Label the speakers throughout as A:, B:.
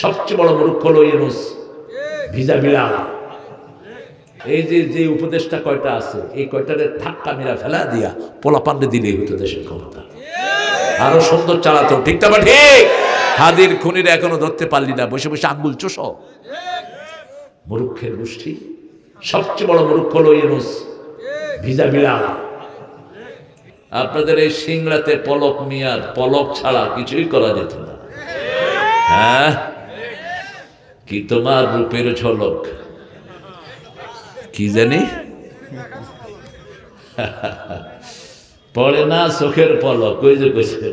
A: সবচেয়ে বড় মূর্খ হলো ইউনূস, ভিজা বিড়াল। এই যে যে উপদেশটা কয়টা আছে, এই কয়টারে ধাক্কা মেরা ফেলা দিয়া পোলা পান্ডে দিলেই হতো দেশের ক্ষমতা, আরো সুন্দর চালাতো। ঠিক না বা ঠিক? হাদির খুনিরা এখনো ধরতে পারলি না, বসে বসে আঙ্গুল চোষ। মূর্খের গোষ্ঠী। সবচেয়ে বড় মূর্খ হলো ইউনূস, ভিজা বিড়াল। আপনাদের এই সিংড়াতে পলক মিয়ার পলক ছাড়া কিছুই করা যেত না। হ্যাঁ, কি তোমার রূপের ঝলক, কি জানি পড়ে না চোখের পলক। ওই যে কইছে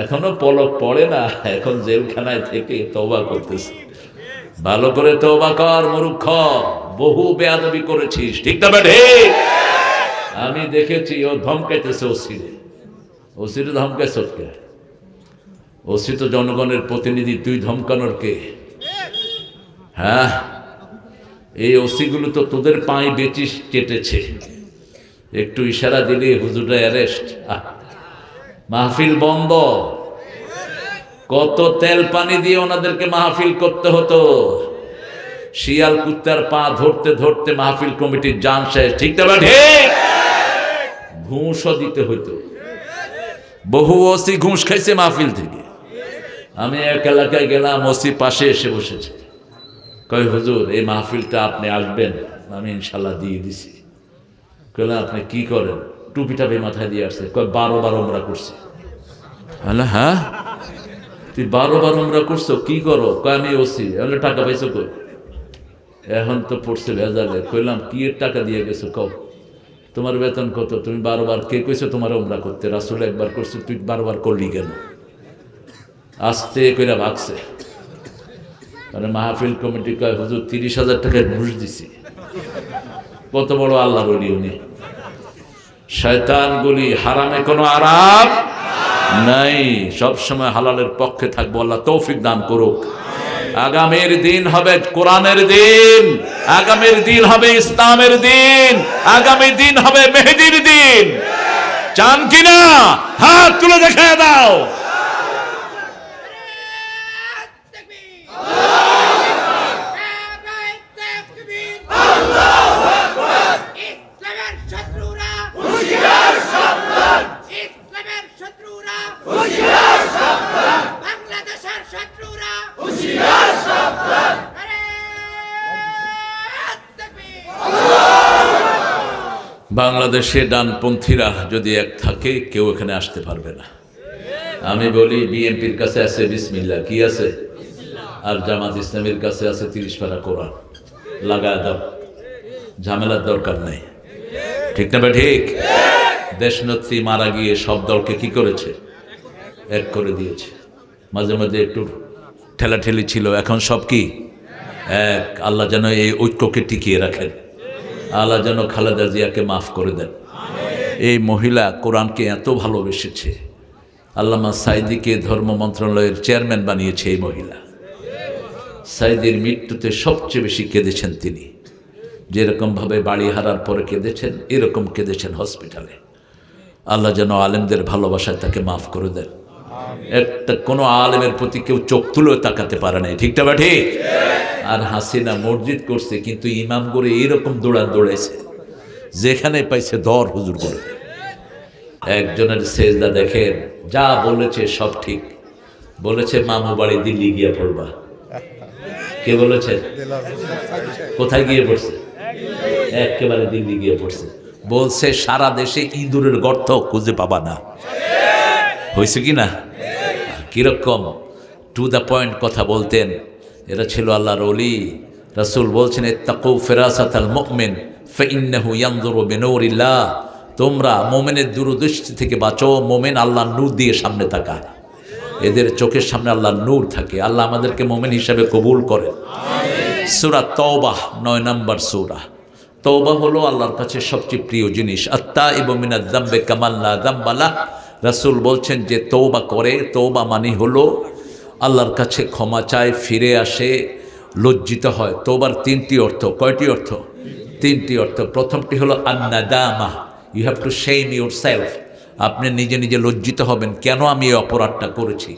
A: এখনো পলক পড়ে না, এখন জেলখানায় থেকে তওবা করতেছে। ভালো করে তওবা কর মূর্খ, বহু বেয়াদবি করেছিস। ঠিক না বেঠে? আমি দেখেছি ও ধমকাইতেছে ওসিরে ধমকাইছ কে? ওসি তো জনগণের প্রতিনিধি, তুই ধমকানোর কে? হ্যাঁ, এই ওসিগুলো তো তোদের পায়ে বেচিস কেটেছে, একটু ইশারা দিলে হুজুরা অ্যারেস্ট। মাহফিল বন্ধ। কত তেল পানি দিয়ে ওনাদেরকে মাহফিল করতে হতো, শিয়াল কুত্তার পা ধরতে ধরতে মাহফিল কমিটির জান শেষ। ঠিক না ঠিক? ঘুষও দিতে হইতো, বহু ওসি ঘুষ খাইছে মাহফিল থেকে। আমি এক এলাকায় গেলাম, ওসি পাশে এসে বসেছে, কয় হুজুর এই মাহফিলটা আপনি আসবেন? আমি ইনশাল্লাহ দিয়ে দিছি। কইলাম আপনি কি করেন? টুপিটা মাথায় দিয়ে আসছে। কয় 12 বার উমরা করছি। হ্যাঁ, তুই 12 বার উমরা করছো, কি করো? কয় আমি ওসি। টাকা পাইছো কই? এখন তো পড়ছে ভেজালে। কইলাম কি এর টাকা দিয়ে গেছো? কও তোমার বেতন কত? তুমি 12 বার, কে কইছো তোমার উমরা করতে? রাসূল একবার করছে, তুই 12 বার করলি কেন? আস্তে কইরা ভাগছে। মানে মাহফিল কমিটি কয় হুজুর 30,000 টাকা ঘুষ দিছি। কত বড় আল্লাহর ওলি উনি। শয়তানগুলি হারামে কোনো আরাম নাই, সবসময় হালালের পক্ষে থাকবো। আল্লাহ তৌফিক দান করুক। আগামীর দিন হবে কোরআনের দিন, আগামীর দিন হবে ইসলামের দিন, আগামী দিন হবে মেহেদীর দিন। চান কিনা? হাত তুলে দেখায় দাও। বাংলাদেশে ডানপন্থীরা যদি এক থাকে, কেউ এখানে আসতে পারবে না। আমি বলি বিএনপির কাছে আছে বিসমিল্লাহ, কি আছে? আর জামাত ইসলামের কাছে আছে 30 পারা কোরআন। লাগায় দাও, ঝামেলার দরকার নেই। ঠিক না? ঠিক। দেশনেত্রী মারা গিয়ে সব দলকে কি করেছে? এক করে দিয়েছে। মাঝে মাঝে একটু ঠেলাঠেলি ছিল, এখন সব কি এক। আল্লাহ যেন এই ঐক্যকে টিকিয়ে রাখেন। আল্লাহ যেন খালেদা জিয়াকে মাফ করে দেন। এই মহিলা কোরআনকে এত ভালোবেসেছে, আল্লামা সাইদিকে ধর্ম মন্ত্রণালয়ের চেয়ারম্যান বানিয়েছে এই মহিলা। সাইদির মৃত্যুতে সবচেয়ে বেশি কেঁদেছেন তিনি। যেরকমভাবে বাড়ি হারার পরে কেঁদেছেন, এরকম কেঁদেছেন হসপিটালে। আল্লাহ যেন আলেমদের ভালোবাসায় তাকে মাফ করে দেন। একটা কোনো আলেমের প্রতি কেউ চোখ তুলেও তাকাতে পারে নাই। ঠিকটা বা ঠিক? আর হাসিনা মসজিদ করছে, কিন্তু ইমাম করে এরকম দৌড়াইছে, যেখানে পাইছে দর হুজুর করে। একজনের সেজদা দেখেন, যা বলেছে সব ঠিক বলেছে। মামু বাড়ি দিল্লি গিয়ে পড়বা। কে বলেছে? কোথায় গিয়ে পড়ছে? একেবারে দিল্লি গিয়ে পড়ছে। বলছে সারা দেশে ইঁদুরের গর্ত খুঁজে পাবা না। হয়েছে কি না? কিরকম টু দ্য পয়েন্ট কথা বলতেন। এরা ছিল আল্লাহর ওলি। রাসূল বলছেন ইত্তাকু ফিরাসাতাল মুমিন ফাইন্নাহু ইয়ানজুরু বিনূরিল্লাহ। তোমরা মুমিনের দূরদৃষ্টি থেকে বাঁচো। মুমিন আল্লাহর নূর দিয়ে সামনে তাকায়, এদের চোখের সামনে আল্লাহর নূর থাকে। আল্লাহ আমাদেরকে মুমিন হিসাবে কবুল করেন। সূরা তওবা 9 নম্বর সূরা। তওবা হলো আল্লাহর কাছে সবচেয়ে প্রিয় জিনিস। আত্তাইবু মিনাজ যামবি কামান লা যামবা লাহ। রাসূল বলছেন যে তওবা করে, তওবা মানে হলো আল্লাহর কাছে ক্ষমা চায়, ফিরে আসে, লজ্জিত হয়। তওবার 3টি অর্থ। কয়টি অর্থ? 3টি অর্থ। প্রথমটি হলো আন-নাদামা, you have to shame yourself. আপনি নিজে নিজে লজ্জিত হবেন, কেন আমি এই অপরাধটা করেছি।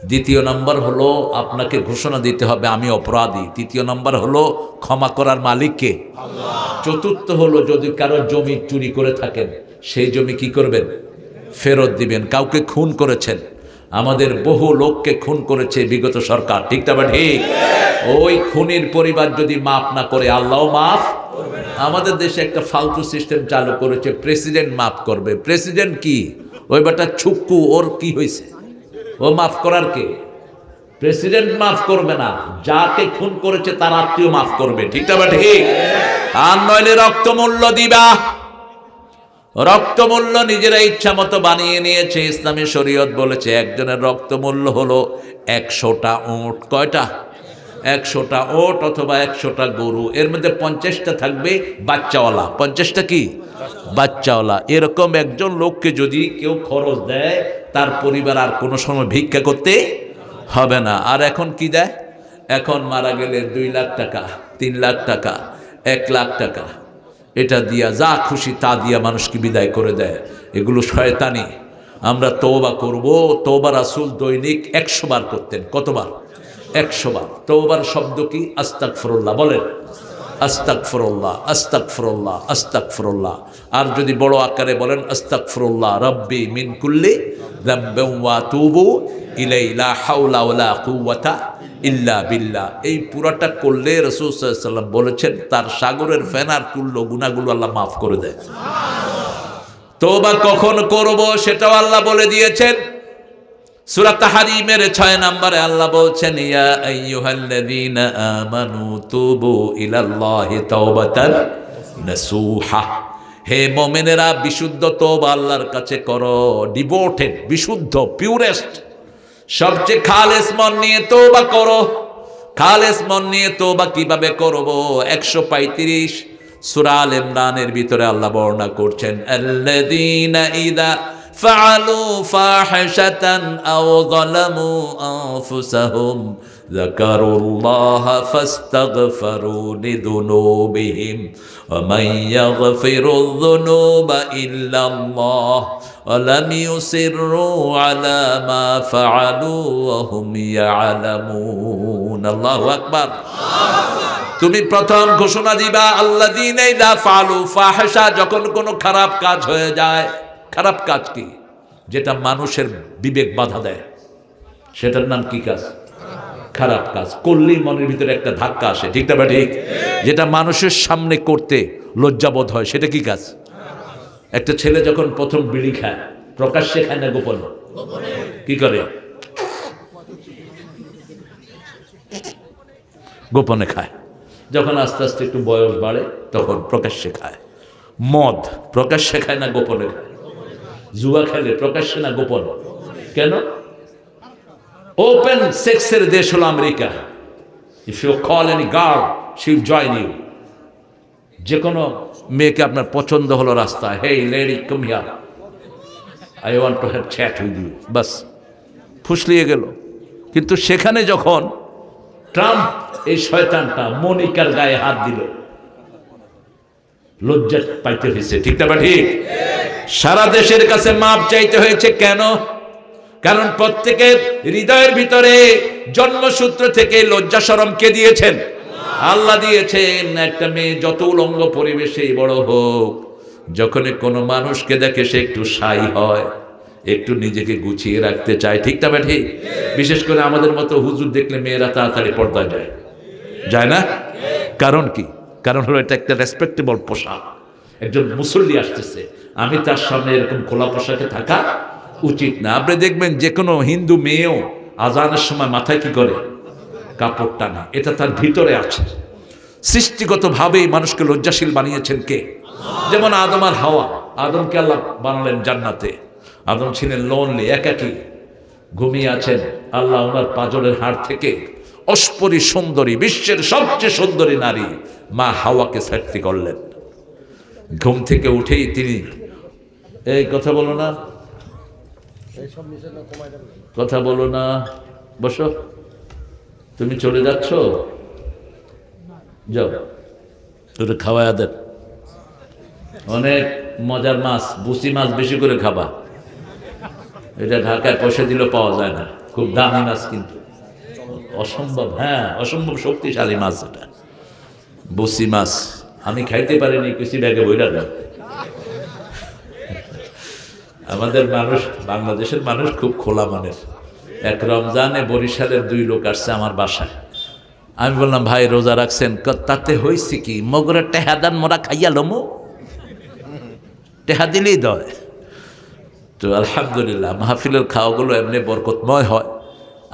A: দ্বিতীয় নম্বর হলো আপনাকে ঘোষণা দিতে হবে আমি অপরাধী। তৃতীয় নম্বর হলো ক্ষমা করার মালিককে আল্লাহ। চতুর্থ হলো যদি কারো জমি চুরি করে থাকেন সেই জমি কি করবেন? ফেরত দিবেন। কাউকে খুন করেছেন, আমাদের বহু লোককে খুন করেছে বিগত সরকার, ঠিক না বা ঠিক? ওই খুনির পরিবার যদি মাফ না করে আল্লাহও মাফ। আমাদের দেশে একটা ফালতু সিস্টেম চালু করেছে, প্রেসিডেন্ট মাফ করবে। প্রেসিডেন্ট কি? ওই বেটা ছুক্কু, ওর কি হয়েছে? ও মাফ করার কে? প্রেসিডেন্ট মাফ করবে না, যাকে খুন করেছে তার আত্মীয় মাফ করবে, ঠিক না বা ঠিক? আর নইলে রক্তমূল্য দিবা। রক্তমূল্য নিজেরা ইচ্ছা মতো বানিয়ে নিয়েছে। ইসলামী শরীয়ত বলেছে একজনের রক্তমূল্য হলো 100টা উট। কয়টা? 100টা ওট অথবা 100টা গরু। এর মধ্যে 50টা থাকবে বাচ্চাওয়ালা। 50টা কি? বাচ্চাওয়ালা। এরকম একজন লোককে যদি কেউ খরচ দেয় তার পরিবার আর কোনো সময় ভিক্ষা করতে হবে না। আর এখন কি দেয়? এখন মারা গেলে 2 লাখ টাকা, 3 লাখ টাকা, 1 লাখ টাকা, এটা দিয়া যা খুশি তা দিয়া মানুষকে বিদায় করে দেয়। এগুলো শয়তানি। আমরা তওবা করব। তওবা রাসূল দৈনিক 100 বার করতেন। কতবার? 100 বার। তওবার শব্দ কি? আস্তাগফিরুল্লাহ। বলেন আস্তাগফিরুল্লাহ, আস্তাগফিরুল্লাহ, আস্তাগফিরুল্লাহ। আর যদি বড় আকারে বলেন আস্তাগফিরুল্লাহ রাব্বি মিন কুল্লি যামবিন ওয়া তুবু ইলাইহি লা হাওলা ওয়ালা কুওয়াতা ইল্লা বিল্লাহ। এই পুরাটা করলে রাসূল সাল্লাল্লাহু আলাইহি ওয়াসাল্লাম বলেছেন তার সাগরের ফেনার তুল্য গুনাহগুলো আল্লাহ মাফ করে দেয়। তওবা কখন করব সেটাও আল্লাহ বলে দিয়েছেন। সূরা তাহরীমের 6 নম্বরে আল্লাহ বলছেন ইয়া আইয়ুহাল্লাযীনা আমানু তুবু ইলাল্লাহি তাওবাতান নাসুহা। হে মুমিনেরা বিশুদ্ধ তওবা আল্লাহর কাছে করো। ডিভোটেড, বিশুদ্ধ, পিউরেস্ট, সবচেয়ে খালেস মন নিয়ে তওবা করো। খালেস মন নিয়ে তওবা কিভাবে করব? 135 সূরা আল ইমরানের ভিতরে আল্লাহ বর্ণনা করছেন আল্লাযীনা ইযা ফাআলু ফাহিশাতান আও যালামু আনফুসাহুম যাকারুল্লাহা ফাস্তাগফিরু লিযুনুবিহিম ওয়া মান ইয়াগফিরুয যুনুবা ইল্লাল্লাহ ওয়া লাম ইউসিররু আলা মা ফাআলু ওয়া হুম ইয়ালামুন। আল্লাহু আকবার। তুমি প্রথম ঘোষণা দিবা আল্লাযীনা ইযা ফাআলু ফাহিশা, যখন কোনো খারাপ কাজ হয়ে যায়। খারাপ কাজ কি? যেটা মানুষের বিবেক বাধা দেয়, সেটার নাম কি কাজ? খারাপ কাজ। করলেই মনের ভিতরে একটা ধাক্কা আসে, ঠিক না? ঠিক। যেটা মানুষের সামনে করতে লজ্জাবোধ হয়, সেটা কি কাজ? একটা ছেলে যখন প্রথম বিড়ি খায়, প্রকাশ্যে খায় না গোপনে? কি করে? গোপনে খায়। যখন আস্তে আস্তে একটু বয়স বাড়ে তখন প্রকাশ্যে খায়। মদ প্রকাশ্যে খায় না গোপনে খায়? জুয়া খেলে প্রকাশ্যে না গোপনে? কেন? ওপেন সেক্সের দেশ হলো America. If you call any girl she will join you. যে কোনো মেয়েকে আপনার পছন্দ হলো রাস্তায়, hey lady come here, I want to have chat with you, বাস ফুসলিয়ে গেল। কিন্তু সেখানে যখন ট্রাম্প এই শয়তানটা মনিকার গায়ে হাত দিল, লজ্জা পাইতে হয়েছে, ঠিক না? ঠিক। সারা দেশের কাছে মাপ চাইতে হয়েছে। কেন? কারণ প্রত্যেকের হৃদয়ের ভিতরে জন্মসূত্র থেকে লজ্জা শরম কে দিয়েছেন? আল্লাহ দিয়েছেন। একটা মেয়ে যত উলঙ্গ পরিবেশেই বড় হোক, যখন কোনো মানুষকে দেখে সে একটু শাই হয়, একটু নিজেকে গুছিয়ে রাখতে চায়, ঠিক না? ঠিক। বিশেষ করে আমাদের মতো হুজুর দেখলে মেয়েরা তাড়াতাড়ি পর্দা যায়, যায় না? কারণ কি? কারণ হলো এটা একটা রেসপেক্টেবল পোশাক। একজন মুসল্লি আসতেছে, আমি তার সামনে এরকম খোলা পোশাকে থাকা উচিত না। আপনি দেখবেন যে কোনো হিন্দু মেয়েও আজানের সময় মাথায় কি করে? কাপড় টানা। এটা তার ভিতরে আছে। সৃষ্টিগতভাবেই মানুষকে লজ্জাশীল বানিয়েছেন কে? যেমন আদম আর হাওয়া। আদমকে আল্লাহ বানালেন জান্নাতে। আদম ছিলেন লোনলি, একাকী, ঘুমিয়ে আছেন। আল্লাহ ওনার পাজরের হাড় থেকে অস্পরি সুন্দরী, বিশ্বের সবচেয়ে সুন্দরী নারী মা হাওয়াকে সৃষ্টি করলেন। ঘুম থেকে উঠেই তিনি, এই কথা বলো না, কথা বলো না, বসো, তুমি চলে যাচ্ছ, যাও ওটা খাওয়ায় দেন। অনেক মজার মাছ, বুসি মাছ বেশি করে খাবা। এটা ঢাকায় পয়সা দিলেও পাওয়া যায় না। খুব দামি মাছ, কিন্তু অসম্ভব, হ্যাঁ অসম্ভব শক্তিশালী মাছ এটা, বসি মাছ। আমি খাইতে পারিনি, কিছু ব্যাগে বইরা দাও। আমাদের মানুষ, বাংলাদেশের মানুষ খুব খোলা মনের। এক রমজানে বরিশালের 2 লোক আসছে আমার বাসায়। আমি বললাম, ভাই রোজা রাখছেন? তাতে হয়েছে কি, মগরে টেহা দান, মোরা খাইয়া লমু, টেহা দিলেই দয়। তো আলহামদুলিল্লাহ মাহফিলের খাওয়াগুলো এমনি বরকতময় হয়।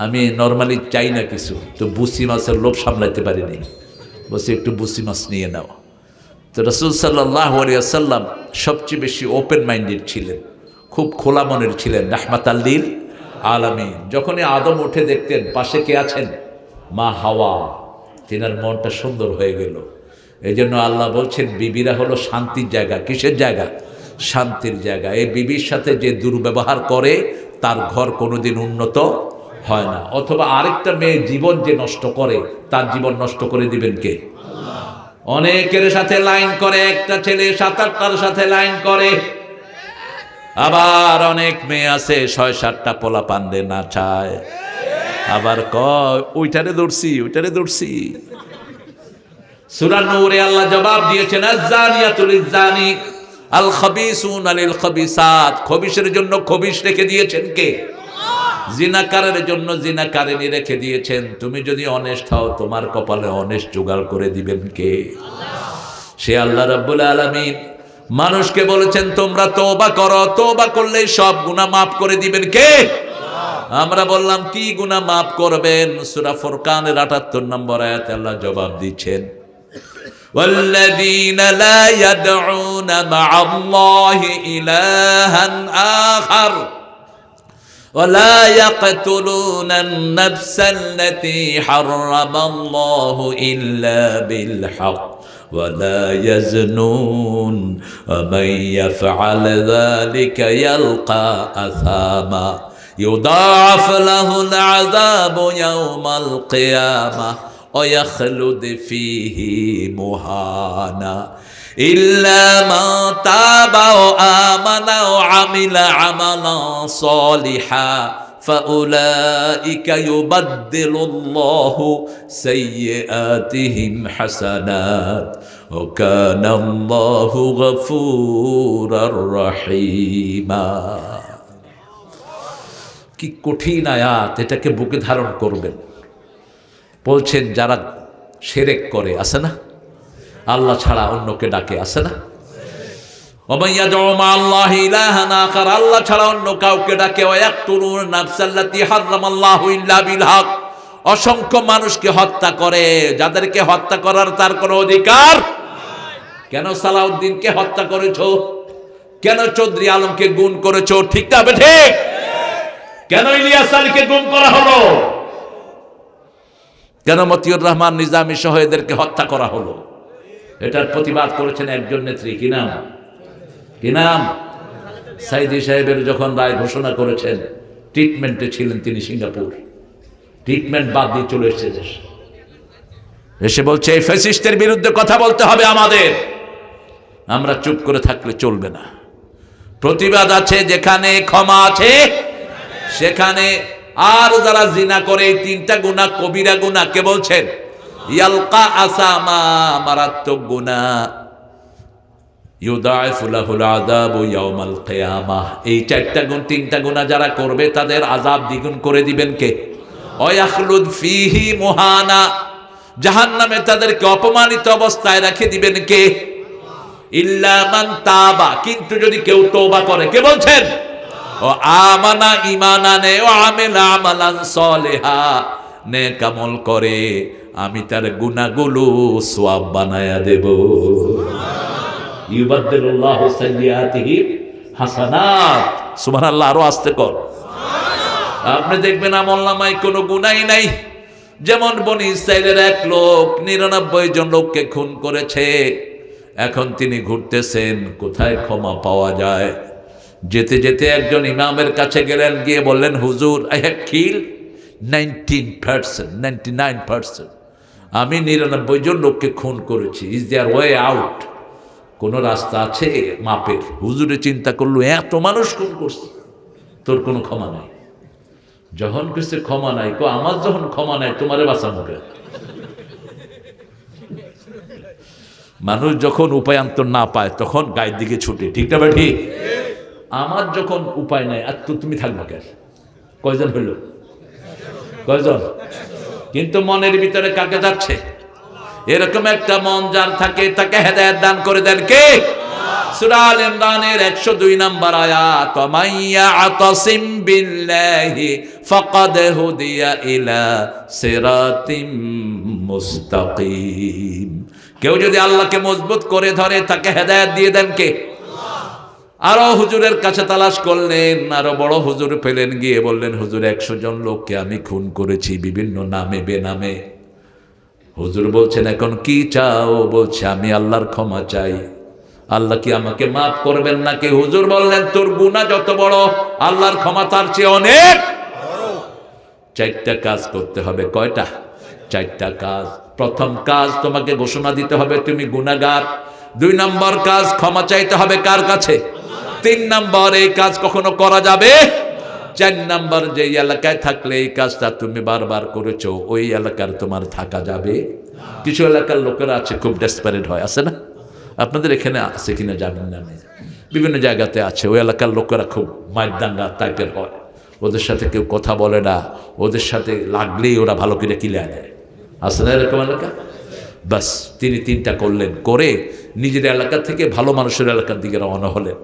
A: আমি নর্মালি চাই না কিছু, তো বুসি মাছের লোভ সামলাইতে পারিনি, বলছি একটু বুসি মাছ নিয়ে নাও। তো রাসূল সাল্লাল্লাহু আলাইহি ওয়াসাল্লাম সবচেয়ে বেশি ওপেন মাইন্ডেড ছিলেন, খুব খোলা মনের ছিলেন, রাহমাতাল লিল আলামিন। যখনই আদম উঠে দেখতেন পাশে কে আছেন, মা হাওয়া, তিনার মনটা সুন্দর হয়ে গেল। এই জন্য আল্লাহ বলছেন বিবিরা হলো শান্তির জায়গা। কিসের জায়গা? শান্তির জায়গা। এই বিবির সাথে যে দুর্ব্যবহার করে তার ঘর কোনোদিন উন্নত হয় না। অথবা আরেকটা মেয়ে জীবন যে নষ্ট করে, তার জীবন নষ্ট করে দিবেন কে? অনেকের সাথে লাইন করে, একটা ছেলে 7-8টার সাথে লাইন করে। আবার অনেক মেয়ে আছে 6-7টা পোলা পান্ডে না চায়, আবার কয় ওইটারে ধরছি, ওইটারে ধরছি। সূরা নূরে আল্লাহ জবাব দিয়েছেন, আয-যানিয়াতু লিয-যানি আল খাবিসুনা লিল খাবিসাত। খবিশের জন্য খবিশ রেখে দিয়েছেন কে? জিনাকারের জন্য জিনাকারিনী রেখে দিয়েছেন। তুমি যদি অনেস্ট হও, তোমার কপালে অনেস্ট জোগাড় করে দিবেন কে? সে আল্লাহ রাব্বুল আলামিন মানুষকে বলেছেন তোমরা তওবা করো, তওবা করলেই সব গুনাহ মাফ করে দিবেন কে? আমরা বললাম কি গুনাহ মাফ করবেন? সূরা ফুরকানের 78 নম্বর আয়াতে আল্লাহ জবাব দিচ্ছেন, والذين لا يدعون مع الله إلها آخر ولا يقتلون النفس التي حرم الله إلا بالحق ولا يزنون ومن يفعل ذلك يلقى أثاما يضاعف له العذاب يوم القيامة ويخلد فيه مهانا إلا من تاب وآمن وعمل عملا صالحا فأولئك يبدل الله سيئاتهم حسنات وكان الله غفورا رحيما। কি কঠিন আয়াত, এটাকে বুকে ধারণ করবেন। বলছেন যারা শিরক করে, আছে না, আল্লাহ ছাড়া অন্যকে ডাকে, আছে না, ওমাইয়াদউ মা'আল্লাহি ইলাহান আখার, আল্লাহ ছাড়া অন্য কাউকে ডাকে, ওয়ায়াকতুলুন নাফসাল্লাতী হারামাল্লাহু ইল্লা বিল হক, অসংখ্য মানুষকে হত্যা করে, যাদেরকে হত্যা করার তার কোনো অধিকার। কেন সালাউদ্দিনকে হত্যা করেছো? কেন চৌধুরী আলমকে গুম করেছো? ঠিক না বেঠে? কেন ইলিয়াস আলীকে গুম করা হলো? কেন মতিউর রহমান নিজামী সহ এদেরকে হত্যা করা হলো? এটার প্রতিবাদ করেছেন একজন নেত্রী, কি নাম? কি নাম? সাইদি সাহেবের যখন রায় ঘোষণা করেছেন, ট্রিটমেন্টে ছিলেন তিনি সিঙ্গাপুর, ট্রিটমেন্ট বাদ দিয়ে চলে এসেছে, এসে বলছে এই ফ্যাসিস্টের বিরুদ্ধে কথা বলতে হবে আমাদের, আমরা চুপ করে থাকলে চলবে না। প্রতিবাদ আছে যেখানে, ক্ষমা আছে সেখানে। আর যারা জিনা করে, এই 3টা গুনাহ কবিরা গুনাহ, কে বলছেন? ইয়ালকা আসামা, মারাত্মক গুনাহ। ইউদাইফু লাহুল আযাবু ইয়াউমাল কিয়ামাহ, এই 3টা গুনাহ যারা করবে তাদের আযাব দ্বিগুণ করে দিবেন কে? ওয়ায়াখলুদ ফীহি মুহানা, জাহান্নামে তাদেরকে অপমানিত অবস্থায় রেখে দিবেন কে? ইল্লা মান তাবা, কিন্তু যদি কেউ তওবা করে, কে বলছেন? ও আমানা, ঈমান আনে, ও আমিলা আমালান সলিহা, নেক আমল করে, আমি তার গুনাহগুলো সওয়াব বানায়া দেব। ইউবাদদিলুল্লাহু সাইয়্যাতিহি হাসানাত। সুবহানাল্লাহ, আরো আস্তে কর। আপনি দেখবেন আমলনামায় কোনো গুনাহই নাই। যেমন বনি ইসরাইলের এক লোক 99 জন লোককে খুন করেছে, এখন তিনি ঘুরতেছেন কোথায় ক্ষমা পাওয়া যায়। যেতে যেতে একজন ইমামের কাছে গেলেন, গিয়ে বললেন, হুজুর, আই হ্যাভ কিল্ড 99%, আমি 99 জন লোককে খুন করেছি, ইজ দেয়ার ওয়ে আউট? কোন রাস্তা আছে মাপের? হুজুরে চিন্তা করলো, এত মানুষ খুন করছে, তোর কোনো ক্ষমা নাই। যখন কিছু ক্ষমা নাই, আমার যখন ক্ষমা নাই তোমারে বাঁচাবো কে? মানুষ যখন উপায়ান্তর না পায় তখন গায়ের দিকে ছুটে, ঠিক না ভাই? ঠিক। আমার যখন উপায় নাই, আর তো তুমি থাকবা কেন? কয়জন হইল? কয়জন? কিন্তু মনের ভিতরে কাকে যাচ্ছে? এরকম একটা মন যার থাকে তাকে হেদায়েত দান করে দেন কে? সূরা আল ইমরানের 102 নম্বর আয়াত, মাইয়া আতাসিম বিল্লাহি ফাকাদ হুদিয়া ইলা সিরাতিম মুস্তাকিম। কেউ যদি আল্লাহকে মজবুত করে ধরে তাকে হেদায়েত দিয়ে দেন কে? আরো হুজুরের কাছে তালাশ করলেন, আরো বড় হুজুর পেলেন, গিয়ে বললেন, হুজুর 100 জন লোককে আমি খুন করেছি বিভিন্ন নামে বেনামে। হুজুর বলছেন, এখন কি চাও? বলছে, আমি আল্লাহর ক্ষমা চাই। আল্লাহ কি আমাকে মাফ করবেন নাকি? হুজুর বললেন, তোর গুনাহ যত বড়, আল্লাহর ক্ষমা তার চেয়ে অনেক বড়। 4টা কাজ করতে হবে। কয়টা? 4টা কাজ। প্রথম কাজ, তোমাকে ঘোষণা দিতে হবে তুমি গুনাহগার। 2 নম্বর কাজ, ক্ষমা চাইতে হবে কার কাছে? 3 নম্বর, এই কাজ কখনো করা যাবে। 4 নম্বর, যে এলাকায় থাকলে এই কাজটা তুমি বারবার করেছো, ওই এলাকার তোমার থাকা যাবে। কিছু এলাকার লোকেরা আছে খুব ডেসপারেট হয়, আছে না? আপনাদের এখানে আছে কিনা জানেন না, বিভিন্ন জায়গাতে আছে। ওই এলাকার লোকেরা খুব মাইদাঙ্গা টাইপের হয়, ওদের সাথে কেউ কথা বলে না, ওদের সাথে লাগলেই ওরা ভালো করে কিলে দেয়, আছে না এরকম এলাকা? বাস তিনি 3টা করলেন, করে নিজের এলাকা থেকে ভালো মানুষের এলাকার দিকে রওনা হলেন।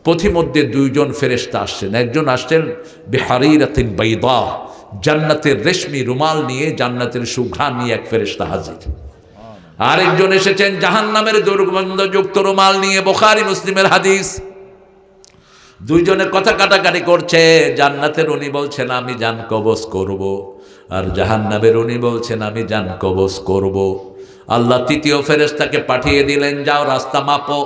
A: পথিমধ্যে 2 জন ফেরেশতা আসছেন। একজন আসছেন বিহারিরাতিন বাইদা, জান্নাতের রেশমি রুমাল নিয়ে, জান্নাতের সুঘ্রাণ নিয়ে এক ফেরেশতা হাজির। আরেকজন এসেছেন জাহান্নামের দুর্গন্ধযুক্ত রুমাল নিয়ে, বুখারী মুসলিমের হাদিস। 2 জনে কথা কাটাকাটি করছে। জান্নাতের উনি বলছেন আমি জান কবজ করব, আর জাহান্নামের উনি বলছেন আমি জান কবজ করব। আল্লাহ 3য় ফেরেশতাকে পাঠিয়ে দিলেন, যাও রাস্তা মাপো।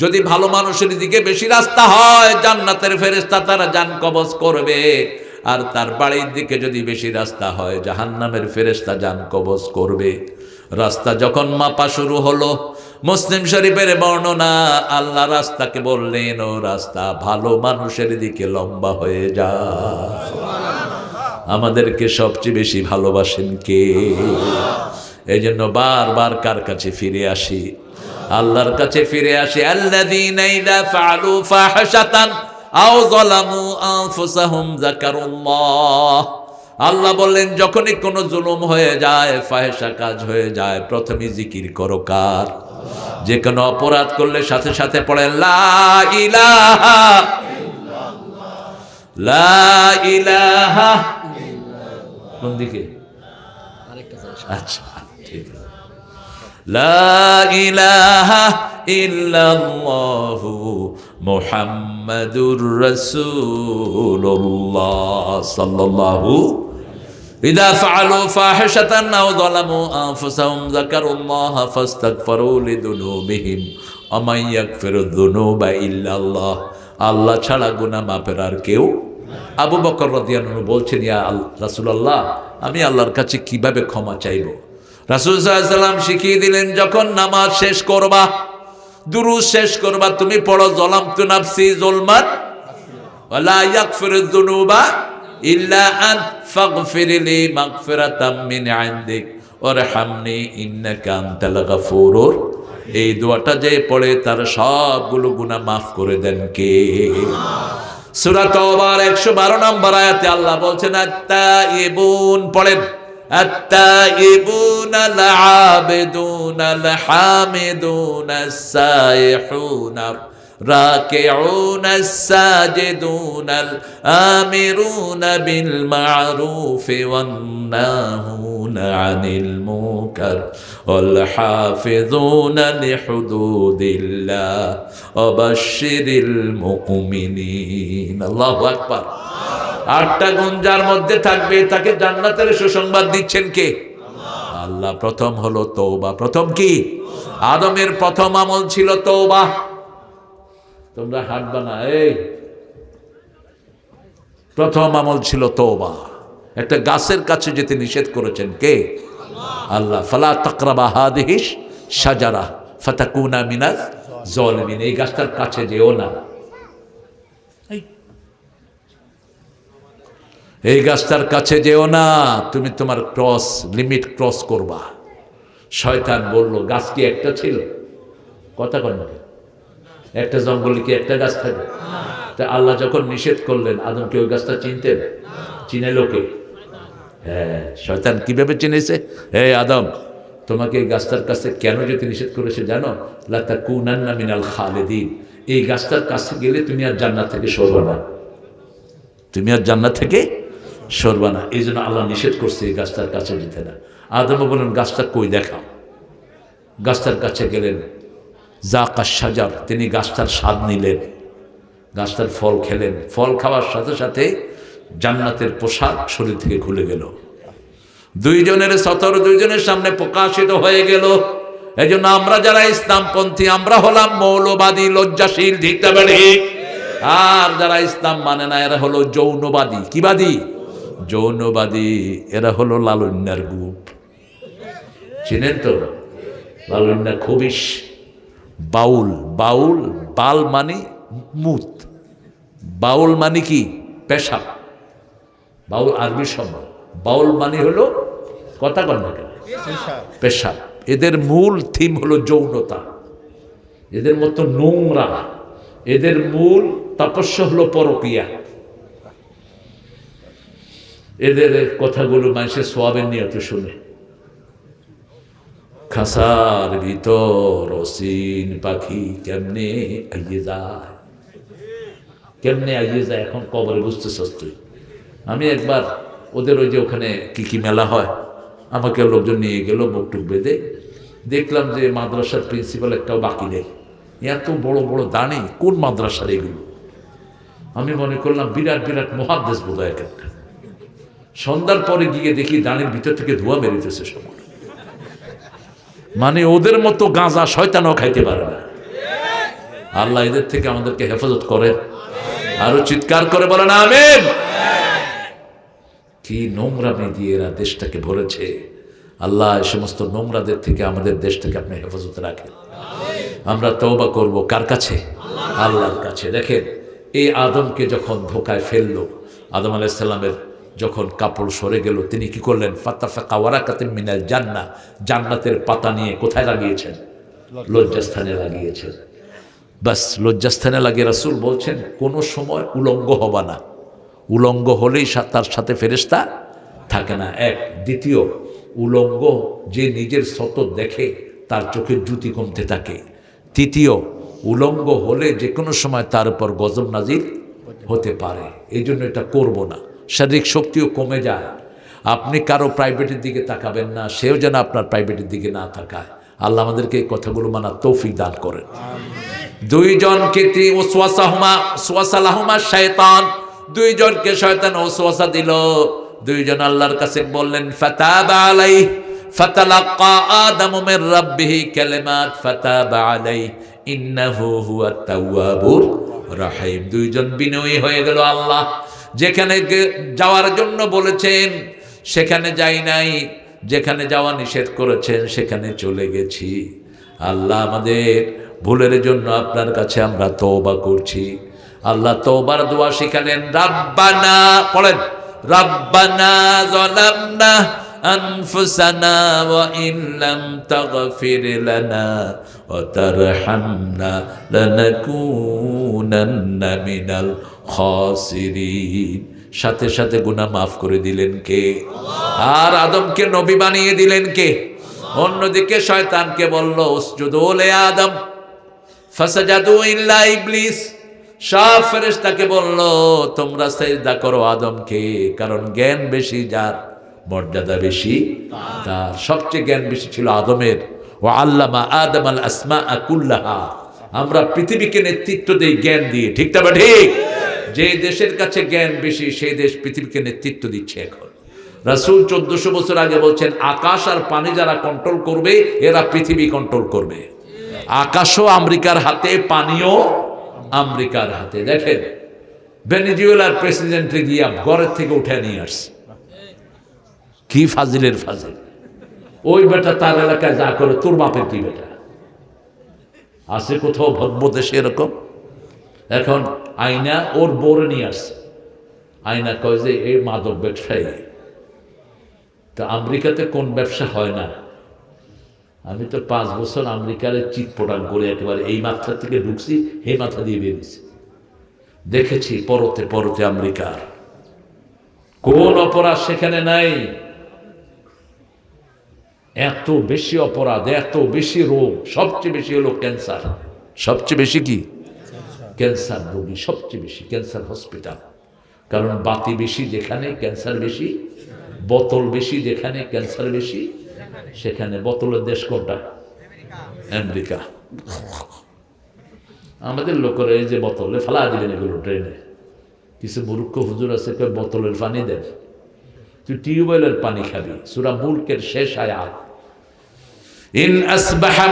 A: যদি ভালো মানুষের দিকে বেশি রাস্তা হয়, জান্নাতের ফেরেশতা তারা জান কবজ করবে, আর তার বাড়ির দিকে যদি বেশি রাস্তা হয়, জাহান্নামের ফেরেশতা জান কবজ করবে। রাস্তা যখন মাপা শুরু হলো, মুসলিম শরীফের বর্ণনা, আল্লাহ রাস্তাকে বললেন, ও রাস্তা ভালো মানুষের দিকে লম্বা হয়ে যায়। আমাদেরকে সবচেয়ে বেশি ভালোবাসেন কে? এই জন্য বারবার কার কাছে ফিরে আসি? আল্লাহর কাছে ফিরে আসি। আল্লাযীনা ইযা ফাআলু ফাহিশাতান আও যালামু আনফুসাহুম যাকারুল্লাহ। আল্লাহ বললেন, যখনই কোনো জুলুম হয়ে যায়, ফাহিশা কাজ হয়ে যায়, প্রথমে জিকির করো কার? যে কোনো অপরাধ করলে সাথে সাথে পড়েন লা ইলাহা ইল্লাল্লাহ, লা ইলাহা ইল্লাল্লাহ। কোন দিকে? আচ্ছা, ঠিক আছে। লা ইলাহা ইল্লাল্লাহু মুহাম্মাদুর রাসূলুল্লাহ সাল্লাল্লাহু। ইযা ফাআলু ফাহিশাতান আও যালামু আনফুসাহুম যাকারুল্লাহা ফাস্তাগফিরু লিযুনুবিহিম ওয়া মান ইয়াগফিরুয যুনুবা ইল্লাল্লাহ। আল্লাহ ছাড়া গুনাহ মাফের আর কেউ। আবু বকর রাদিয়াল্লাহু আনহু বলছেন, ইয়া রাসূলুল্লাহ, আমি আল্লাহর কাছে কিভাবে ক্ষমা চাইব? রাসূল সাল্লাল্লাহু আলাইহি ওয়াসাল্লাম শিখিয়ে দিলেন, যখন নামাজ শেষ করবা, দুরূদ শেষ করবা, তুমি পড়ো যালামতু নাফসি যুলমান ওয়া লা ইয়াগফিরুয যুনুবা ইল্লা আন্ত ফাগফিরলি মাগফিরাতাম মিন ইনদিক ওয়ারহামনি ইন্নাকা আনতাল গাফুরুর। এই দোয়াটা যে পড়ে তার সবগুলো গুনাহ মাফ করে দেন কে? সূরা তাওবার 112 নম্বর আয়াতে আল্লাহ বলছেন, আত-তাইবুন, পড়েন, আত-তাইবুন আল-আবিদুন আল-হামিদুন আস-সাইহুন রাকিউন আস-সাজিদুন আল-আমিরুন বিল মা'রুফ ওয়ান নাহুন আনিল মুনকার ওয়াল হাফিজুনা লিহুদুদিল্লাহ ওয়া বাশশিরিল মুমিনিন। আল্লাহু আকবার। 8টা গুণ যার মধ্যে থাকবে তাকে জান্নাতের সুসংবাদ দিচ্ছেন কে? আল্লাহ। প্রথম হলো তওবা। প্রথম কি? আদমের প্রথম আমল ছিল তওবা। তোমরা হাঁটবা না, এই প্রথম আমল ছিল তওবা। একটা গাছের কাছে যেতে নিষেধ করেছেন কে? আল্লাহ। ফালা তাকরাবা হাদিহিস শাজারা ফাতাকুনা মিনাজ জালিমিন। এই গাছটার কাছে যেও না। এই গাছটার কাছে যেও না, তুমি তোমার লিমিট ক্রস করবা। শয়তান বলল, গাছ কি একটা ছিল? কথা কন না, একটা জঙ্গলে কি একটা গাছ থাকে? তা আল্লাহ যখন নিষেধ করলেন, আদমকে ওই গাছটা চিনতেন? চিনে লোকে? হ্যাঁ, শয়তান কিভাবে চিনেছে? হে আদম, তোমাকে এই গাছটার কাছে কেন যেতে নিষেধ করেছে জানো? লা তাকুনান্না মিনাল খালিদিন। এই গাছটার কাছে গেলে তুমি আর জান্নাত থেকে সরবা না, তুমি আর জান্নাত থেকে সরবা না। এই জন্য আল্লাহ নিষেধ করছে এই গাছটার কাছে যেতে না। আদম বলেন, গাছটা কই দেখাও। গাছটার কাছে গেলেন, জাকা সাজার, তিনি গাছটার স্বাদ নিলেন, গাছটার ফল খেলেন। ফল খাওয়ার সাথে সাথে জান্নাতের পোশাক শরীর থেকে খুলে গেল, দুইজনের সতর দুইজনের সামনে প্রকাশিত হয়ে গেল। এই জন্য আমরা যারা ইসলামপন্থী, আমরা হলাম মৌলবাদী, লজ্জাশীল, ঠিক না ঠিক? আর যারা ইসলাম মানে না, এরা হলো যৌনবাদী। কি বাদী? যৌনবাদী। এরা হলো লালন্যার গ্রুপ। চিনেন তো লালন্যা? খবিশ, বাউল। বাউল, বাল মানে মুত, বাউল মানে কি? পেশাব। বাউল আরবি শব্দ। বাউল মানে হলো, কথা কন না কেন, পেশাব। এদের মূল থিম হলো যৌনতা, এদের মতো নোংরা। এদের মূল তপস্যা হলো পরকিয়া। এদের কথাগুলো মানুষের সোয়াবের নিয়ত শুনে। খাসার ভিতর অসীন পাখি কেমনে আইয়ে যায়, কেমনে আইয়ে যায়, এখন কবরে বুঝতে সস্তুই। আমি একবার ওদের ওই যে ওখানে কি কি মেলা হয়, আমাকে লোকজন নিয়ে গেল মুখটুক বেঁধে। দেখলাম যে মাদ্রাসার প্রিন্সিপাল একটাও বাকি নেই। এত বড় বড় দাঁড়ি, কোন মাদ্রাসার এগুলো? আমি মনে করলাম বিরাট বিরাট মুহাদ্দিস বোধহয় একটা। সন্ধ্যার পরে গিয়ে দেখি দাঁড়ির ভিতর থেকে ধোঁয়া বেরিতেছে সব। মানে ওদের মতো গাঁজা শয়তানও খাইতে পারে না। আল্লাহ এদের থেকে আমাদেরকে হেফাজত করেন। আরো চিৎকার করে বলেন আমিন। কি নোংরামি দিয়ে এরা দেশটাকে ভরেছে। আল্লাহ এই সমস্ত নোংরাদের থেকে আমাদের দেশটাকে আপনি হেফাজতে রাখেন। আমরা তওবা করব কার কাছে? আল্লাহর কাছে। দেখেন, এই আদমকে যখন ধোকায় ফেললো, আদম আলাইহিস সালামের যখন কাপড় সরে গেল, তিনি কি করলেন? ফাতাফাকা ওয়ারাকাতিন মিনাল জান্নাহ, জান্নাতের পাতা নিয়ে কোথায় লাগিয়েছেন? লজ্জাস্থানে লাগিয়েছেন। বাস লজ্জাস্থানে লাগিয়ে রাসূল বলছেন, কোনো সময় উলঙ্গ হবা না। উলঙ্গ হলেই তার সাথে ফেরেশতা থাকে না, এক। দ্বিতীয়, উলঙ্গ যে নিজের সতত দেখে তার চোখের জ্যোতি কমতে থাকে। তৃতীয়, উলঙ্গ হলে যে কোনো সময় তার উপর গজব নাজিল হতে পারে। এই জন্য এটা করব না। শারীরিক শক্তিও কমে যায়। আপনি কারো প্রাইভেটের দিকে তাকাবেন না, সেও যেন আপনার প্রাইভেটের দিকে না তাকায়। আল্লাহ আমাদেরকে এই কথাগুলো মানার তৌফিক দান করেন। দুইজনকে ওয়াসওয়াসা লাহুমা শায়তান, দুইজনকে শয়তান ওয়াসওয়াসা দিল। দুইজন আল্লাহর কাছে বললেন, ফাতাবা আলাইহি ফাতালাক্কা আদামু মির রাব্বিহি কালিমাত ফাতাবা আলাইহি ইন্নাহু হুয়াত তাওয়াবুর রাহিম। দুইজন বিনয়ী হয়ে গেল। আল্লাহ যেখানে যাওয়ার জন্য বলেছেন সেখানে যাই নাই, যেখানে যাওয়া নিষেধ করেছেন সেখানে চলে গেছি। আল্লাহ আমাদের ভুলের জন্য আপনার কাছে আমরা তওবা করছি। আল্লাহ তওবার দোয়া শিখালেন। রাব্বানা, পড়েন, রাব্বানা যালামনা আনফুসানা ওয়া ইন লাম তাগফির লানা ওয়া তারহামনা লানাকুনান্না মিনাল খাসিরিন। সাথে সাথে গুনাহ মাফ করে দিলেন কে? আর আদমকে নবী বানিয়ে দিলেন কে? অন্যদিকে শয়তানকে বলল, উসজুদু লি আদম ফাসাজাদু ইল্লা ইবলিস। সব ফেরেশতাকে বলল, তোমরা সিজদা করো আদমকে, কারণ জ্ঞান বেশি যার, মর্যাদা বেশি তার। সবচেয়ে জ্ঞান বেশি ছিল আদমের। ওয়া আল্লামা আদম আল আসমাআ কুল্লাহা। আমরা পৃথিবীকে নেতৃত্ব দেই জ্ঞান দিয়ে, ঠিক না ঠিক? যে দেশের কাছে জ্ঞান বেশি সেই দেশ পৃথিবীকে নেতৃত্ব দিচ্ছে এখন। রাসূল 1400 বছর আগে বলছেন, আকাশ আর পানি যারা কন্ট্রোল করবে এরা পৃথিবী কন্ট্রোল করবে। আকাশও আমেরিকার হাতে, পানিও আমেরিকার হাতে। দেখেন, ভেনেজুয়েলার প্রেসিডেন্টে গিয়া ঘরের থেকে উঠে নিয়ে আসছে। কি ফাজিলের ফাজিল! ওই বেটা তার এলাকায় যা করে, তোর বাপের কি বেটা আছে কোথাও ভদ্র দেশে এরকম? এখন আইনা ওর বোরে নিয়ে আসছে, আয়না কয় যে এই মাদক ব্যবসায়ী। তো আমেরিকাতে কোন ব্যবসা হয় না? আমি তো 5 বছর আমেরিকার চিট প্রোডাক্ট করে একেবারে এই মাথা থেকে ঢুকছি, এই মাথা দিয়ে বেরিয়েছি, দেখেছি পরতে পরতে আমেরিকার কোন অপরাধ সেখানে নাই। এত বেশি অপরাধ, এত বেশি রোগ, সবচেয়ে বেশি হলো ক্যান্সার। সবচেয়ে বেশি কি? ক্যান্সার রোগী সবচেয়ে বেশি, ক্যান্সার হসপিটাল। কারণ বাতি বেশি যেখানে ক্যান্সার বেশি, বোতল বেশি যেখানে ক্যান্সার বেশি, সেখানে বোতলের দেশ কোনটা? আমেরিকা। আমাদের লোকেরা এই যে বোতলে ফেলা দিবেন এগুলো ড্রেনে, কিছু মূর্খ হুজুর আছে কেউ বোতলের পানি দেন, তুই টিউবওয়েলের পানি খাবি। সূরা মুলকের শেষ আয়াত, ইন আসবাহা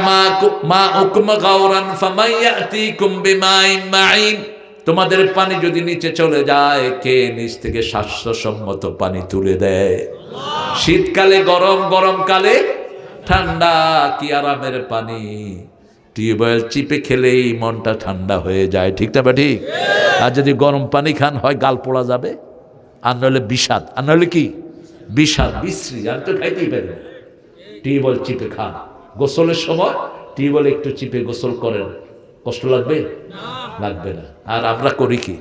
A: মাউকুম গাওরান ফামাইয়াতিকুম বিমাইন মাইন। তোমাদের পানি যদি নিচে চলে যায়, কে নিচ থেকে স্বাস্থ্যসম্মত পানি তুলে দেয়? শীতকালে গরম, গরমকালে ঠান্ডা, কি আরামের পানি। টিউবওয়েল চিপে খেলেই মনটা ঠান্ডা হয়ে যায়, ঠিক না? ঠিক। আর যদি গরম পানি খান, হয় গাল পোড়া যাবে, আর নইলে বিষাদ, আর নইলে কি বিষাদ, বিশ্রী, আর তো খাইতেই পারি না। টিউবওয়েল চিপে খান, গোসলের সময় টিউবওয়েল একটু চিপে গোসল করেন, কষ্ট লাগবে? লাগবে না। আর আমরা করি কি?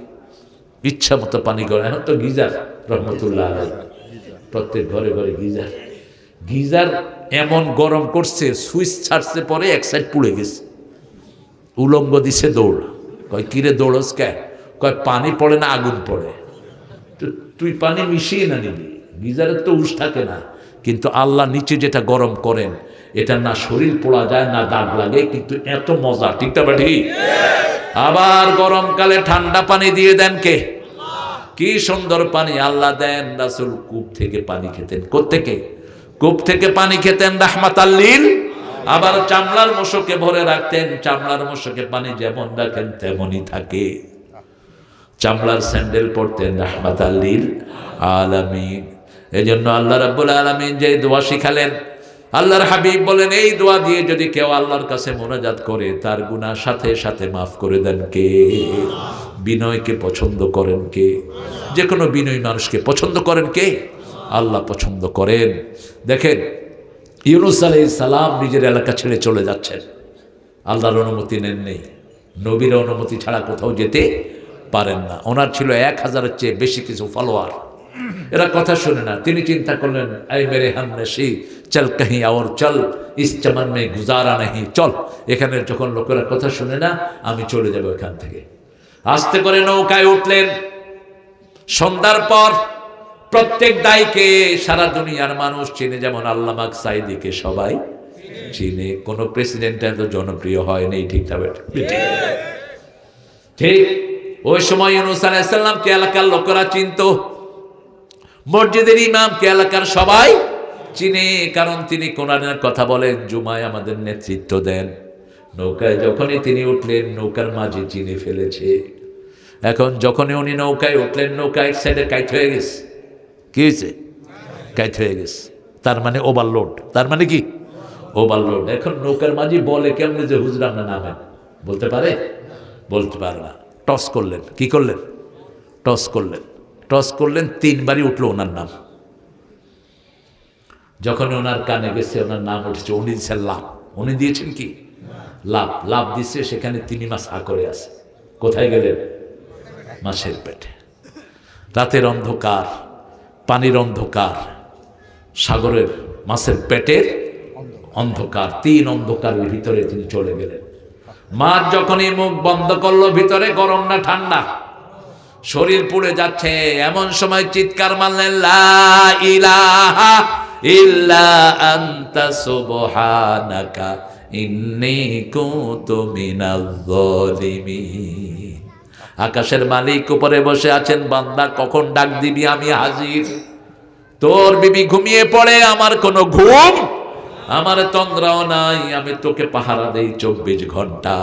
A: ইচ্ছা মতো পানি গরম। এখন তো গিজার, রহমতুল্লাহ আলাইহি, প্রত্যেক ঘরে ঘরে গিজার। গিজার এমন গরম করছে, সুইচ ছাড়ছে পরে এক সাইড পুড়ে গেছে, উলঙ্গ দিছে দৌড়। কয় কিরে দৌড়স কে? কয় পানি পড়ে না আগুন পড়ে। তো তুই পানি মিশিয়ে না নিবি, গিজারের তো উস থাকে না। কিন্তু আল্লাহ নিচে যেটা গরম করেন, এটা না শরীর পোড়া যায় না দাগ লাগে, কিন্তু এত মজা, ঠিক না ঠিক? আবার গরমকালে ঠান্ডা পানি দিয়ে দেন কে? কি সুন্দর পানি আল্লাহ দেন। রাসূল কূপ থেকে পানি খেতেন। কোত্থেকে? কূপ থেকে পানি খেতেন, রাহমাতাল লিল। আবার চামড়ার মশকে ভরে রাখতেন, চামড়ার মশকে পানি যেমন রাখেন তেমনই থাকে। চামড়ার স্যান্ডেল পরতেন, রাহমাতাল লিল আলামিন। এজন্য আল্লাহ রাব্বুল আলামিন যে দোয়া শিখালেন, আল্লাহর হাবিব বলেন, এই দোয়া দিয়ে যদি কেউ আল্লাহর কাছে মোনাজাত করে, তার গুনাহ সাথে সাথে মাফ করে দেন কে? বিনয়কে পছন্দ করেন কে? যে কোনো বিনয়ী মানুষকে পছন্দ করেন কে? আল্লাহ পছন্দ করেন। দেখেন, ইউনূস আলাইহিস সালাম নিজের এলাকা ছেড়ে চলে যাচ্ছেন, আল্লাহর অনুমতি নেন নেই। নবীর অনুমতি ছাড়া কোথাও যেতে পারেন না। ওনার ছিল 1000-এর চেয়ে বেশি কিছু ফলোয়ার। এরা কথা শুনে না। তিনি চিন্তা করলেন, আই মেরে হামনশি চল কहीं और চল, ইস চমন মে গুজারা नहीं, চল, এখানে যখন লোকেরা কথা শুনে না, আমি চলে যাব এখান থেকে। আস্তে করে নৌকায় উঠলেন। সন্ধ্যার পর প্রত্যেক দায়কে সারা দুনিয়ার মানুষ চিনে, যেমন আল্লামা সাঈদীকে সবাই চিনে। কোন প্রেসিডেন্ট এত জনপ্রিয় হয়নি, ঠিক না? ঠিক ওই সময় ইউনূস আলাইহিস সালামকে এলাকার লোকেরা চিনত, মসজিদের ইমামকে এলাকার সবাই চিনে, কারণ তিনি কোরআনের কথা বলেন, জুমায় আমাদের নেতৃত্ব দেন। নৌকায় যখনই তিনি উঠলেন, নৌকার মাঝে চিনে ফেলেছে। এখন যখনই উনি নৌকায় উঠলেন, নৌকা এক সাইডে কাইট হয়ে গেছে। কি হয়েছে? কাইট হয়ে গেছে। তার মানে ওভারলোড। তার মানে কি? ওভারলোড। এখন নৌকার মাঝি বলে কেমনে যে হুজুর আমরা নামেন? বলতে পারে? বলতে পারে না। টস করলেন। কি করলেন? টস করলেন। টস করলেন, 3 বারই উঠলো ওনার নাম। যখন ওনার কানে গেছে, ওনার নাম উঠেছে, উনি দিচ্ছেন লাভ। উনি দিয়েছেন কি? লাভ। লাভ দিচ্ছে, সেখানে 3 মাস হা করে আছে। কোথায় গেলেন? মাছের পেটে। রাতের অন্ধকার, পানির অন্ধকার, সাগরের মাছের পেটের অন্ধকার, 3 অন্ধকারের ভিতরে তিনি চলে গেলেন। মাছ যখনই মুখ বন্ধ করলো, ভিতরে গরম না ঠান্ডা, শরীর পুড়ে যাচ্ছে। এমন সময় চিৎকার মারলেন, লা ইলাহা ইল্লা আনতা সুবহানাকা ইন্নী কুনতু মিনাজ জালিমিন। আকাশের মালিক উপরে বসে আছেন, বান্দা কখন ডাক দিবি আমি হাজির। তোর বিবি ঘুমিয়ে পড়ে, আমার কোনো ঘুম, আমার তন্দ্রাও নাই, আমি তোকে পাহারা দেই 24 ঘন্টা।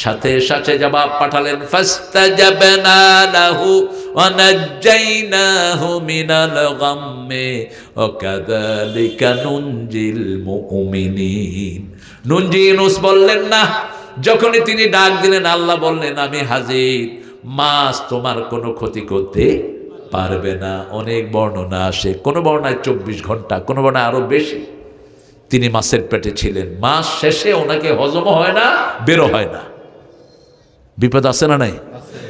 A: সাথে সাথে জবাব পাঠালেন, ফাস্তাজাবনা লাহু ওয়া নাজ্জাইনাহু মিনাল গাম্মি ওয়া কাযালিকা নুনজিল মুমিনিন। নুনজি ইউনূস বললেন না, যখনই তিনি ডাক দিলেন, আল্লাহ বললেন, আমি হাজির। মাছ তোমার কোনো ক্ষতি করতে পারবে না। অনেক বর্ণনা আসে, কোনো বর্ণায় 24 ঘন্টা, কোনো বর্ণায় আরো বেশি তিনি মাছের পেটে ছিলেন। মাস শেষে ওনাকে হজম হয় না, বেরো হয় না। বিপদ আছে না নাই?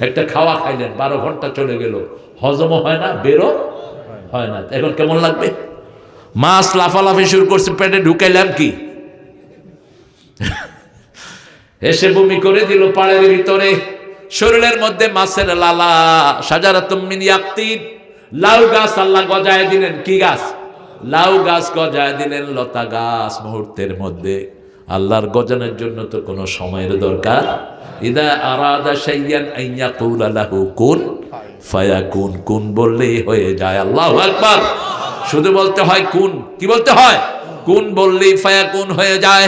A: একটা খাওয়া খাইলেন, 12 ঘন্টা চলে গেল, হজমও হয় না, বেরো হয় না। এখন কেমন লাগবে? মাছ লাফালাফি শুরু করছে, পেটে ঢুকাইলাম কি, এসে বমি করে দিল পাড়ের ভিতরে। শরীরের মধ্যে মাছের লালা। শাজারাতুম মিন ইয়াকতিন, লাউ গাছ আল্লাহ গজায় দিলেন। কি গাছ? লাউ গাছ গজায় দিলেন, লতা গাছ। মুহূর্তের মধ্যে আল্লাহর গজানোর জন্য তো কোনো সময়ের দরকার। ইদা আরাদা শাইয়ান আন ইয়াকুলা লাহু কুন ফায়াকুন। কুন বললেই হয়ে যায়। আল্লাহু আকবার। শুধু বলতে হয় কুন। কি বলতে হয়? কুন বললেই ফায়াকুন হয়ে যায়।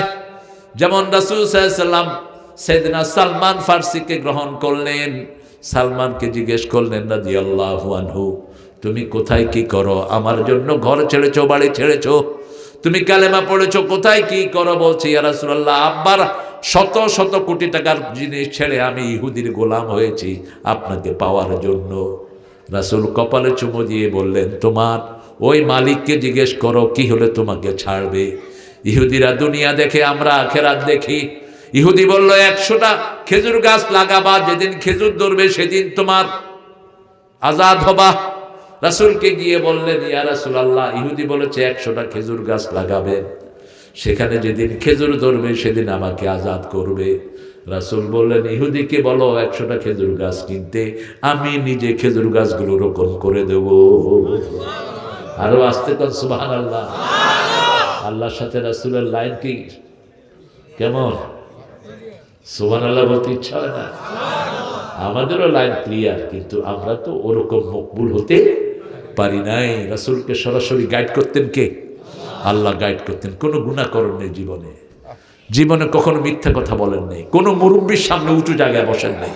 A: যেমন রাসূল সাল্লাল্লাহু আলাইহি ওয়াসাল্লাম সাইয়েদনা সালমান ফার্সিকে গ্রহণ করলেন। সালমানকে জিজ্ঞেস করলেন রাদিয়াল্লাহু আনহু, তুমি কোথায় কি করো? আমার জন্য ঘর ছেড়েছো, বাড়ি ছেড়েছো, তুমি কালেমা পড়েছো, কোথায় কি করো? বলছে, ইয়া রাসূলুল্লাহ, আব্বার শত শত কোটি টাকার জিনিস ছেড়ে আমি ইহুদির গোলাম হয়েছি আপনাকে পাওয়ার জন্য। রাসূল কপালে চুমু দিয়ে বললেন, তোমার ওই মালিককে জিজ্ঞেস করো কি হলে তোমাকে ছাড়বে। ইহুদিরা দুনিয়া দেখে, আমরা আখিরাত দেখি। ইহুদি বলল, 100টা খেজুর গাছ লাগাবা, যেদিন খেজুর ধরবে সেদিন তোমার আজাদ হবা। রাসূলকে গিয়ে বললেন, ইয়া রাসূলুল্লাহ, ইহুদি বলেছে 100টা খেজুর গাছ লাগাবেন, সেখানে যেদিন খেজুর ধরবে সেদিন আমাকে আজাদ করবে। রাসূল বললেন, ইহুদিকে বলো 100টা খেজুর গাছ কিনতে, আমি নিজে খেজুর গাছগুলো রোপণ করে দেব। আরো আস্তে কর সুবহানাল্লাহ। আল্লাহর সাথে রাসূলের লাইন কি কেমন? সুবহানাল্লাহ বলতে ইচ্ছা হয় না? আমাদেরও লাইন ক্লিয়ার, কিন্তু আমরা তো ওরকম মকবুল হতে পারি নাই। রাসূলকে সরাসরি গাইড করতেন কে? আল্লাহ গাইড করতেন। কোনো গুনাহ করেন নাই জীবনে, জীবনে কখনো মিথ্যা কথা বলেন নাই, কোনো মুরব্বির সামনে উঁচু জায়গায় বসেন নাই।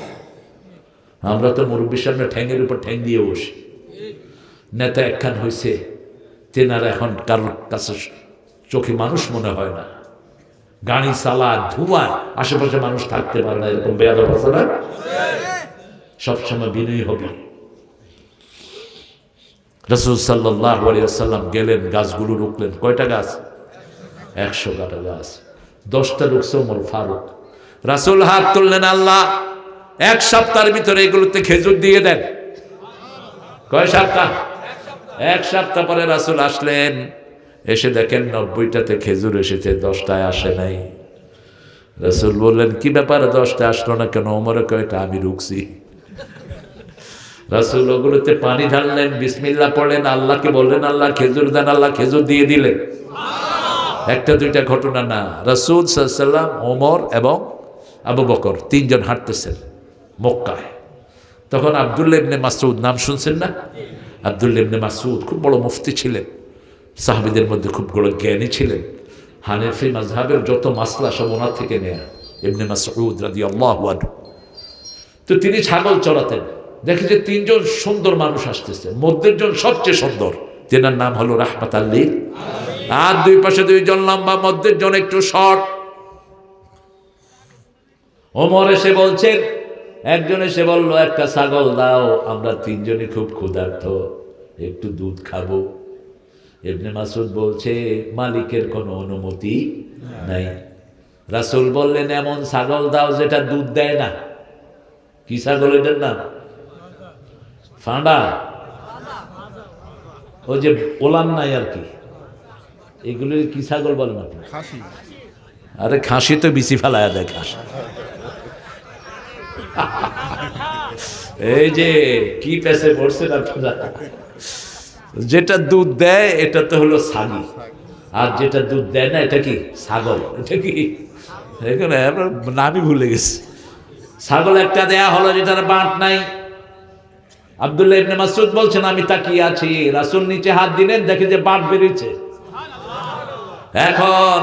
A: আমরা তো মুরব্বির সামনে ঠ্যাঙের উপর ঠ্যাং দিয়ে বসি। নেতা একখান হয়েছে, তেনারা এখন কারোর কাছে চোখে মানুষ মনে হয় না। গাড়ি চালা, ধোঁয়া, আশেপাশে মানুষ থাকতে পারে না, এরকম বেয়াদব আছে না? সবসময় বিনয়ী হবে। রাসূল সাল্লাল্লাহু আলাইহি ওয়াসাল্লাম গেলেন, গাছগুলো রুকলেন। কয়টা গাছ? 100টা গাছ। 10টা রুকছে ওমর ফারুক। রাসূল হাত তুললেন, আল্লাহ 1 সপ্তাহের ভিতরে এগুলোতে খেজুর দিয়ে দেন। কয় সপ্তাহ? 1 সপ্তাহ পরে রাসূল আসলেন, এসে দেখেন 90টাতে খেজুর এসেছে, 10টায় আসে নাই। রাসূল বললেন, কি ব্যাপার, 10টা আসলো না কেন? ওমরে কয়টা? আমি রুকছি। রাসূল ওগুলোতে পানি ঢাললেন, বিসমিল্লাহ পড়লেন, আল্লাহকে বললেন, আল্লাহ খেজুর দেন। আল্লাহ খেজুর দিয়ে দিলেন। একটা দুইটা ঘটনা না। রাসূল সাল্লাল্লাহু আলাইহি ওয়াসাল্লাম, ওমর এবং আবু বকর 3 জন হাঁটতেছেন মক্কায়। তখন আব্দুল্লাহ ইবনে মাসউদ, নাম শুনছেন না? আব্দুল্লাহ ইবনে মাসউদ খুব বড় মুফতি ছিলেন, সাহাবীদের মধ্যে খুব বড় জ্ঞানী ছিলেন। হানাফি মাযহাবের যত মাসলা সব ওনার থেকে নেয়া। ইবনে মাসউদ রাদিয়াল্লাহু আনহু। তো তিনি ছাগল চড়াতেন। দেখে যে 3 জন সুন্দর মানুষ আসতেছে, মধ্যের জন সবচেয়ে সুন্দর, তেনার নাম হলো রাহমাতাল লিল আলামিন। আর 2 পাশে 2 জন লম্বা, মধ্যের জন একটু শর্ট। ওমর এসে বলছেন, একজন এসে বলল, একটা ছাগল দাও, আমরা 3 জনই খুব ক্ষুধার্ত, একটু দুধ খাবো। ইবনে মাসউদ বলছে, মালিকের কোনো অনুমতি নাই। রাসূল বললেন, এমন ছাগল দাও যেটা দুধ দেয় না। কি ছাগল এটার নাম? ফাঁডা। ওই যে ওলান নাই আর কি, এগুলো কি ছাগল বলেন আপনি? আরে খাসি তো বিচি ফেলায়া দেয় খাসি। এই যে কি পেছে পড়ছেন আপনারা। যেটা দুধ দেয় এটা তো হলো ছাগি, আর যেটা দুধ দেয় না এটা কি? ছাগল। এটা কি? এখানে আমরা নামই ভুলে গেছি। ছাগল একটা দেয়া হলো যেটার বাঁট নাই। আব্দুল্লাহ ইবনে মাসউদ বলছেন, আমি তাকিয়ে আছি, রাসূল নিচে হাত দিলেন, দেখে যে বাঁট বেরিয়েছে। এখন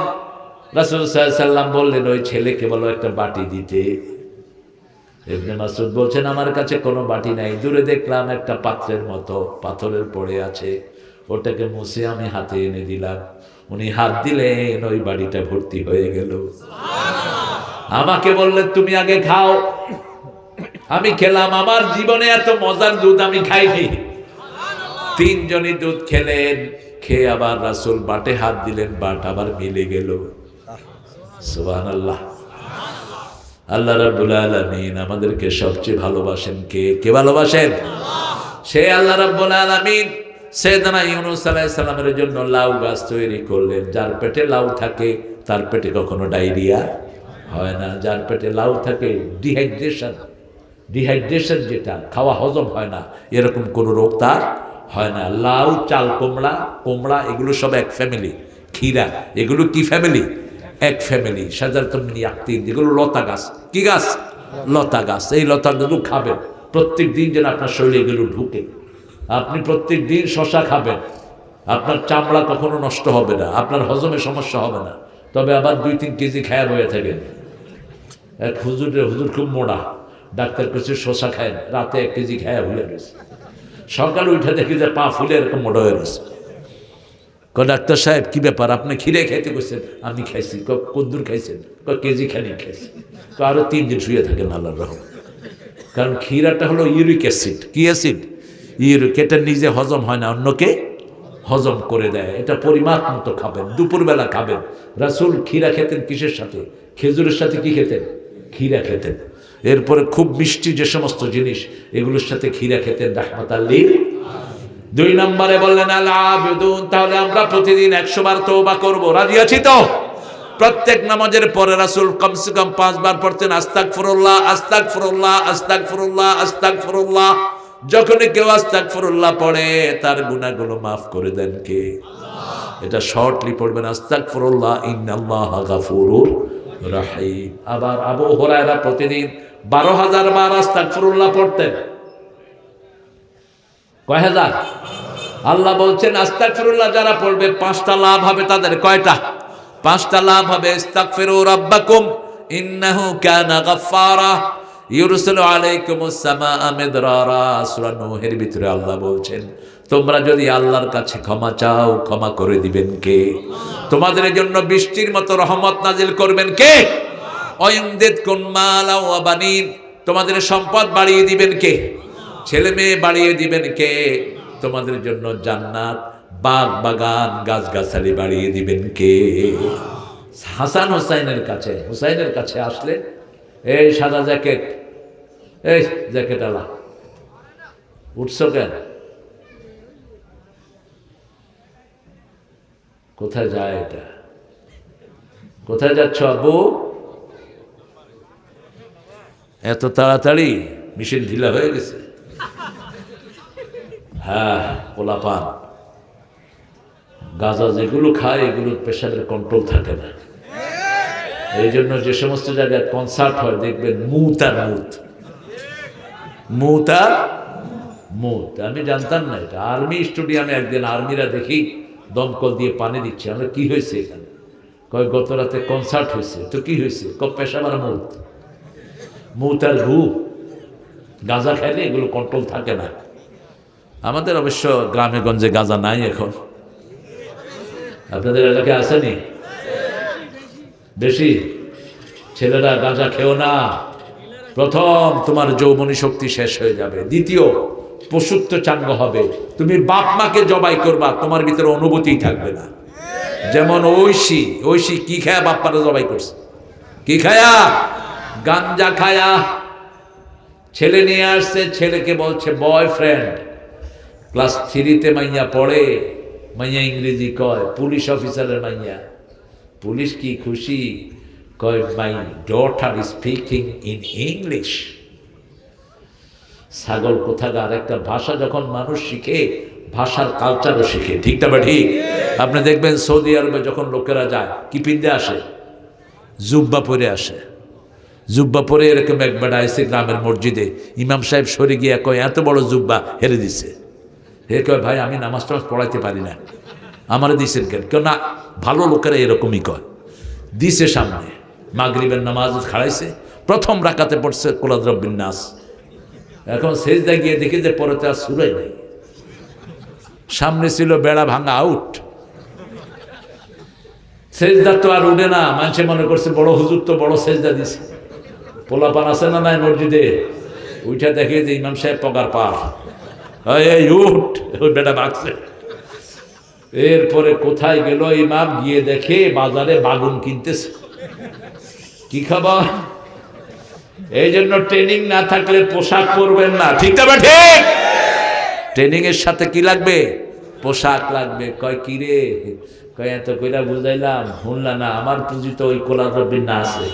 A: রাসূল সাল্লাল্লাহু আলাইহি ওয়াসাল্লাম বললেন, ওই ছেলেকে বলো একটা বাটি দিতে। ইবনে মাসউদ বলছেন, আমার কাছে কোনো বাটি নাই, দূরে দেখলাম একটা পাত্রের মতো পাথরের পড়ে আছে, ওটাকে মুছে আমি হাতে এনে দিলাম। উনি হাত দিলেন, ওই বাড়িটা ভর্তি হয়ে গেল। আমাকে বললেন, তুমি আগে খাও। আমি খেলাম, আমার জীবনে এত মজার দুধ আমি খাইনি। তিনজনই দুধ খেলেন, খেয়ে আবার রাসূল বাটে হাত দিলেন, বাট আবার মিলে গেল। সুবহানাল্লাহ। আল্লাহ রাব্বুল আলামিন আমাদেরকে সবচেয়ে ভালোবাসেন কে? কে ভালোবাসেন? সে আল্লাহ রাব্বুল আলামিন সাইয়েদনা ইউনূস আলাইহিস সালামের জন্য লাউ গাছ তৈরি করলেন। যার পেটে লাউ থাকে তার পেটে কখনো ডায়রিয়া হয় না। যার পেটে লাউ থাকে ডিহাইড্রেশন যেটা খাওয়া হজম হয় না, এরকম কোনো রোগ তার হয় না। লাউ, চাল কোমড়া এগুলো সব এক ফ্যামিলি। ক্ষীরা এগুলো কি ফ্যামিলি? এক ফ্যামিলি। সাজারতুন ইয়াক্তিন যেগুলো লতা গাছ। কি গাছ? লতা গাছ। এই লতাগুলো খাবেন প্রত্যেক দিন, যেন আপনার শরীরে এগুলো ঢুকে। আপনি প্রত্যেক দিন শশা খাবেন, আপনার চামড়া কখনো নষ্ট হবে না, আপনার হজমে সমস্যা হবে না। তবে আবার 2-3 কেজি খায়া বয়ে থাকেন। এক হুজুর খুব মোড়া, ডাক্তার কাছে শশা খায়, রাতে 1 কেজি খায়া ভুলে গেছে। সকালে উঠে দেখি যে পা ফুলে এরকম মোটা হয়ে গেছে। ডাক্তার সাহেব কি ব্যাপার, আপনি ক্ষীরে খাইতে গেছেন? আমি খাইছি। কদ্দুর খাইছেন? কেজি খানিক খাইছি। আরো 3 দিন শুয়ে থাকেন আল্লাহর রহম। কারণ ক্ষীরাটা হলো ইউরিক অ্যাসিড। কি অ্যাসিড? ইউরিক। এটা নিজে হজম হয় না, অন্যকে হজম করে দেয়। এটা পরিমাপ মতো খাবেন, দুপুরবেলা খাবেন। রাসূল ক্ষীরা খেতেন কিসের সাথে? খেজুরের সাথে কি খেতেন? ক্ষীরা খেতেন। এরপরে খুব মিষ্টি যে সমস্ত জিনিস, এগুলোর সাথে ক্ষীরা খেতেন রাহমাতাল লিল। 2 নম্বরে বললেন আল আবিদুন, তাহলে আমরা প্রতিদিন 100 বার তওবা করব। রাজি আছি তো? প্রত্যেক নামাজের পরে রাসূল কমসে কম 5 বার পড়তেন আস্তাগফিরুল্লাহ, আস্তাগফিরুল্লাহ, আস্তাগফিরুল্লাহ, আস্তাগফিরুল্লাহ। যখনই কেউ আস্তাগফিরুল্লাহ পড়ে তার গুনাহগুলো মাফ করে দেন কে? আল্লাহ। এটা শর্টলি পড়বেন, আস্তাগফিরুল্লাহ ইন্নাল্লাহা গাফুরুর রহিম। আবার আবু হুরায়রা প্রতিদিন 12,000 বার আস্তাগফিরুল্লাহ পড়তেন। কয় হাজার? আল্লাহ বলছেন আস্তাগফিরুল্লাহ যারা পড়বে 5টা লাভ হবে তাদের। কয়টা? 5টা লাভ হবে। ইস্তাগফিরু রাব্বাকুম ইন্নাহু কানা গাফফারা ইউরসিলু আলাইকুমুস সামাআ মিদরারা। সূরা নূহের ভিতরে আল্লাহ বলছেন তোমরা যদি আল্লাহর কাছে ক্ষমা চাও, ক্ষমা করে দিবেন কে? তোমাদের জন্য বৃষ্টির মতো রহমত নাজিল করবেন কে? ওয়ায়ুমদিদকুম মালা ওয়া বানিন, তোমাদের সম্পদ বাড়িয়ে দিবেন কে? ছেলে মেয়ে বাড়িয়ে দিবেন কে? তোমাদের জন্য জান্নাত, বাগ বাগান, গাছগাছালি বাড়িয়ে দিবেন কে? হাসান হুসাইনের কাছে আসলে, এই সাদা জ্যাকেট, এই জ্যাকেট আলা উঠছো কেন? কোথায় যায় এটা? কোথায় যাচ্ছ আব্বু? এত তাড়াতাড়ি? মিশন ঢিলা হয়ে গেছে। হ্যাঁ, পোলাপান গাঁজা যেগুলো খায় এগুলোর প্রেশারের কন্ট্রোল থাকে না। এই জন্য যে সমস্ত জায়গায় কনসার্ট হয় দেখবেন মুত আর মুত। আমি জানতাম না এটা। আর্মি স্টেডিয়ামে একদিন আর্মিরা দেখি দমকল দিয়ে পানি দিচ্ছে। আমরা কি হয়েছে এখানে? কয় গত রাতে কনসার্ট হয়েছে। তো কি হয়েছে? পেশাব আর মুত আর গাঁজা খাইলে এগুলো কন্ট্রোল থাকে না। আমাদের অবশ্য গ্রামে গঞ্জে গাঁজা নাই এখন। আপনাদের এলাকায় আসেনি? বেশি? ছেলেরা গাঁজা খেও না। প্রথম, তোমার যৌবনী শক্তি শেষ হয়ে যাবে। দ্বিতীয়, পশুত্ব চাঙ্গ হবে। তুমি বাপ মাকে জবাই করবা, তোমার ভিতরে অনুভূতি থাকবে না। যেমন ঐশী কি খায়া বাপ মারা জবাই করছে? কি খায়া? গাঞ্জা খায়া। ছেলে নিয়ে আসছে, ছেলেকে বলছে বয়ফ্রেন্ড। ক্লাস 3-তে মাইয়া পড়ে, মাইয়া ইংরেজি কয়, পুলিশ অফিসারের মাইয়া। পুলিশ কি খুশি, কয় my daughter speaking in English. ছাগল কোথাকার। একটা ভাষা যখন মানুষ শিখে, ভাষার কালচারও শিখে। ঠিকটা বা ঠিক? আপনি দেখবেন সৌদি আরবে যখন লোকেরা যায় কি পিন্দে আসে? জুব্বা পরে আসে। জুব্বা পরে এরকম একবার আইসে গ্রামের মসজিদে, ইমাম সাহেব সরে গিয়ে কয় এত বড় জুব্বা হেরে দিছে। হে কয় ভাই আমি নামাজ টামাজ পড়াইতে পারি না, আমারে দিছেন কেন? কেউ না, ভালো লোকেরা এরকমই কয়। দিছে সামনে, মাগরিবের নামাজ খাড়াইছে, প্রথম রাকাতে পড়ছে কুল আউযু বিরাব্বিন নাস। এখন সেজদা গিয়ে দেখি যে পরে তো আর সূরাই নাই। সামনে ছিল বেড়া ভাঙা আউট। সেজদা তো আর উঠে না। মানুষে মনে করছে বড় হুজুর তো বড় সেজদা দিছে। পোলাপান আছে না নাই মসজিদে? উঠে দেখে যে ইমাম সাহেব পগার পার। এই উঠ, ওই বেটা বাঁচছে। এরপরে কোথায় গেল ইমাম, গিয়ে দেখে বাজারে বাগুন কিনতেছে। কি খাবার? এই জন্য ট্রেনিং না থাকলে পোশাক পরবেন না, ঠিক না ঠিক? ট্রেনিং এর সাথে কি লাগবে? পোশাক লাগবে। কয় কি রে? কয় এত কইরা বুঝাইলাম, শুনলা না, আমার পুঁজি তো ওই কোলা রবির না আছে,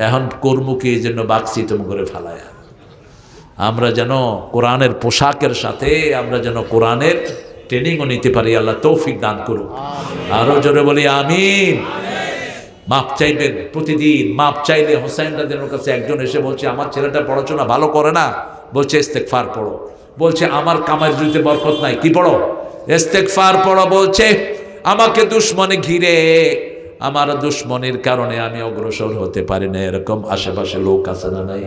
A: এখন কর্ম কি, এই জন্য বাক্সি তুমি করে ফালায়া। আমরা যেন কোরআনের পোশাকের সাথে আমরা যেন কোরআনের ট্রেনিংও নিতে পারি। আল্লাহ তৌফিক দান করুন। আরো জোরে বলি আমিন। মাপ চাইবেন প্রতিদিন। মাপ চাইলে হোসেন রাদিয়াল্লাহু কাছে একজন এসে বলছে, আমার ছেলেটা পড়াশোনা ভালো করে না, বলছে ইস্তেগফার পড়ো। বলছে আমার কামাই রুজিতে বরকত নাই, কি পড়ো? ইস্তেগফার পড়ো। বলছে আমাকে দুশ্মনে ঘিরে, আমার দুশ্মনের কারণে আমি অগ্রসর হতে পারি না। এরকম আশেপাশে লোক আছে না নাই?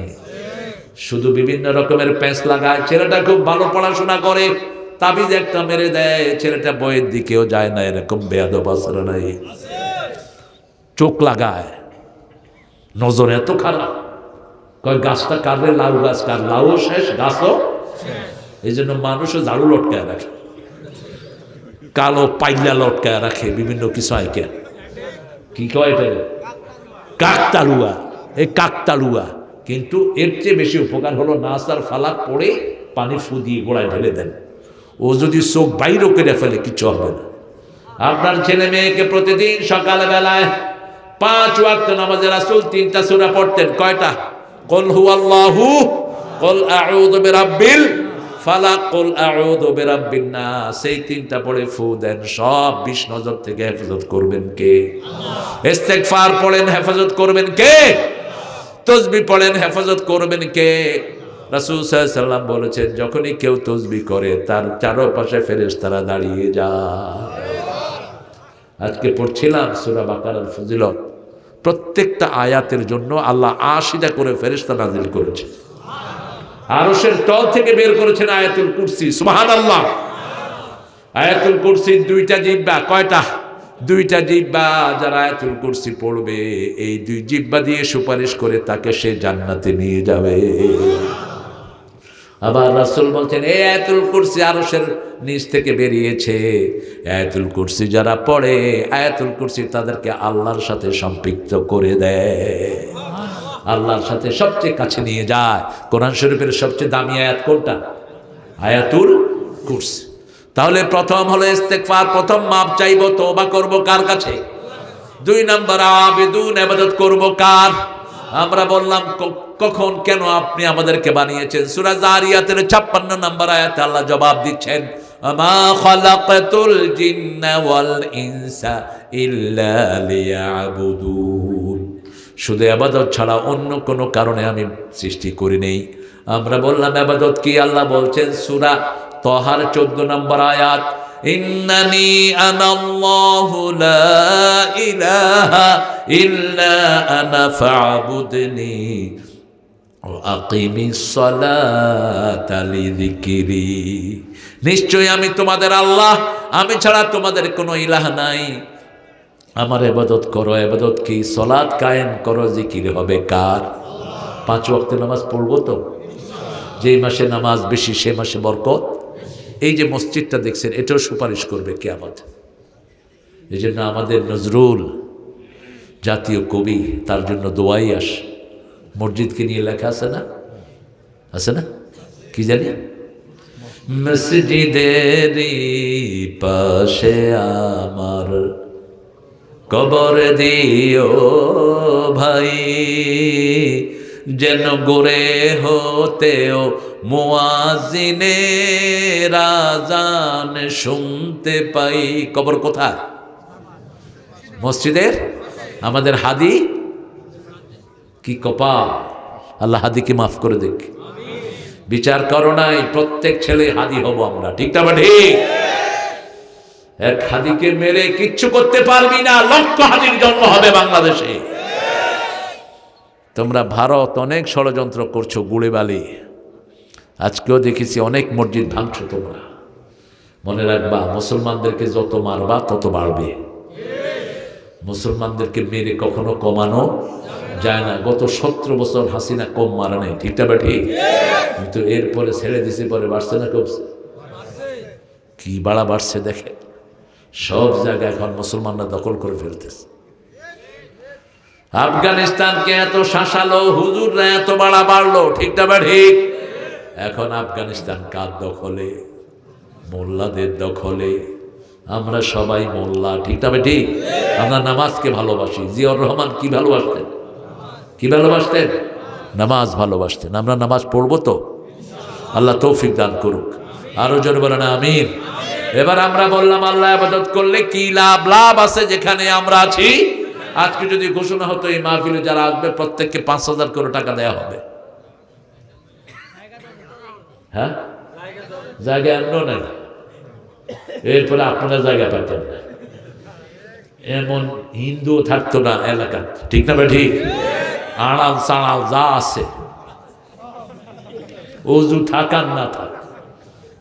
A: শুধু বিভিন্ন রকমের প্যাঁচ লাগায়। ছেলেটা খুব ভালো পড়াশোনা করে, তাবিজ একটা মেরে দেয়, ছেলেটা বইয়ের দিকেও যায় না। এরকম বেয়াদব আছে না নাই? চোখ লাগায়, নজর এত খারাপ। কয় গাছটা কাটলে লাউ গাছ কার, লাউ শেষ, গাছও। এই জন্য মানুষও ঝাড়ু লটকায় রাখে, কালো পাইলা লটকায় রাখে, বিভিন্ন কিছু আইকে। কি কয় এটা? কাকতালুয়া। এই কাকতালুয়া। কিন্তু এর চেয়ে বেশি উপকার হলো নাস আর ফালাক পড়ে পানি ফু দিয়ে গোড়ায় ঢেলে দেন। ও যদি চোখ বাইরে করে ফেলে কিছু হবে না। আপনার ছেলে মেয়েকে প্রতিদিন সকাল বেলায় 5 ওয়াক্ত নামাজে রাসূল 3টা সূরা পড়তেন। কয়টা? কুল হুয়াল্লাহু, কুল আউযু বিরাব্বিল ফালাক, কুল আউযু বিরাব্বিন নাস। এই 3টা পড়ে ফু দেন। সব বিষ নজর থেকে হেফাজত করবেন কে? আল্লাহ। ইস্তেগফার পড়েন, হেফাজত করবেন কে? তাসবিহ পড়েন, হেফাজত করবেন কে? রাসূল সাল্লাল্লাহু আলাইহি ওয়াসাল্লাম বলেছেন, যখনই কেউ তাসবিহ করে তার চারপাশে ফেরেশতারা দাঁড়িয়ে যায়। আজকে পড়ছিলাম সূরা বাকারার ফজিলত। প্রত্যেকটা আয়াতের জন্য আল্লাহ 80টা করে ফেরেশতা নাজিল করেছে। আরশের তল থেকে বের করেছেন আয়াতুল কুরসি। সুবহানাল্লাহ। আয়াতুল কুরসির 2টা জিহ্বা। কয়টা? 2টা জিহ্বা। যারা আয়াতুল কুরসি পড়বে, এই 2 জিহ্বা দিয়ে সুপারিশ করে তাকে সে জান্নাতে নিয়ে যাবে। আবার রাসূল বলছেন, এই আয়াতুল কুরসি আরশের নিচ থেকে বেরিয়েছে। আয়াতুল কুরসি যারা পড়ে, আয়াতুল কুরসি তাদেরকে আল্লাহর সাথে সম্পৃক্ত করে দেয়, আল্লাহর সাথে সবচেয়ে কাছে নিয়ে যায়। কোরআন শরীফের সবচেয়ে দামি আয়াত কোনটা? আয়াতুল কুরসি। তাহলে প্রথম হলো ইস্তেগফার, প্রথম মাপ চাইবো, তওবা করব কার কাছে? 2 নাম্বার আবেদুন, ইবাদত করব কার? আমরা বললাম কখন, কেন আপনি আমাদেরকে বানিয়েছেন। সূরা জারিয়াতের 56 নম্বর আয়াতে আল্লাহ জবাব দিচ্ছেন, আমা খালাকাতুল জিন্না ওয়াল ইনসা ইল্লা লিয়াবুদুন। শুধু ইবাদত ছাড়া অন্য কোনো কারণে আমি সৃষ্টি করি নেই। আমরা বললাম ইবাদত কি? আল্লাহ বলছেন সূরা তাহার 14 নম্বর আয়াত, ইন্নানি আনাল্লাহু লা ইলাহা ইল্লা আনা ফা'বুদনি ওয়া আকিমিস সালাতা লিযিকরি। নিশ্চয় আমি তোমাদের আল্লাহ, আমি ছাড়া তোমাদের কোনো ইলাহ নাই, আমার ইবাদত করো। ইবাদত কি? সালাত কায়েম করো। জিকির হবে কার? 5 ওয়াক্ত নামাজ পড়বো তো। যেই মাসে নামাজ বেশি সে মাসে বরকত। এই যে মসজিদটা দেখছেন, এটাও সুপারিশ করবে কিয়ামত। এই জন্য আমাদের নজরুল জাতীয় কবি, তার জন্য দোয়াই আসে। মসজিদকে নিয়ে লেখা আছে না? আছে না? কি জানি, মসজিদেরই পাশে আমার কবর দিও ভাই, যেন গোরে হতেও মুয়াজ্জিনের আযান শুনতে পাই। কবর কোথায়? মসজিদের। আমাদের হাদি কি কপাল! আল্লাহ হাদিকে মাফ করে দেখ। বিচার করো নাই, প্রত্যেক ছেলে হাদি হব আমরা, ঠিক না? ঠিক। এক হাদিকে মেরে কিচ্ছু করতে পারবি না, লক্ষ হাদির জন্ম হবে বাংলাদেশে। তোমরা ভারত অনেক ষড়যন্ত্র করছো, গুড়ে বালি। আজকেও দেখেছি অনেক মসজিদ ভাঙছো তোমরা। মনে রাখবা, মুসলমানদেরকে যত মারবা তত বাড়বে। মুসলমানদেরকে মেরে কখনো কমানো যায় না। গত 17 বছর হাসিনা কম মারা নেই, ঠিকটা বা ঠিক? কিন্তু এরপরে ছেড়ে দিছে, পরে বাড়ছে না কমছে? কি বাড়া বাড়ছে দেখে, সব জায়গায় এখন মুসলমানরা দখল করে ফেলতেছে। আফগানিস্তানকে এত শাসালো হুজুররা, এত বাড়া বাড়লো, ঠিকটা বা ঠিক? এখন আফগানিস্তান কার দখলে? মোল্লাদের দখলে। আমরা সবাই মোল্লা, ঠিকটা বা ঠিক? আমরা নামাজকে ভালোবাসি। জিয়াউর রহমান কি ভালোবাসতেন? কি ভালোবাসতেন? নামাজ ভালোবাসতেন। আমরা নামাজ পড়বো তো? আল্লাহ তৌফিক দান করুক। আরো জোরে বলেন আমিন। এবার আমরা বললাম আল্লাহ ইবাদত করলে কি লাভ? লাভ আছে যেখানে আমরা আছি। আজকে যদি ঘোষণা হতো এই মাহফিলে যারা আসবে প্রত্যেককে 5,000 করে টাকা দেওয়া হবে, হ্যাঁ, জায়গা এমনও নাই, এরপরে আপনারা জায়গা পাইতেন না, এমন হিন্দু থাকতো না এলাকা, ঠিক না? ঠিক। আড়াল সাড়াল যা আছে, অজু থাকার না থাক,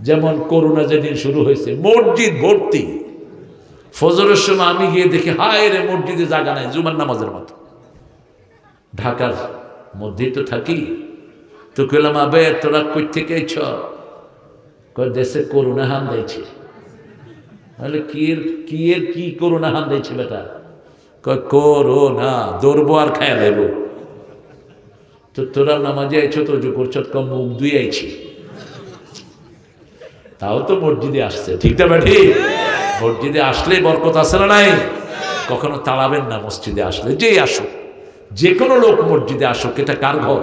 A: যেমন করোনা যেদিন শুরু হয়েছে মসজিদ ভর্তি। ফজরের সময় আমি গিয়ে দেখি হায় রে, মসজিদে জায়গা নাই, জুমার নামাজের মতো। ঢাকার মধ্যেই তো থাকি, তো কইলাম আবে তোরা কই থেকে ছ? দেশে করোনা হান দিয়েছে। তাহলে কি করোনা হান দিয়েছে বেটা? করোনা দৌড়বো আর খায় দেবো। তো তোরা নামাজে আইছো তো অজু করছো, মুখ ধুয়ে আইছি, তাও তো মসজিদে আসছে, ঠিক না ঠিক? মসজিদে আসলে বরকত আছে না নাই? কখনো তাড়াবেন না মসজিদে আসলে, যেই আসুক, যে কোনো লোক মসজিদে আসুক। এটা কার ঘর?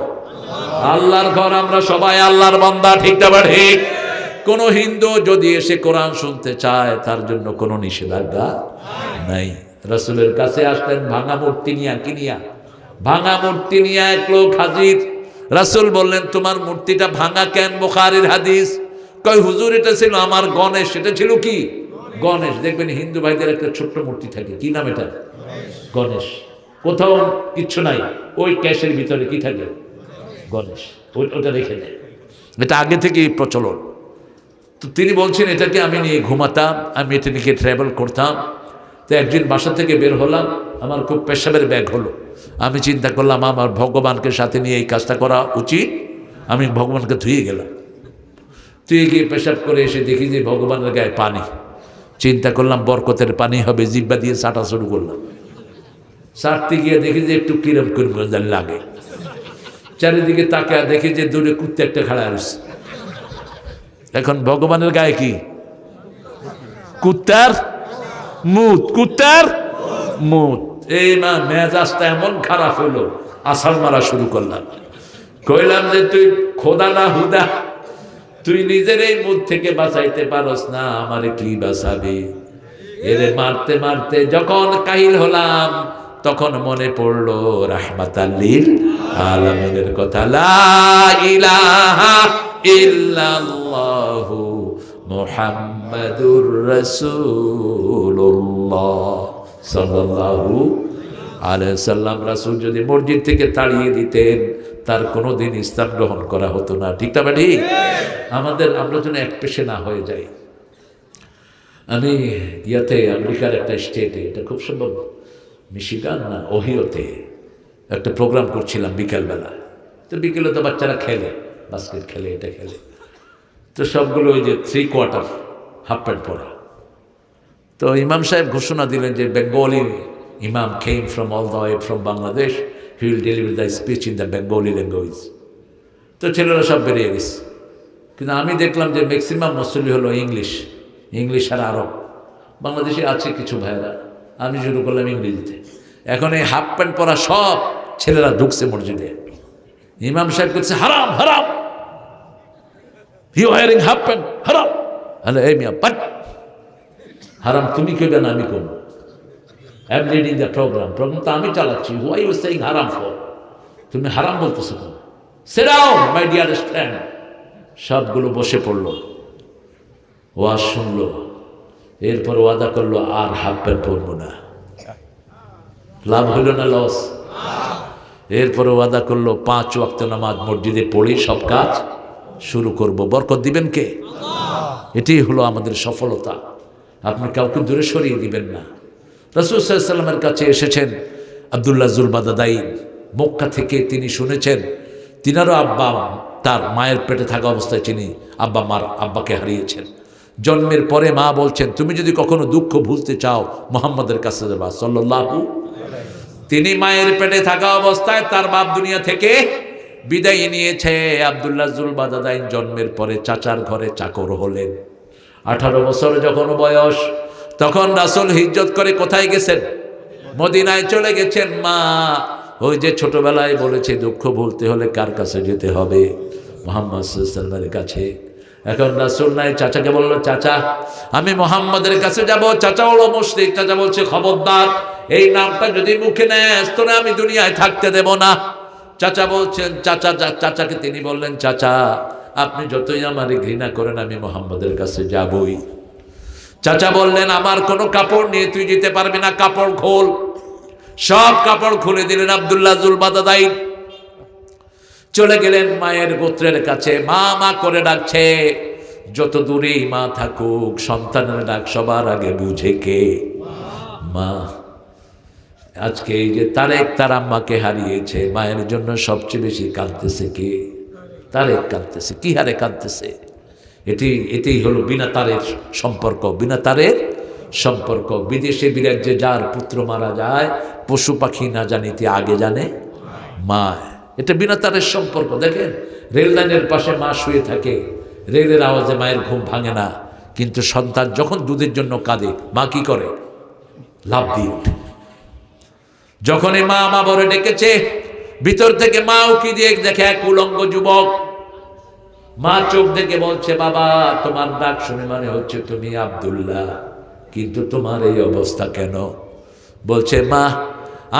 A: আল্লাহর ঘর। আমরা সবাই আল্লাহর বান্দা, ঠিক না ঠিক? কোন হিন্দু যদি এসে কোরআন শুনতে চায় তার জন্য কোনো নিষেধাজ্ঞা নাই। রাসূলের কাছে আসলেন ভাঙা মূর্তি নিয়া, কি নিয়া? ভাঙা মূর্তি নিয়ে এক লোক হাজির। রাসূল বললেন তোমার মূর্তিটা ভাঙা কেন? বুখারীর হাদিস। কয় হুজুর এটা ছিল আমার গণেশ। এটা ছিল কি? গণেশ। দেখবেন হিন্দু ভাইদের একটা ছোট্ট মূর্তি থাকে, কি নাম এটা? গণেশ। কোথাও কিচ্ছু নাই, ওই ক্যাশের ভিতরে কি থাকে? গণেশ। ওটা রেখে দেয়, এটা আগে থেকেই প্রচলন। তো তিনি বলছেন এটাকে আমি নিয়ে ঘুমাতাম, আমি এটা নিয়ে ট্রাভেল করতাম। তো একদিন বাসা থেকে বের হলাম, আমার খুব পেশাবের ব্যাগ হলো। আমি চিন্তা করলাম আমার ভগবানকে সাথে নিয়ে এই কাজটা করা উচিত। আমি ভগবানকে ধুয়ে গেলাম, ধুয়ে গিয়ে পেশাব করে এসে দেখি যে ভগবানের গায়ে পানি। চিন্তা করলাম বরকতের পানি হবে, জিব্বা দিয়ে চাটা শুরু করলাম। চাটতে গিয়ে দেখি যে একটু কিরম কিরম লাগে। চারিদিকে তাকা দেখি যে দূরে কুত্তে একটা খাড়া রয়েছে। এখন ভগবানের গায়ে কি? কুত্তার মুত, কুত্তার মুত। এই না, মেজাজটা এমন খারাপ হলো, আসার মারা শুরু করলাম। কইলাম যে তুই খোদা না হুদা, তুই নিজের এই মুখ থেকে বাঁচাইতে পারস না, আমারে কি বাঁচাবি? এরে মারতে মারতে যখন কাহিল হলাম, তখন মনে পড়লো রাহমাতাল লিল আলামিনের কথা, লা ইলাহা ইল্লাল্লাহু মুহাম্মাদুর রাসূলুল্লাহ সাল্লাল্লাহু আলাইহি সাল্লাম। রাসূল যদি মসজিদ থেকে তাড়িয়ে দিতেন তার কোনোদিন ইসলাম গ্রহণ করা হতো না, ঠিক না ঠিক? আমরা যেন এক পেশে না হয়ে যাই। আমি আমেরিকার একটা স্টেটে, এটা খুব সম্ভব মিশিগান না ওহিওতে, একটা প্রোগ্রাম করছিলাম বিকেলবেলা। তো বিকেলে তো বাচ্চারা খেলে, বাস্কেট খেলে, এটা খেলে। তো সবগুলো ওই যে 3/4 হাফ প্যান্ট পরা। তো ইমাম সাহেব ঘোষণা দিলেন যে বেঙ্গলি ইমাম came from all the way from Bangladesh, he will deliver the speech in the Bengali language. তো ছেলেরা সব বেরিয়ে গেছে, কিন্তু আমি দেখলাম যে ম্যাক্সিমাম মুসল্লি হলো ইংলিশ আর আরব। বাংলাদেশে আছে কিছু ভাইয়েরা। আমি শুরু করলাম ইংরেজিতে। এখন এই হাফ প্যান্ট পরা সব ছেলেরা ঢুকছে মসজিদে। ইমাম সাহেব করছে হারাম হারাম, ইউ ওয়্যারিং হাফ প্যান্ট হারাম। হ্যালো এই মিয়া, বাট হারাম তুমি কেবে না আমি করবো? I am leading the program তো আমি চালাচ্ছি। হোয়াই ইউ সেইং হারাম ফর? তুমি হারাম বলতেছো কেন? Sit down my dearest friend. সবগুলো বসে পড়লো, ওয়াজ শুনলো, এরপর ওয়াদা করলো আর হাফ প্যান্ট পরবো না। লাভ হইল না লস? এরপরে ওয়াদা করলো 5 ওয়াক্ত নামাজ মসজিদে পড়ি সব কাজ শুরু করব। বরকত দিবেন কে? এটাই হলো আমাদের সফলতা। আপনি কাউকে দূরে সরিয়ে দিবেন না। রাসূল সাল্লাল্লাহু আলাইহি ওয়াসাল্লামের কাছে এসেছেন আব্দুল্লাহ জুলবাদাদাইন, মক্কা থেকে তিনি শুনেছেন তিনারও আব্বা তার মায়ের পেটে থাকা অবস্থায় তিনি আব্বাকে হারিয়েছেন। জন্মের পরে মা বলছেন, তুমি যদি কখনো দুঃখ ভুলতে চাও মুহাম্মদের কাছে যাবা সাল্লাল্লাহু। তিনি মায়ের পেটে থাকা অবস্থায় তার বাপ দুনিয়া থেকে বিদায় নিয়েছে। আব্দুল্লাহ জুল বাদাদাইন জন্মের পরে চাচার ঘরে চাকর হলেন। 18 বছর যখন বয়স, তখন রাসূল হিজরত করে কোথায় গেছেন? মদিনায় চলে গেছেন। মা ওই যে ছোটবেলায় বলেছে দুঃখ ভুলতে হলে কার কাছে যেতে হবে? মুহাম্মদ সাল্লাল্লাহু আলাইহি ওয়াসাল্লামের কাছে। এখন রাসূল নাই, চাচাকে বলল, চাচা আমি মুহাম্মাদের কাছে যাব। চাচা হলো মুশরিক। চাচা বলছে, খবরদার, এই নামটা যদি মুখে নেস তোরে আমি দুনিয়ায় থাকতে দেব না। চাচা বলছেন, চাচাকে তিনি বললেন, চাচা আপনি যতই আমারে ঘৃণা করেন আমি মুহাম্মাদের কাছে যাবই। চাচা বললেন, আমার কোনো কাপড় নিয়ে তুই যেতে পারবি না, কাপড় খোল। সব কাপড় খুলে দিলেন। আব্দুল্লাহ জুল বাদাদাইন চলে গেলেন মায়ের গোত্রের কাছে। মা মা করে ডাকছে। যত দূরেই মা থাকুক, সন্তানের ডাক সবার আগে বুঝে কে? মা। আজকে এই যে তারেক তার আম্মাকে হারিয়েছে, মায়ের জন্য সবচেয়ে বেশি কাঁদতেছে কে? তারেক কাঁদতেছে। কি হারে কাঁদতেছে? এটাই হলো বিনা তারের সম্পর্ক। বিনা তারের সম্পর্ক। বিদেশে বিরাজ্যে যার পুত্র মারা যায়, পশু পাখি না জানিতে আগে জানে মা। এটা বিনা তারের সম্পর্ক। দেখেন রেল লাইনের পাশে মা শুয়ে থাকে, রেলের আওয়াজে মায়ের ঘুম ভাঙে না, কিন্তু সন্তান যখন দুধের জন্য কাঁদে মা কি করে? লাফ দিয়ে ওঠে। যখনই মা মা বলে ডেকেছে, ভিতর থেকে মা উকি দিয়ে দেখে এক উলঙ্গ যুবক। মা চোখ দেখে বলছে, বাবা তোমার ডাক শুনে মনে হচ্ছে তুমি আব্দুল্লাহ, কিন্তু তোমার এই অবস্থা কেন? বলছে, মা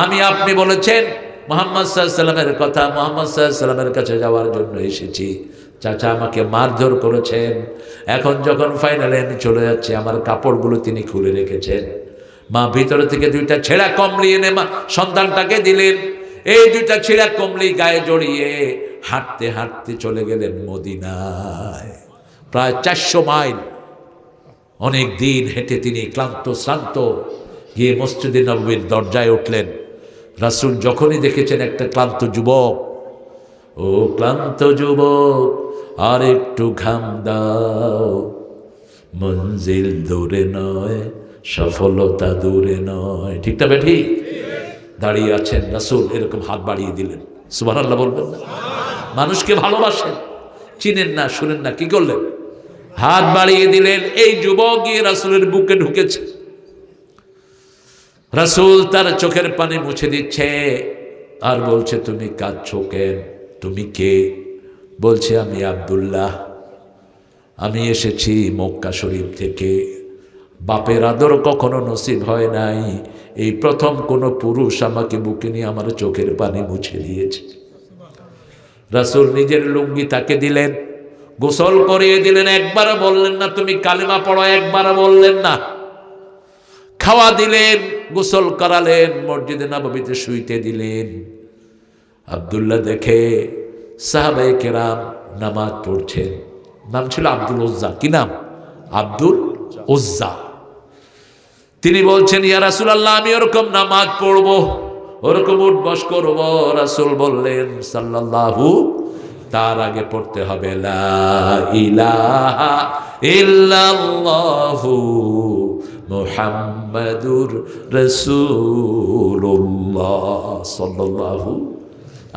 A: আমি আপনি বলেছেন মুহাম্মদ সাল্লাল্লাহু আলাইহি ওয়াসাল্লামের কথা, মুহাম্মদ সাল্লাল্লাহু আলাইহি ওয়াসাল্লামের কাছে যাওয়ার জন্য এসেছি। চাচা আমাকে মারধর করেছেন, এখন যখন ফাইনালে আমি চলে যাচ্ছি আমার কাপড়গুলো তিনি খুলে রেখেছেন। মা ভিতর থেকে 2টা ছেঁড়া কমলি এনে মা সন্তানটাকে দিলেন। এই 2টা ছেঁড়া কমলি গায়ে জড়িয়ে হাঁটতে হাঁটতে চলে গেলেন মদিনায়। প্রায় 400 মাইল অনেক দিন হেঁটে তিনি ক্লান্ত শ্রান্ত গিয়ে মসজিদে নববীর দরজায় উঠলেন। রাসূল যখনই দেখেছেন একটা ক্লান্ত যুবক, ও ক্লান্ত যুবক আর একটু ঘাম দাও, মঞ্জিল দূরে নয় সফলতা দূরে নয়। ঠিকটা বেঠি? দাঁড়িয়ে আছেন রাসূল, এরকম হাত বাড়িয়ে দিলেন। সুবহানাল্লাহ বলবেন না? মানুষকে ভালোবাসেন, চিনেন না, শুনেন না, কি করলেন? হাত বাড়িয়ে দিলেন। এই যুবক গিয়ে রাসূলের বুকে ঢুকেছে। রাসূল তার চোখের পানি মুছে দিচ্ছে আর বলছে, তুমি কাঁদছো কেন? তুমি কে? বলছে, আমি আব্দুল্লাহ, আমি এসেছি মক্কা শরীফ থেকে। বাপের আদর কখনো নসিব হয় নাই, এই প্রথম কোনো পুরুষ আমাকে বুকে নিয়ে আমার চোখের পানি মুছে দিয়েছে। রাসূল নিজের লুঙ্গি তাকে দিলেন, গোসল করিয়ে দিলেন। একবারও বললেন না তুমি কালেমা পড়ো, একবারও বললেন না। খাওয়া দিলেন, গোসল করালেন, মসজিদে নববীতে শুইতে দিলেন। আব্দুল্লাহ দেখে সাহাবায়ে কেরাম নামাজ পড়ছেন। নাম ছিল আব্দুল উজ্জা। কি নাম? আব্দুল উজ্জা। তিনি বলছেন, ইয়া রাসূলুল্লাহ আমি ওরকম নামাজ পড়বো, ওরকম উঠবস করবো। রাসূল বললেন সাল্লাল্লাহু, তার আগে পড়তে হবে লা ইলাহা ইল্লাল্লাহু মুহাম্মাদুর রাসূলুল্লাহ সাল্লাল্লাহু।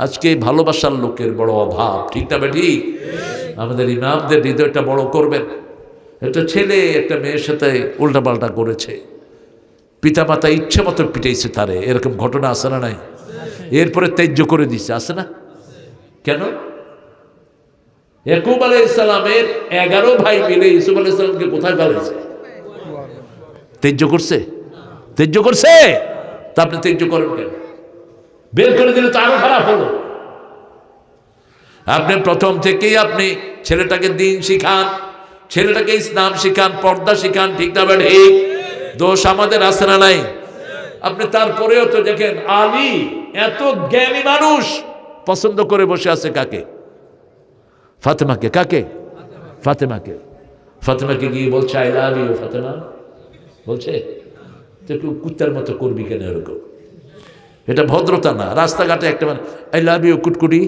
A: আজকে ভালোবাসার লোকের বড় অভাব। ঠিক না বেঠি? আমাদের ইমামদের হৃদয়টা বড় করবেন। একটা ছেলে একটা মেয়ের সাথে উল্টাপাল্টা করেছে, পিতামাতা ইচ্ছে মতো পিটাইছে তারে, এরকম ঘটনা আছে না নাই? এরপরে ত্যায্য করে দিছে, আছে না? কেন? ইয়াকুব আলাইহিস সালামের 11 ভাই মিলে ইউসুফ আলাইহিস সালামকে কোথায় ফেলেছে? ত্যায্য করছে? ত্যায্য করছে? তা আপনি ত্যায্য করেন কেন? বের করে দিলে তো আরো খারাপ হলো। আপনি প্রথম থেকেই আপনি ছেলেটাকে দ্বীন শিখান, ছেলেটাকে ইসলাম শিখান, পর্দা শিখান। ঠিক না বেঠিক? দোষ আমাদের আছে না নাই? আপনি তারপরেও তো দেখেন আলী এত জ্ঞানী মানুষ পছন্দ করে বসে আছে কাকে? ফাতেমাকে। কাকে? ফাতেমাকে। ফাতেমাকে গিয়ে বলছে আই লাভ ইউ ফাতেমা। বলছে তো কুত্তার মতো করবি কেন এরকম? এটা ভদ্রতা না। রাস্তাঘাটে একটা মানে আই লাভ ইউ কুটকুটি,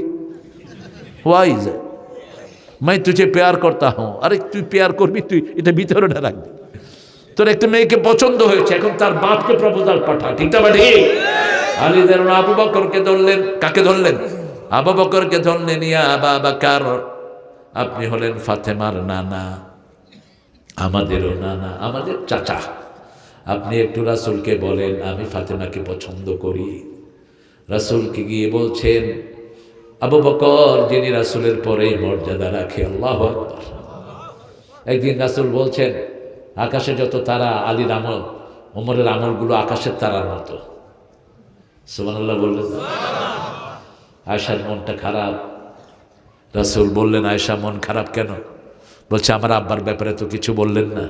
A: হোয়াই ইজ मैं तुझे प्यार करता हूँ। আরে তুই প্যার করবি, তুই এটা ভিতরে না রাখবি। তোর একটা মেয়েকে পছন্দ হয়েছে, এখন তার বাপকে প্রপোজাল পাঠা, ঠিক না বাড়ি? আলী যেন আবু বকরকে ধরলেন। কাকে ধরলেন? আবু বকরকে ধরলেন। ইয়া আবা বকর, আপনি হলেন ফাতেমার নানা, আমাদেরও নানা, আমাদের চাচা। আপনি একটু রাসূলকে বলেন আমি ফাতেমাকে পছন্দ করি। রাসূলকে গিয়ে বলছেন, আবু বকর যিনি রাসূলের পরেই মর্যাদা রাখে, আল্লাহু আকবার। একদিন রাসূল বলছেন আকাশে যত তারা, আলীর আমল ওমরের আমলগুলো আকাশের তারার মতো। সুবহানাল্লাহ বললেন। আয়েশার মনটা খারাপ। রাসূল বললেন, আয়েশা মন খারাপ কেন? বলছে আমার আব্বার ব্যাপারে তো কিছু বললেন না।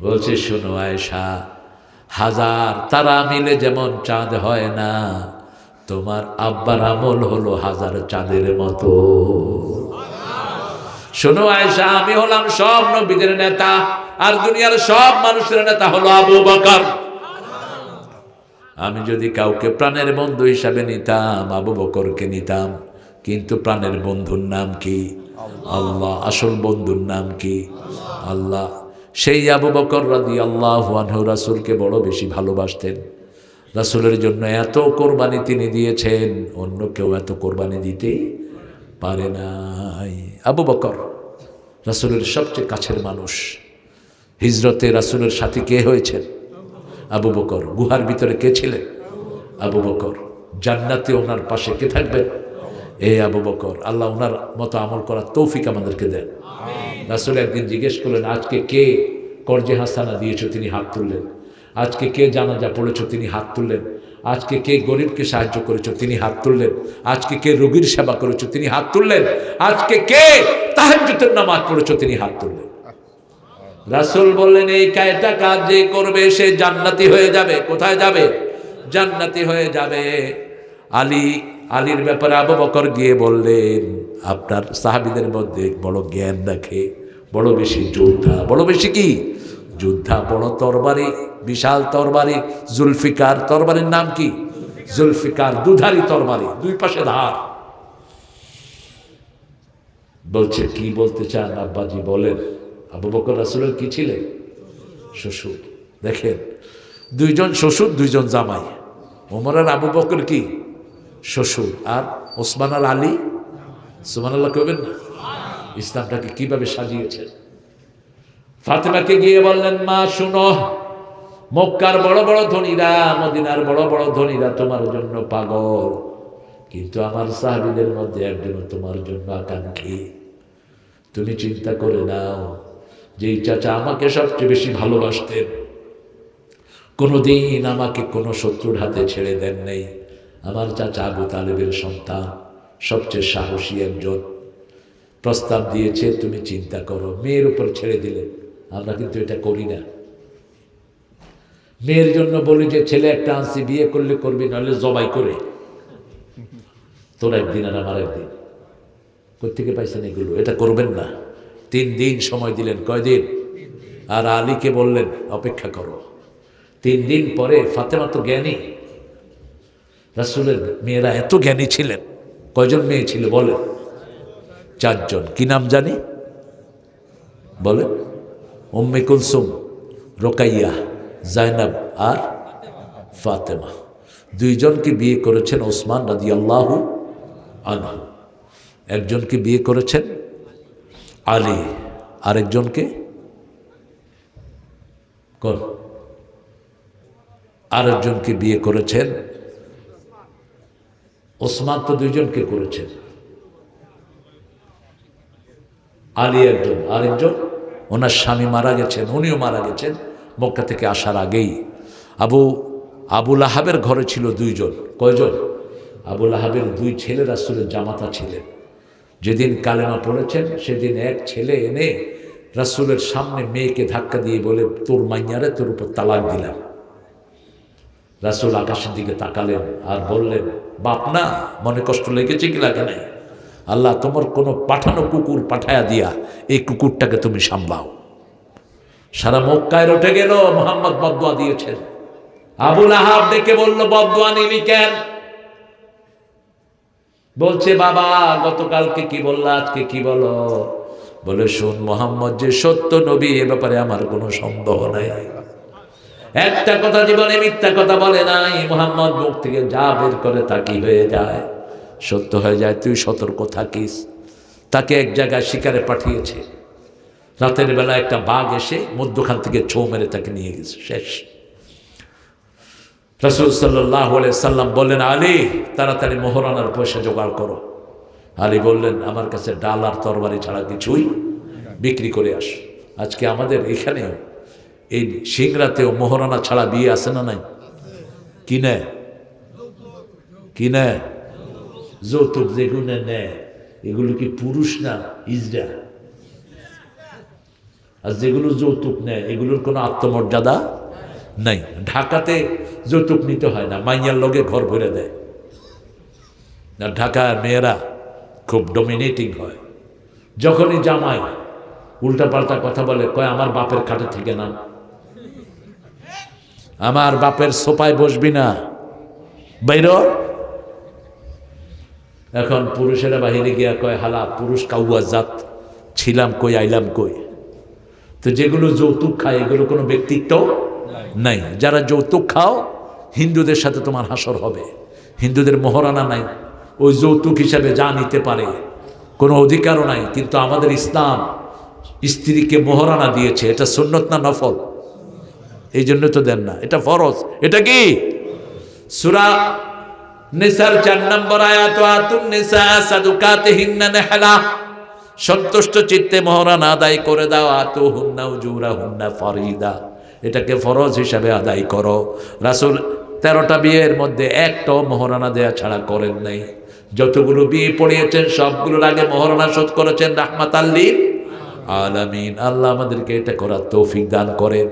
A: বলছে শোনো আয়েশা, হাজার তারা মিলে যেমন চাঁদ হয় না, তোমার আব্বার আমল হলো হাজার চাঁদের মতো। শোনো আয়েশা, আমি হলাম সব নবীদের নেতা, আর দুনিয়ার সব মানুষের নেতা হলো আবু বকর। আমি যদি কাউকে প্রাণের বন্ধু হিসাবে নিতাম, আবু বকরকে নিতাম। কিন্তু প্রাণের বন্ধুর নাম কি? আল্লাহ। আসল বন্ধুর নাম কি? আল্লাহ। সেই আবু বকর রাদিয়াল্লাহু আনহু রাসূলকে বড় বেশি ভালোবাসতেন। রাসূলের জন্য এত কোরবানি তিনি দিয়েছেন, অন্য কেউ এত কোরবানি দিতে পারে নাই। আবু বকর রাসূলের সবচেয়ে কাছের মানুষ। হিজরতে রাসূলের সাথী কে হয়েছেন? আবু বকর। গুহার ভিতরে কে ছিলেন? আবু বকর। জান্নাতে ওনার পাশে কে থাকবেন? এই আবু বকর। আল্লাহ ওনার মতো আমল করার তৌফিক আমাদেরকে দেন। রাসূল একদিন জিজ্ঞেস করলেন, আজকে কে কর্জে হাসানা দিয়েছো? তিনি হাত তুললেন। আজকে কে জানাজা পড়েছো? তিনি হাত তুললেন। আজকে কে গরিবকে সাহায্য করেছো? তিনি হাত তুললেন। আজকে কে রোগীর সেবা করেছো? তিনি হাত তুললেন। আজকে কে তাহাজ্জুদের নামাজ পড়েছো? তিনি হাত তুললেন। রাসূল বললেন, এই কয়টা কাজ যে করবে সে জান্নাতি হয়ে যাবে। কোথায় যাবে? জান্নাতি হয়ে যাবে। আলীর ব্যাপারে আবু বকর গিয়ে বললেন, আপনার সাহাবীদের মধ্যে বড় জ্ঞান রাখে, বড় বেশি যোদ্ধা। বড় বেশি কি? যোদ্ধা। বড় তরবারি, বিশাল তরবারি, জুলফিকার। তরবারির নাম কি? জুলফিকার। দুধারি তরবারি, দুই পাশে ধার। বলছে কি বলতে চান আব্বাজি বলেন। আবু বকর রাসূলের কি ছিলেন? শ্বশুর। দেখেন, দুইজন শ্বশুর, দুইজন জামাই। ওমর আর আবু বকর কি? শ্বশুর। আর ওসমান আর আলী। সুবহানাল্লাহ কইবেন না? ইসলামটাকে কিভাবে সাজিয়েছেন। ফাতেমাকে গিয়ে বললেন, মা শুনো, মক্কার বড় বড় ধনীরা, মদিনার বড় বড় ধনীরা তোমার জন্য পাগল, কিন্তু আমার সাহাবীদের মধ্যে একজন তোমার জন্য আকাঙ্ক্ষী। তুমি চিন্তা করে নাও, যেই চাচা আমাকে সবচেয়ে বেশি ভালোবাসতেন, কোনোদিন আমাকে কোনো শত্রুর হাতে ছেড়ে দেন নেই, আমার চাচা আবু তালেবের সন্তান, সবচেয়ে সাহসী একজন, প্রস্তাব দিয়েছে। তুমি চিন্তা করো, মেয়ের উপর ছেড়ে দিলেন। আমরা কিন্তু এটা করি না। মেয়ের জন্য বলি যে ছেলে একটা আনছি, বিয়ে করলে করবি, নাহলে জবাই করে। তোর একদিন আর আমার একদিন। কোত্থেকে পাইছেন এগুলো? এটা করবেন না। 3 দিন সময় দিলেন। কয়দিন? আর আলীকে বললেন অপেক্ষা করো। 3 দিন পরে, ফাতেমা তো জ্ঞানী, রাসূলের মেয়েরা এত জ্ঞানী ছিলেন। কয়জন মেয়ে ছিল বলেন? 4 জন। কি নাম জানি বলেন? উম্মে কুলসুম, রোকাইয়া, জাইনাব আর ফাতেমা। 2 জনকে বিয়ে করেছেন ওসমান রাদিয়াল্লাহু আনহু। একজনকে বিয়ে করেছেন আলী, আরেকজনকে আরেকজনকে বিয়ে করেছেন ওসমান। তো 2 জনকে করেছেন। আলী একজন, আরেকজন ওনার স্বামী মারা গেছেন, উনিও মারা গেছেন মক্কা থেকে আসার আগেই। আবু লাহাবের ঘরে ছিল 2 জন। কয়জন? আবু লাহাবের 2 ছেলে রাসূলের জামাতা ছিলেন। যেদিন কালেমা পড়েছেন সেদিন এক ছেলে এনে রাসূলের সামনে মেয়েকে ধাক্কা দিয়ে বলে, তোর মাইয়ারে তোর উপর তালাক দিলাম। রাসূল আকাশের দিকে তাকালেন আর বললেন, বাপ না, মনে কষ্ট লেগেছে কি লাগে নাই? আল্লাহ তোমার কোনো পাঠানো কুকুর পাঠায়া দিয়া এই কুকুরটাকে তুমি সামলাও। সারা মক্কায় রটে গেল, মুহাম্মদ বদদুয়া দিয়েছেন। আবুল আহাব ডেকে বলল, বদদোয়া নিলি কেন? বলছে, বাবা গতকালকে কি বললা, আজকে কি বলো? বলে, শোন, মোহাম্মদ যে সত্য নবী, এ ব্যাপারে আমার কোনো সন্দেহ নাই। একটা কথা জীবনে মিথ্যা কথা বলে নাই। মোহাম্মদ মুখ থেকে যা বের করে তা কি হয়ে যায়, সত্য হয়ে যায়। তুই সতর্ক থাকিস। তাকে এক জায়গায় শিকারে পাঠিয়েছে। রাতের বেলা একটা বাঘ এসে মধ্যখান থেকে ছোঁ মেরে তাকে নিয়ে গেছে, শেষ। রাসূল সাল্লাল্লাহু আলাইহি সাল্লাম বললেন, আলী তাড়াতাড়ি মোহরানার পয়সা জোগাড় করো। আলী বললেন, আমার কাছে ডাল আর তরবারি ছাড়া কিছুই, বিক্রি করে আস। আজকে আমাদের এখানেও এই সিংড়াতেও মোহরানা ছাড়া বিয়ে আছে না নাই? কি নেয়? কি নেয়? যৌতুক যেগুলো নেয় এগুলো কি পুরুষ না ইজরা? আর যেগুলো যৌতুক নেয় এগুলোর কোনো আত্মমর্যাদা নাই। ঢাকাতে যৌতুক নিতে হয় না, মাইয়ার লগে ঘর ভরে দেয়। আর ঢাকার মেয়েরা খুব ডমিনেটিং হয়। যখনই জামাই উল্টাপাল্টা কথা বলে, কয় আমার বাপের খাটে থেকে না, আমার বাপের সোফায় বসবি না, বাইর। এখন পুরুষেরা বাহিরে গিয়া কয়, হালা পুরুষ কাউয়া জাত, ছিলাম কই আইলাম কই। তো যেগুলো যৌতুক খায় এগুলো কোনো ব্যক্তিত্ব নাই। যারা যৌতুক খাও, হিন্দুদের সাথে তোমার হাসর হবে। হিন্দুদের মোহরানা নাই, ওই যৌতুক হিসাবে যা নিতে পারে, কোনো অধিকারও নাই। কিন্তু আমাদের ইসলাম স্ত্রীকে মোহরানা দিয়েছে। এটা সুন্নত না নফল? এই জন্য তো দেন না, এটা ফরজ। এটা কি? সূরা নিসার 4 নম্বর আয়াত, আতুন নিসা সাদুকাতিহিন্না নিহলা, সন্তুষ্ট চিত্তে মোহরানা আদায় করে দাও। আতুহুন্না উজুরাহুন্না ফরিদা, এটাকে ফরজ হিসাবে আদায় করো। রাসূল 13টা বিয়ের মধ্যে একটাও মোহরানা দেয়া ছাড়া করেন নাই। যতগুলো বিয়ে পড়িয়েছেন সবগুলোর আগে মোহরানা শোধ করেছেন রাহমাতাল লিল আলামিন। আল্লাহ আমাদেরকে এটা করার তৌফিক দান করেন।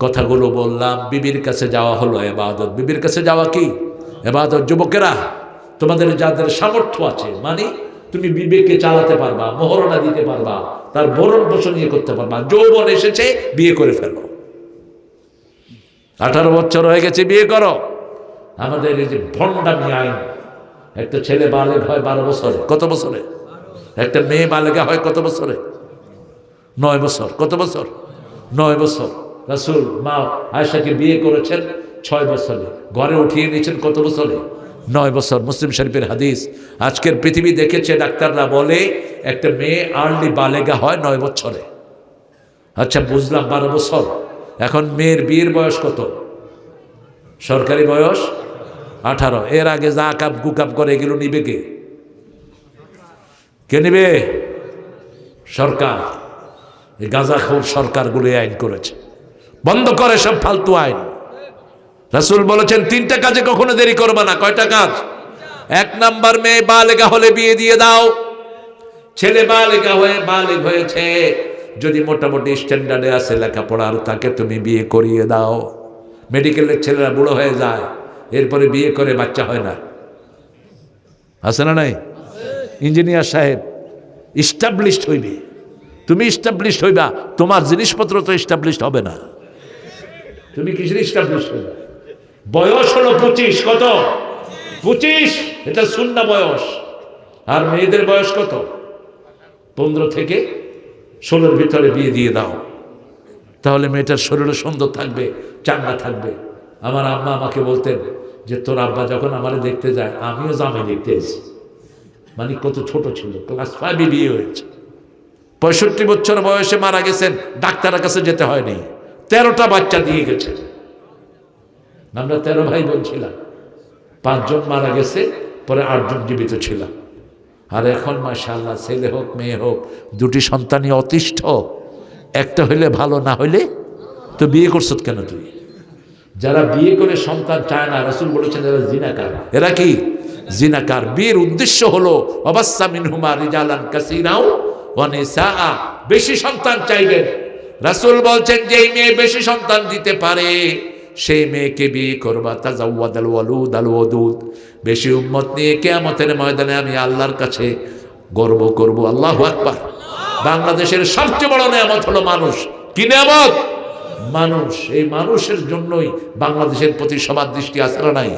A: কথাগুলো বললাম, বিবির কাছে যাওয়া হলো ইবাদত। বিবির কাছে যাওয়া কি ইবাদত? যুবকেরা, তোমাদের যাদের সামর্থ্য আছে, মানে তুমি বিবেকে চালাতে পারবা, মোহরানা দিতে পারবা, তার ভরণ পোষণ নিয়ে করতে পারবা, যৌবন এসেছে, বিয়ে করে ফেলো। 18 বছর হয়ে গেছে, বিয়ে করো। আমাদের এই যে ভণ্ডামি আইন, একটা ছেলে বালেগ হয় 12 বছরে। কত বছরে? একটা মেয়ে বালেগা হয় কত বছরে? 9 বছর। কত বছর? 9 বছর। রাসূল মা আয়েশাকে বিয়ে করেছেন 6 বছরে, ঘরে উঠিয়ে নিয়েছেন কত বছরে? 9 বছর। মুসলিম শরীফের হাদিস। আজকের পৃথিবী দেখেছে, ডাক্তাররা বলে একটা মেয়ে আর্লি বালেগা হয় 9 বছরে। আচ্ছা বুঝলাম 12 বছর। এখন মেয়ের বিয়ের বয়স কত? সরকারি বয়স 18। এর আগে যা কাপ গুকাপ করে এগুলো নিবে কে? কে নিবে? সরকার। এই গাঁজাখোর সরকারগুলো আইন করেছে। বন্ধ করে সব ফালতু আইন। রাসূল বলেছেন 3টা কাজে কখনো দেরি করবে না। কয়টা কাজ? 1 নাম্বার, মেয়ে বালেগা হলে বিয়ে দিয়ে দাও। ছেলে বালেগা হয়ে বালেগ হয়েছে, যদি মোটামুটি স্ট্যান্ডার্ডে আছে লেখাপড়ার, তাকে তুমি বিয়ে করিয়ে দাও। মেডিকেলের ছেলেরা বুড়ো হয়ে যায়, এরপরে বিয়ে করে বাচ্চা হয় না, আছে না নাই? ইঞ্জিনিয়ার সাহেব ইস্টাবলিশড হইবে, তুমি ইস্টাবলিশড হইবা, তোমার জিনিসপত্র তো ইস্টাবলিশড হবে না। তুমি কিসের ইস্টাবলিশড হইবা? বয়স হলো 25। কত? 25। এটা সুন্নাহ বয়স। আর মেয়েদের বয়স কত? 15 থেকে 16-র ভিতরে বিয়ে দিয়ে দাও। তাহলে মেয়েটার শরীরে সুন্দর থাকবে, চাঙ্গা থাকবে। আমার আম্মা আমাকে বলতেন যে, তোর আব্বা যখন আমারে দেখতে যায়, আমিও জামাই দেখতে এসেছি। মানে কত ছোট ছিল, ক্লাস 5-এ বিয়ে হয়েছে। 65 বছর বয়সে মারা গেছেন, ডাক্তারের কাছে যেতে হয়নি। 13টা বাচ্চা দিয়ে গেছে। আমরা 13 ভাই বোন ছিলাম, 5 জন মারা গেছে, পরে 8 জন জীবিত ছিলাম। আর এখন মাশাআল্লাহ, ছেলে হোক মেয়ে হোক, 2টি সন্তানই অতিষ্ঠ। একটা হইলে ভালো, না হইলে তো বিয়ে করছ কেন তুই? যারা বিয়ে করে সন্তান চায় না, রাসূল বলেছেন এরা জিনাকার। এরা কি? জিনাকার। বিয়ের উদ্দেশ্য হলো অবাস্সা মিনহুমা রিজালান কাসীরা ওয়া নিসাআ, বেশি সন্তান চাইবেন। রাসূল বলছেন যেই মেয়ে বেশি সন্তান দিতে পারে সেই মেয়েকে বিয়ে করবা। তাজাওয়াদাল ওয়ালুদ আল ওয়াদুদ, বেশি উম্মত নিয়ে কিয়ামতের ময়দানে আমি আল্লাহর কাছে গর্ব করব। আল্লাহু আকবার। বাংলাদেশের সবচেয়ে বড় নিয়ামত হলো মানুষ। কি নিয়ামত? মানুষ, এই মানুষের জন্যই বাংলাদেশের প্রতি সবার দৃষ্টি আছে না নাই?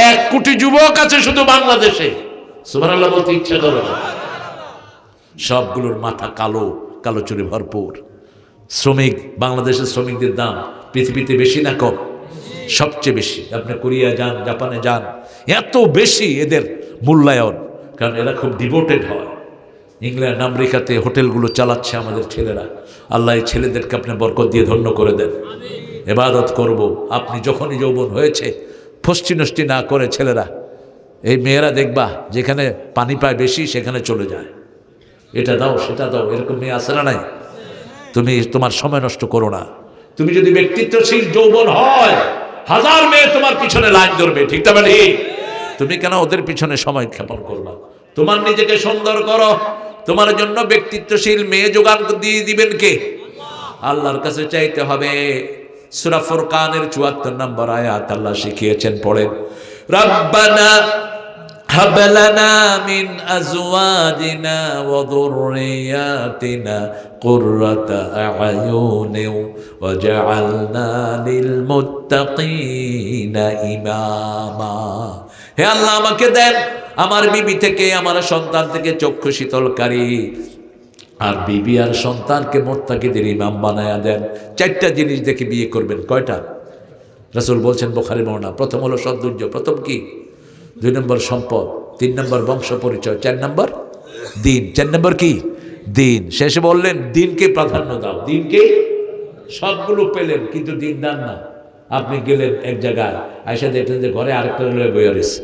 A: 1 কোটি যুবক আছে শুধু বাংলাদেশে, সুবহানাল্লাহ বলতে ইচ্ছা করে না। সবগুলোর মাথা কালো, কালো চুলে ভরপুর। শ্রমিক, বাংলাদেশের শ্রমিকদের দাম পৃথিবীতে বেশি না কম? সবচেয়ে বেশি। আপনি কোরিয়া যান, জাপানে যান, এত বেশি এদের মূল্যায়ন, কারণ এরা খুব ডিভোটেড হয়। ইংল্যান্ড আমেরিকাতে হোটেলগুলো চালাচ্ছে আমাদের ছেলেরা। আল্লাহ এই ছেলেদেরকে আপনি বরকত দিয়ে ধন্য করে দেন। ইবাদত করব। আপনি যখনই যৌবন হয়েছে ফষ্টি নষ্টি না করে ছেলেরা, এই মেয়েরা দেখবা যেখানে পানি পায় বেশি সেখানে চলে যায়, এটা দাও সেটা দাও, এরকম মেয়ে আসে না নাই? তুমি তোমার সময় নষ্ট করো না। তুমি যদি ব্যক্তিত্বশীল যৌবন হয়, 1000 মেয়ে তোমার পিছনে লাইন ধরবে, ঠিক না ভাই? তুমি কেন ওদের পিছনে সময় ক্ষেপণ করবা? তোমার নিজেকে সুন্দর করো। তোমার জন্য ব্যক্তিত্বশীল মেয়ে যোগান দিয়ে দিবেন কে? আল্লাহর কাছে চাইতে হবে। সূরা ফুরকানের 74 নম্বর আয়াত আল্লাহ শিখিয়েছেন, পড়েন, রব্বানা হাব লানা মিন আজওয়াজিনা ওয়া যুররিয়াতিনা কুররাতা আ'য়ুনিন ওয়াজআলনা লিল মুত্তাকিনা ইমামা। হে আল্লাহ, আমাকে দেন আমার বিবি থেকে, আমার সন্তান থেকে চক্ষু শীতলকারী, আর বিবি আর সন্তানকে মুত্তাকিদের ইমাম বানায়া দেন। 4টা জিনিস দেখে বিয়ে করবেন। কয়টা? রাসূল বলছেন বুখারী বর্ণনা, প্রথম হলো সৌন্দর্য, প্রথম কি? 2 নম্বর সম্পদ, 3 নম্বর বংশ পরিচয়, 4 নম্বর দিন। 4 নম্বর কি? দিন। শেষে বললেন দিনকে প্রাধান্য দাও। দিনকে সবগুলো পেলেন কিন্তু দিন দান না। আপনি গেলেন এক জায়গায়, আয়সা দেখলেন যে ঘরে আরেকটা লয়ে বইয়া রয়েছে।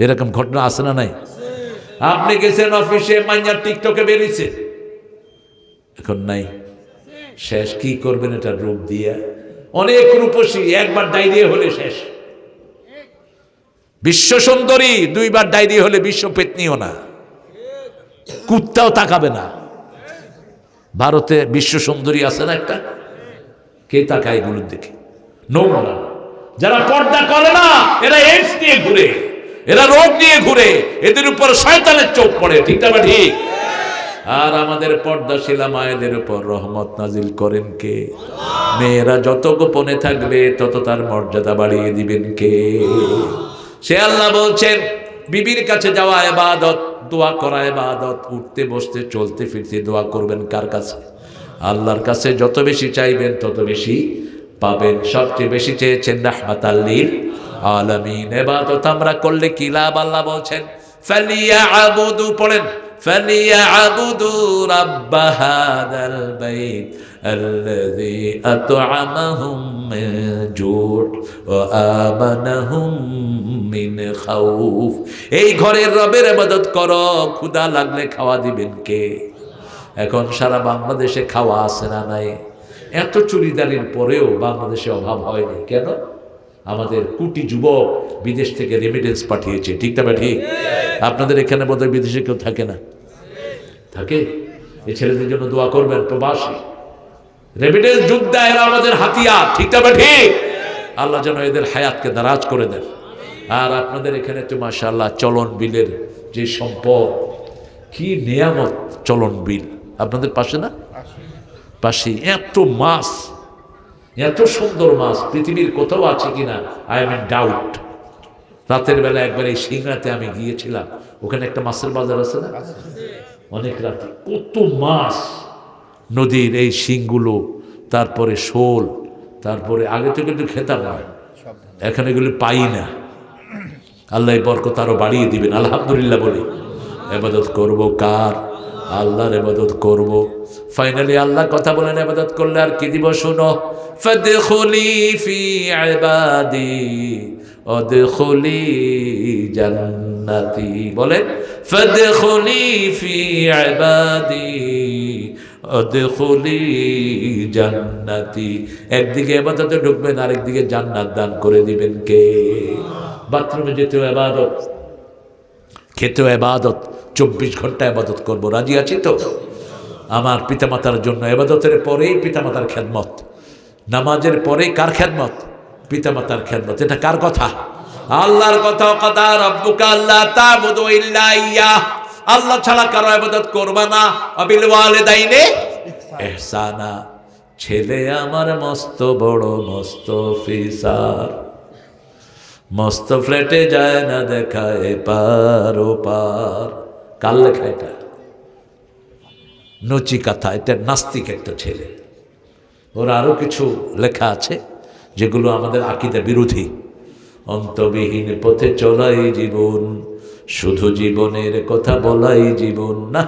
A: এরকম ঘটনা আছে না নাই? আপনি গেছেন অফিসে, মাইয়া টিকটকে বেরিয়েছে, এখন নাই। শেষ কি করবেন? এটা রূপ দিয়ে অনেক রূপসী, একবার ডায়রিয়া হলে শেষ। বিশ্ব সুন্দরী 2বার ডায়রিয়া হলে বিশ্ব পেতনিও না, কুত্তাও তাকাবে না। ভারতে বিশ্ব সুন্দরী আছে না একটা, কে তাকায় এগুলোর দিকে? নোংরা। যারা পর্দা করে না এরা এইডস নিয়ে ঘুরে, এরা রোগ নিয়ে ঘুরে, এদের উপর শয়তানের চোখ পড়ে, ঠিক না ঠিক? আর আমাদের পর্দাশীলা মায়েদের উপর রহমত নাজিল করেন কে? মেয়েরা যত গোপনে থাকবে তত তার মর্যাদা বাড়িয়ে দিবেন কে? সে আল্লাহ বলছেন বিবির কাছে যাওয়া ইবাদত, দোয়া করা ইবাদত। উঠতে বসতে চলতে ফিরতে দোয়া করবেন কার কাছে? আল্লাহর কাছে। যত বেশি চাইবেন তত বেশি পাবেন। সবচেয়ে বেশি চেয়েছেন রাহমাতাল লিল আলামিন। ইবাদত আমরা করলে কি লাভ? আল্লাহ বলছেন ফালিয়াবুদু, পড়েন, ফালিয়াবুদু রাব্ব হাদাল বাইত আল্লাযী আত'আমাহুম মিন জু' ওয়া আমানাহুম মিন খাউফ। এই ঘরের রবের ইবাদত করো, ক্ষুধা লাগলে খাওয়া দিবেন কে? এখন সারা বাংলাদেশে খাওয়া আছে না নাই? এত চুরিদারির পরেও বাংলাদেশে অভাব হয়নি কেন? আমাদের কোটি যুবক বিদেশ থেকে রেমিটেন্স পাঠিয়েছে, ঠিক না ঠিক? আপনাদের এখানে বোধহয় বিদেশে কেউ থাকে না? থাকে? এই ছেলেদের জন্য দোয়া করবেন। প্রবাসী রেমিটেন্স যোদ্ধা, এরা আমাদের হাতিয়ার, ঠিক না ঠিক? আল্লাহ যেন এদের হায়াতকে দারাজ করে দেন। আর আপনাদের এখানে তো মাশাআল্লাহ চলন বিলের যে সম্পদ, কি নিয়ামত চলন বিল আপনাদের পাশে না? পাশে এত মাছ, এত সুন্দর মাছ পৃথিবীর কোথাও আছে কিনা আই এম ইন ডাউট। রাতের বেলা একবার এই সিংড়াতে আমি গিয়েছিলাম, ওখানে একটা মাছের বাজার আছে না, অনেক রাতে কত মাছ, নদীর এই শিংগুলো, তারপরে শোল, তারপরে আগে তো কিন্তু খেতাম না, এখন এগুলি পাই না। আল্লাহ বরকত আরো বাড়িয়ে দিবেন, আলহামদুলিল্লাহ বলি। ইবাদত করব কার? আল্লাহর ইবাদত করব। ফাইনালি আল্লাহ কথা বলেন ইবাদত করলে আর কি দিব শুনো, ফাদখুলি ফি ইবাদি ওয়াদখুলি জান্নাতি। বলেন ফাদখুলি ফি ইবাদি ওয়াদখুলি জান্নাতি। একদিকে ইবাদতে ঢুকবেন, আরেকদিকে জান্নাত দান করে দিবেন কে? বাথরুমে যেতেও ইবাদত, খেতেও ইবাদত, 24 ঘন্টা ইবাদত করব। রাজি আছি তো? আমার পিতামাতার জন্য ইবাদতের পরেই পিতামাতার খেদমত, নামাজের পরেই কার খেদমত? পিতামাতার খেদমত। এটা কার কথা? আল্লাহর কথা। কাদা রাব্বুকা আল্লা তা'বুদু ইল্লা ইয়্যাহ, আল্লাহ ছাড়া কারো ইবাদত করবা না। ওয়াবিল ওয়ালিদাইনি ইহসানা, ছেলে আমার মস্ত বড় মস্ত অফিসার, মস্ত ফ্ল্যাটে যায় না দেখা এপার ওপার। কার লেখা এটা? নচিকাথা। এটা নাস্তিক একটা ছেলে। ওর আরো কিছু লেখা আছে যেগুলো আমাদের আকীদা বিরোধী। অন্তবিহীন পথে চলাই জীবন, শুধু জীবনের কথা বলাই জীবন না,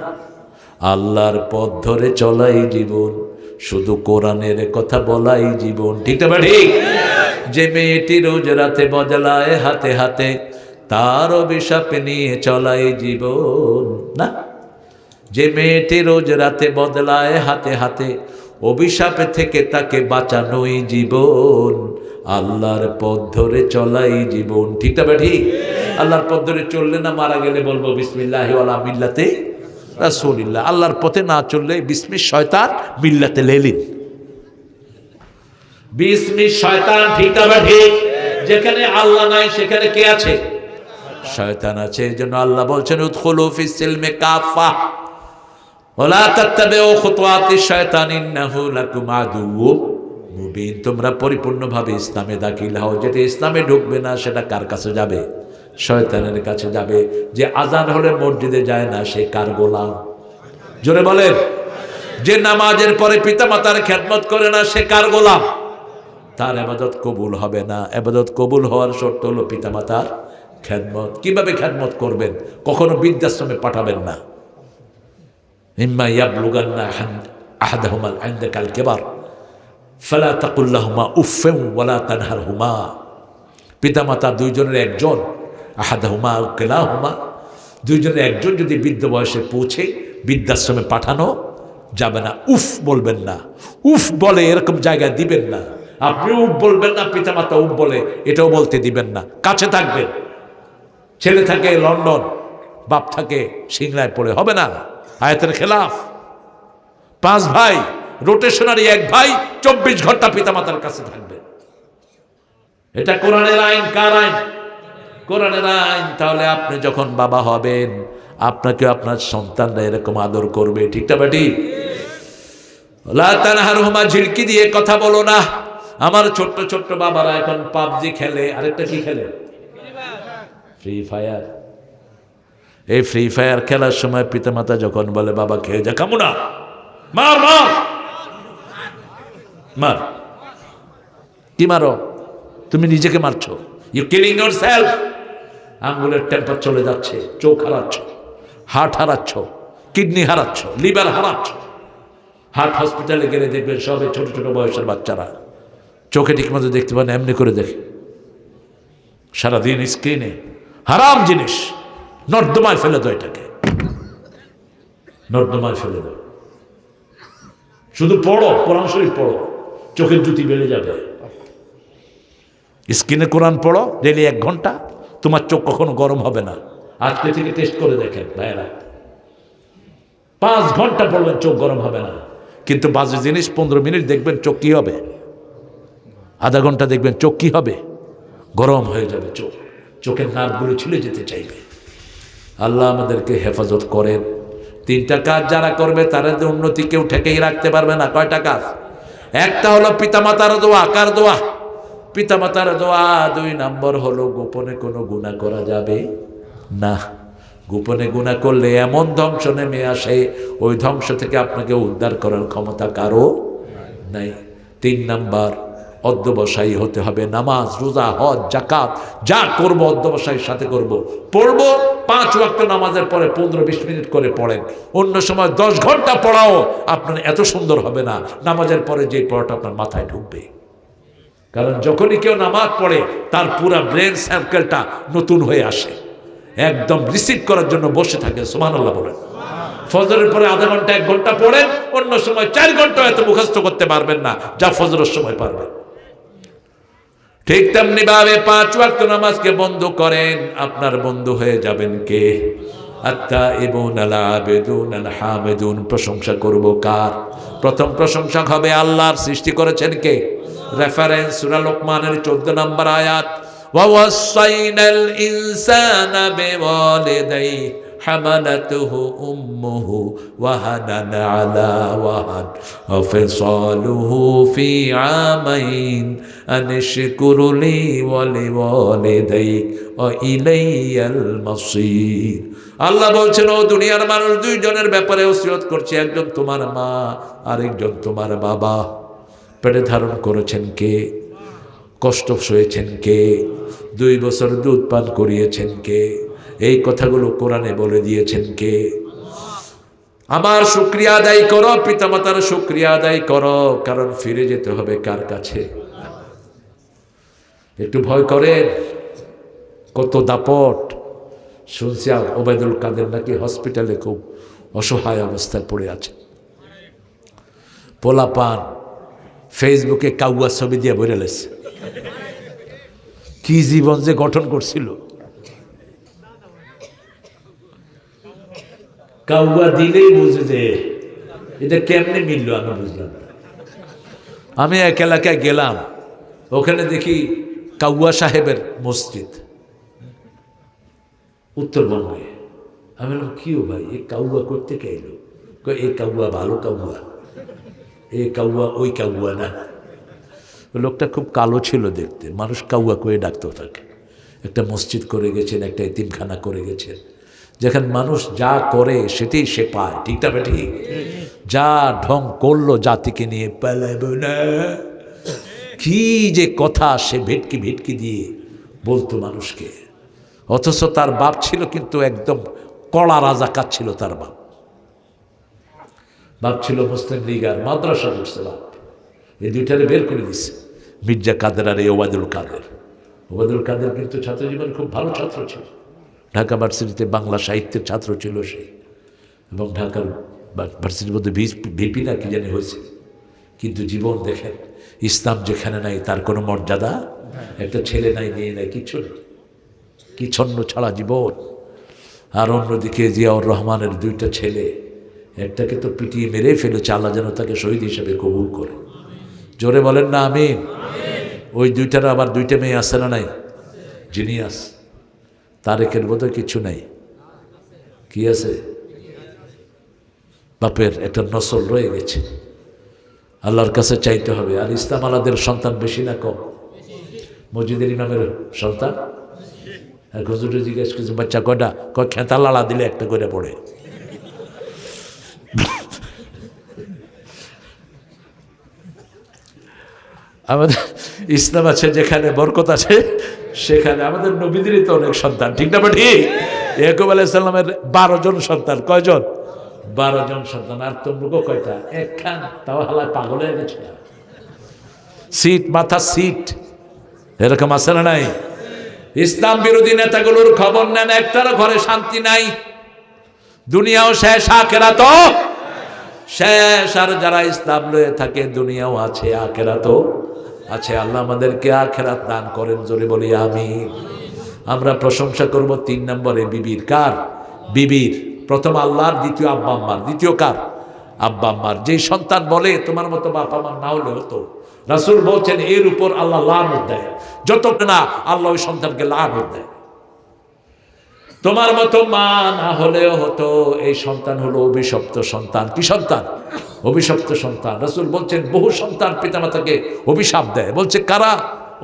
A: আল্লাহর পথ ধরে চলাই জীবন, শুধু কোরআনের কথা বলাই জীবন। ঠিক না ঠিক? যে মেয়েটি রোজ রাতে বদলায় হাতে হাতে, তার অভিশাপ নিয়ে চলাই জীবন না। যে মেয়েটি রোজ রাতে বদলায় হাতে হাতে, অভিশাপে থেকে তাকে বাঁচানোই জীবন, আল্লাহর পথ ধরে চলাই জীবন। ঠিক না ঠিক? আল্লাহর পথ ধরে চললে না মারা গেলে বলবো বিসমিল্লাহি ওয়ালা মিল্লাতে রাসূলিল্লাহ। আল্লাহর পথে না চললে বিসমিস শয়তান মিল্লাতে লেলিন। বিসমিস শয়তান। ঠিক না ঠিক? যেখানে আল্লাহ নাই সেখানে কে আছে? শয়তান আছে। এজন্য আল্লাহ বলছেন উদখুলু ফিস সিলমি কাফা ওয়ালা তাত্তাবিউ খুতুওয়াতিশ শয়তান ইন্নাহু লাকুম আদুউম মুবিন। তোমরা পরিপূর্ণভাবে ইসলামে দাখিল হও। যেটা ইসলামে ঢুকবে না সেটা কার কাছে যাবে? শয়তানের কাছে যাবে। যে আজান হলে মসজিদে যায় না সে কার গোলাম? জোরে বলেন। যে নামাজের পরে পিতামাতার খেদমত করে না সে কার গোলাম? তার ইবাদত কবুল হবে না। ইবাদত কবুল হওয়ার শর্ত হলো পিতামাতার খেদমত। কিভাবে খেদমত করবেন? কখনো বৃদ্ধাশ্রমে পাঠাবেন না। ইম্মা ইয়াবলুগান্না আহাদাহুমা ইনদাকাল কিবার ফালা তাকুল লাহুমা উফফিন ওয়ালা তানহারহুমা। পিতামাতা দুইজনের একজন, আহাদাহুমা আও কিলাহুমা, দুইজনের একজন যদি বৃদ্ধ বয়সে পৌঁছে বৃদ্ধাশ্রমে পাঠানো যাবে না। উফ বলবেন না। উফ বলে এরকম জায়গায় দিবেন না। আপনি উফ বলবেন না, পিতামাতা উফ বলে এটাও বলতে দিবেন না। কাছে থাকবেন। ছেলে থাকে লন্ডন, বাপ থাকে সিংড়ায় পড়ে, হবে না। আয়াতের খেলাফ। 5 ভাই, রোটেশনারি 1 ভাই 24 ঘন্টা পিতামাতার কাছে থাকবে। এটা কোরআনের আইন। কার আইন? কোরআনের আইন। তাহলে আপনি যখন বাবা হবেন আপনাকে আপনার সন্তানরা এরকম আদর করবে। ঠিক না ঠিক? লা তানহারহুমা, ঝিড়কি দিয়ে কথা বলো না। আমার ছোট্ট ছোট্ট বাবারা এখন পাবজি খেলে, আরেকটা কি খেলে? Free fire. এই ফ্রি ফায়ার খেলার সময় পিতামাতা যখন বলে বাবা খেয়ে যা, কামু না, মার মার মার। কি মারো? তুমি নিজেকে মারছো। You killing yourself. আঙ্গুলের টেম্পার চলে যাচ্ছে, চোখ হারাচ্ছ, হার্ট হারাচ্ছ, কিডনি হারাচ্ছ, লিভার হারাচ্ছ। হার্ট হসপিটালে গেলে দেখবেন সবে ছোট ছোট বয়সের বাচ্চারা চোখে ঠিকমতো দেখতে পান, এমনি করে দেখে সারাদিন স্ক্রিনে। হারাম জিনিস। নর্দমায় ফেলে দাও এটাকে, নর্দমায় ফেলে দাও। শুধু পড়ো, কোরআন শরীফ পড়ো, চোখের জ্যোতি বেড়ে যাবে। স্ক্রিনে কোরআন পড়ো ডেলি 1 ঘন্টা, তোমার চোখ কখনো গরম হবে না। আজকে থেকে টেস্ট করে দেখেন ভাইয়েরা, 5 ঘন্টা পড়বেন চোখ গরম হবে না। কিন্তু বাজে জিনিস 15 মিনিট দেখবেন চোখ কি হবে, আধা ঘন্টা দেখবেন চোখ কি হবে, গরম হয়ে যাবে। চোখের নার্ভগুলো ছিলে যেতে চাইবে। আল্লাহ আমাদেরকে হেফাজত করেন। 3টা কাজ যারা করবে তারা যে উন্নতি কেউ ঠেকেই রাখতে পারবে না। কয়টা কাজ? একটা হলো পিতামাতার দোয়া। কার দোয়া? পিতামাতার দোয়া। 2 নম্বর হলো গোপনে কোনো গুনাহ করা যাবে না। গোপনে গুনাহ করলে এমন ধ্বংস নেমে আসে, ওই ধ্বংস থেকে আপনাকে উদ্ধার করার ক্ষমতা কারো নাই। 3 নম্বর অধ্যবসায়ী হতে হবে। নামাজ, রোজা, হজ, যাকাত যা করবো অধ্যবসায়ীর সাথে করব। পড়বো 5 ওয়াক্ত নামাজের পরে 15-20 মিনিট করে পড়েন। অন্য সময় 10 ঘন্টা পড়াও আপনার এত সুন্দর হবে না নামাজের পরে যে পড়াটা আপনার মাথায় ঢুকবে। কারণ যখনই কেউ নামাজ পড়ে তার পুরা ব্রেন সার্কেলটা নতুন হয়ে আসে, একদম রিসিভ করার জন্য বসে থাকে। সুবহানাল্লাহ বলেন। ফজরের পরে আধা ঘন্টা 1 ঘন্টা পড়েন, অন্য সময় 4 ঘন্টা এত মুখস্থ করতে পারবেন না যা ফজরের সময় পারবেন। ঠিক তেমনি ভাবে 5 ওয়াক্ত নামাজকে বন্ধ করেন, আপনার বন্ধু হয়ে যাবেন কে? আত-তাইবুন আল-আবিদুন আল-হামিদুন। প্রশংসা করব কার? প্রথম প্রশংসা হবে আল্লাহর। সৃষ্টি করেছেন কে? রেফারেন্স সূরা লোকমানের 14 নম্বর আয়াত। ওয়া ওয়াসাইনাল ইনসানা বিওয়ালিদাইহি হামালাতুহু উম্মুহু ওয়াহানান আলা ওয়াহান ওয়া ফিসালুহু ফি আমাইন আনশকুর লি ওয়া লিওয়ালিদাইক ওয়া ইলাইয়াল মাসির। আল্লাহ বলছেন, ও দুনিয়ার মানুষ, দুইজনের ব্যাপারে ওসিয়ত করছে। একজন তোমার মা, আরেকজন তোমার বাবা। পেটে ধারণ করেছেন কে? কষ্ট সয়েছেন কে? 2 বছর দুধ পান করিয়েছেন কে? এই কথাগুলো কোরআনে বলে দিয়েছেন কে? আমার শুকরিয়া আদায় করো, পিতামাতার শুকরিয়া আদায় করো, কারণ ফিরে যেতে হবে কার কাছে? একটু ভয় করেন? কত দাপট শুনছি। ওবায়দুল কাদের নাকি হসপিটালে খুব অসহায় অবস্থায় পড়ে আছে। পোলাপান ফেসবুকে কাউয়া ছবি দিয়ে বলে লেছে। কি জীবন যে গঠন করছিল! কাউয়া দিলেই বুঝে যে এটা কেমনে মিলল, আমি বুঝলাম। আমি এক এলাকায় গেলাম, ওখানে দেখি কাউয়া সাহেবের মসজিদ উত্তরবঙ্গে। আমি বললাম, কি ও ভাই, এই কাউয়া করতে কে এলো? এই কাউয়া ভালো কাউয়া, এই কাউয়া ওই কাউয়া না। লোকটা খুব কালো ছিল দেখতে, মানুষ কাউয়া করে ডাকতেও থাকে। একটা মসজিদ করে গেছেন, একটা এতিমখানা করে গেছেন, যেখানে মানুষ যা করে সেটাই সে পায়। ঠিকটা ঠিক? যা ঢং করলো জাতিকে নিয়ে পালাবো না, কি যে কথা সে ভেটকি ভেটকি দিয়ে বলতো মানুষকে। অথচ তার বাপ ছিল কিন্তু একদম কড়া রাজাকার ছিল তার বাপ। বাপ ছিল মুসলিম লীগ আর মাদ্রাসা করছে বাপ। এই দুইটারে বের করে দিচ্ছে, মির্জা কাদের আর এই ওবায়দুল কাদের। ওবায়দুল কাদের কিন্তু ছাত্রজীবন খুব ভালো ছাত্র ছিল, ঢাকা ভার্সিটিতে বাংলা সাহিত্যের ছাত্র ছিল সে, এবং ঢাকার ভার্সিটির মধ্যে ভিপি না কি জানি হয়েছে। কিন্তু জীবন দেখেন, ইসলাম যেখানে নাই তার কোনো মর্যাদা, একটা ছেলে নাই, মেয়ে নাই, কিচ্ছু নেই, কি ছন্ন ছাড়া জীবন। আর অন্যদিকে জিয়াউর রহমানের 2টা ছেলে, একটাকে তো পিটিয়ে মেরে ফেলেছে, আল্লাহ যেন তাকে শহীদ হিসেবে কবুল করে। জোরে বলেন না আমিন। ওই 2টার আবার 2টা মেয়ে আছে না নাই? জিনিয়াস। তারেকের বোধহয় কিছু নাই, কি আছে? বাপের একটা নসল রয়ে গেছে, আল্লাহর কাছে চাইতে হবে। আর ইসলাম আলাদের সন্তান বেশি না কম? মসজিদের ইমামের সন্তান। আর হুজুরে জিজ্ঞেস করছে, বাচ্চা কয়টা? খেতা লাড়া দিলে একটা করে পড়ে। আমাদের ইসলাম আছে যেখানে, বরকত আছে সেখানে। আমাদের নবীদেরই তো অনেক সন্তান, ঠিক না? ঠিক। ইয়াকুব আলাইহিস সালামের 12 জন সন্তান। কয়জন? 12 জন সন্তান। আর তোমরা কয়টা? একখান। তাও হালা পাগল হয়ে গেছে। সিট মাথা সিট, এরকম আছে না নাই? ইসলাম বিরোধী নেতাগুলোর খবর নেন, একটারও ঘরে শান্তি নাই। দুনিয়াও শেষ, আখিরাতও শেষ। আর যারা ইসলাম লয়ে থাকে, দুনিয়াও আছে, আখিরাতও আছে। আল্লাহ আমাদেরকে আখিরাত দান করেন, জোরে বলি আমিন। আমরা প্রশংসা করব 3 নম্বরে বিবির। কার? বিবির। প্রথম আল্লাহর, দ্বিতীয় আব্বা আম্মার। দ্বিতীয় কার? আব্বা আম্মার। যেই সন্তান বলে তোমার মতো বাপ আমার না হলে হতো, রাসূল বলছেন এর উপর আল্লাহ লানত দেয়, যত না আল্লাহ ওই সন্তানকে লানত দেয়। তোমার মতো মা না হলেও হতো। এই সন্তান হলো অভিশপ্ত সন্তান। কি সন্তান? অভিশপ্ত সন্তান। রাসূল বলছেন বহু সন্তান পিতামাতাকে অভিশাপ দেয়। বলছে কারা?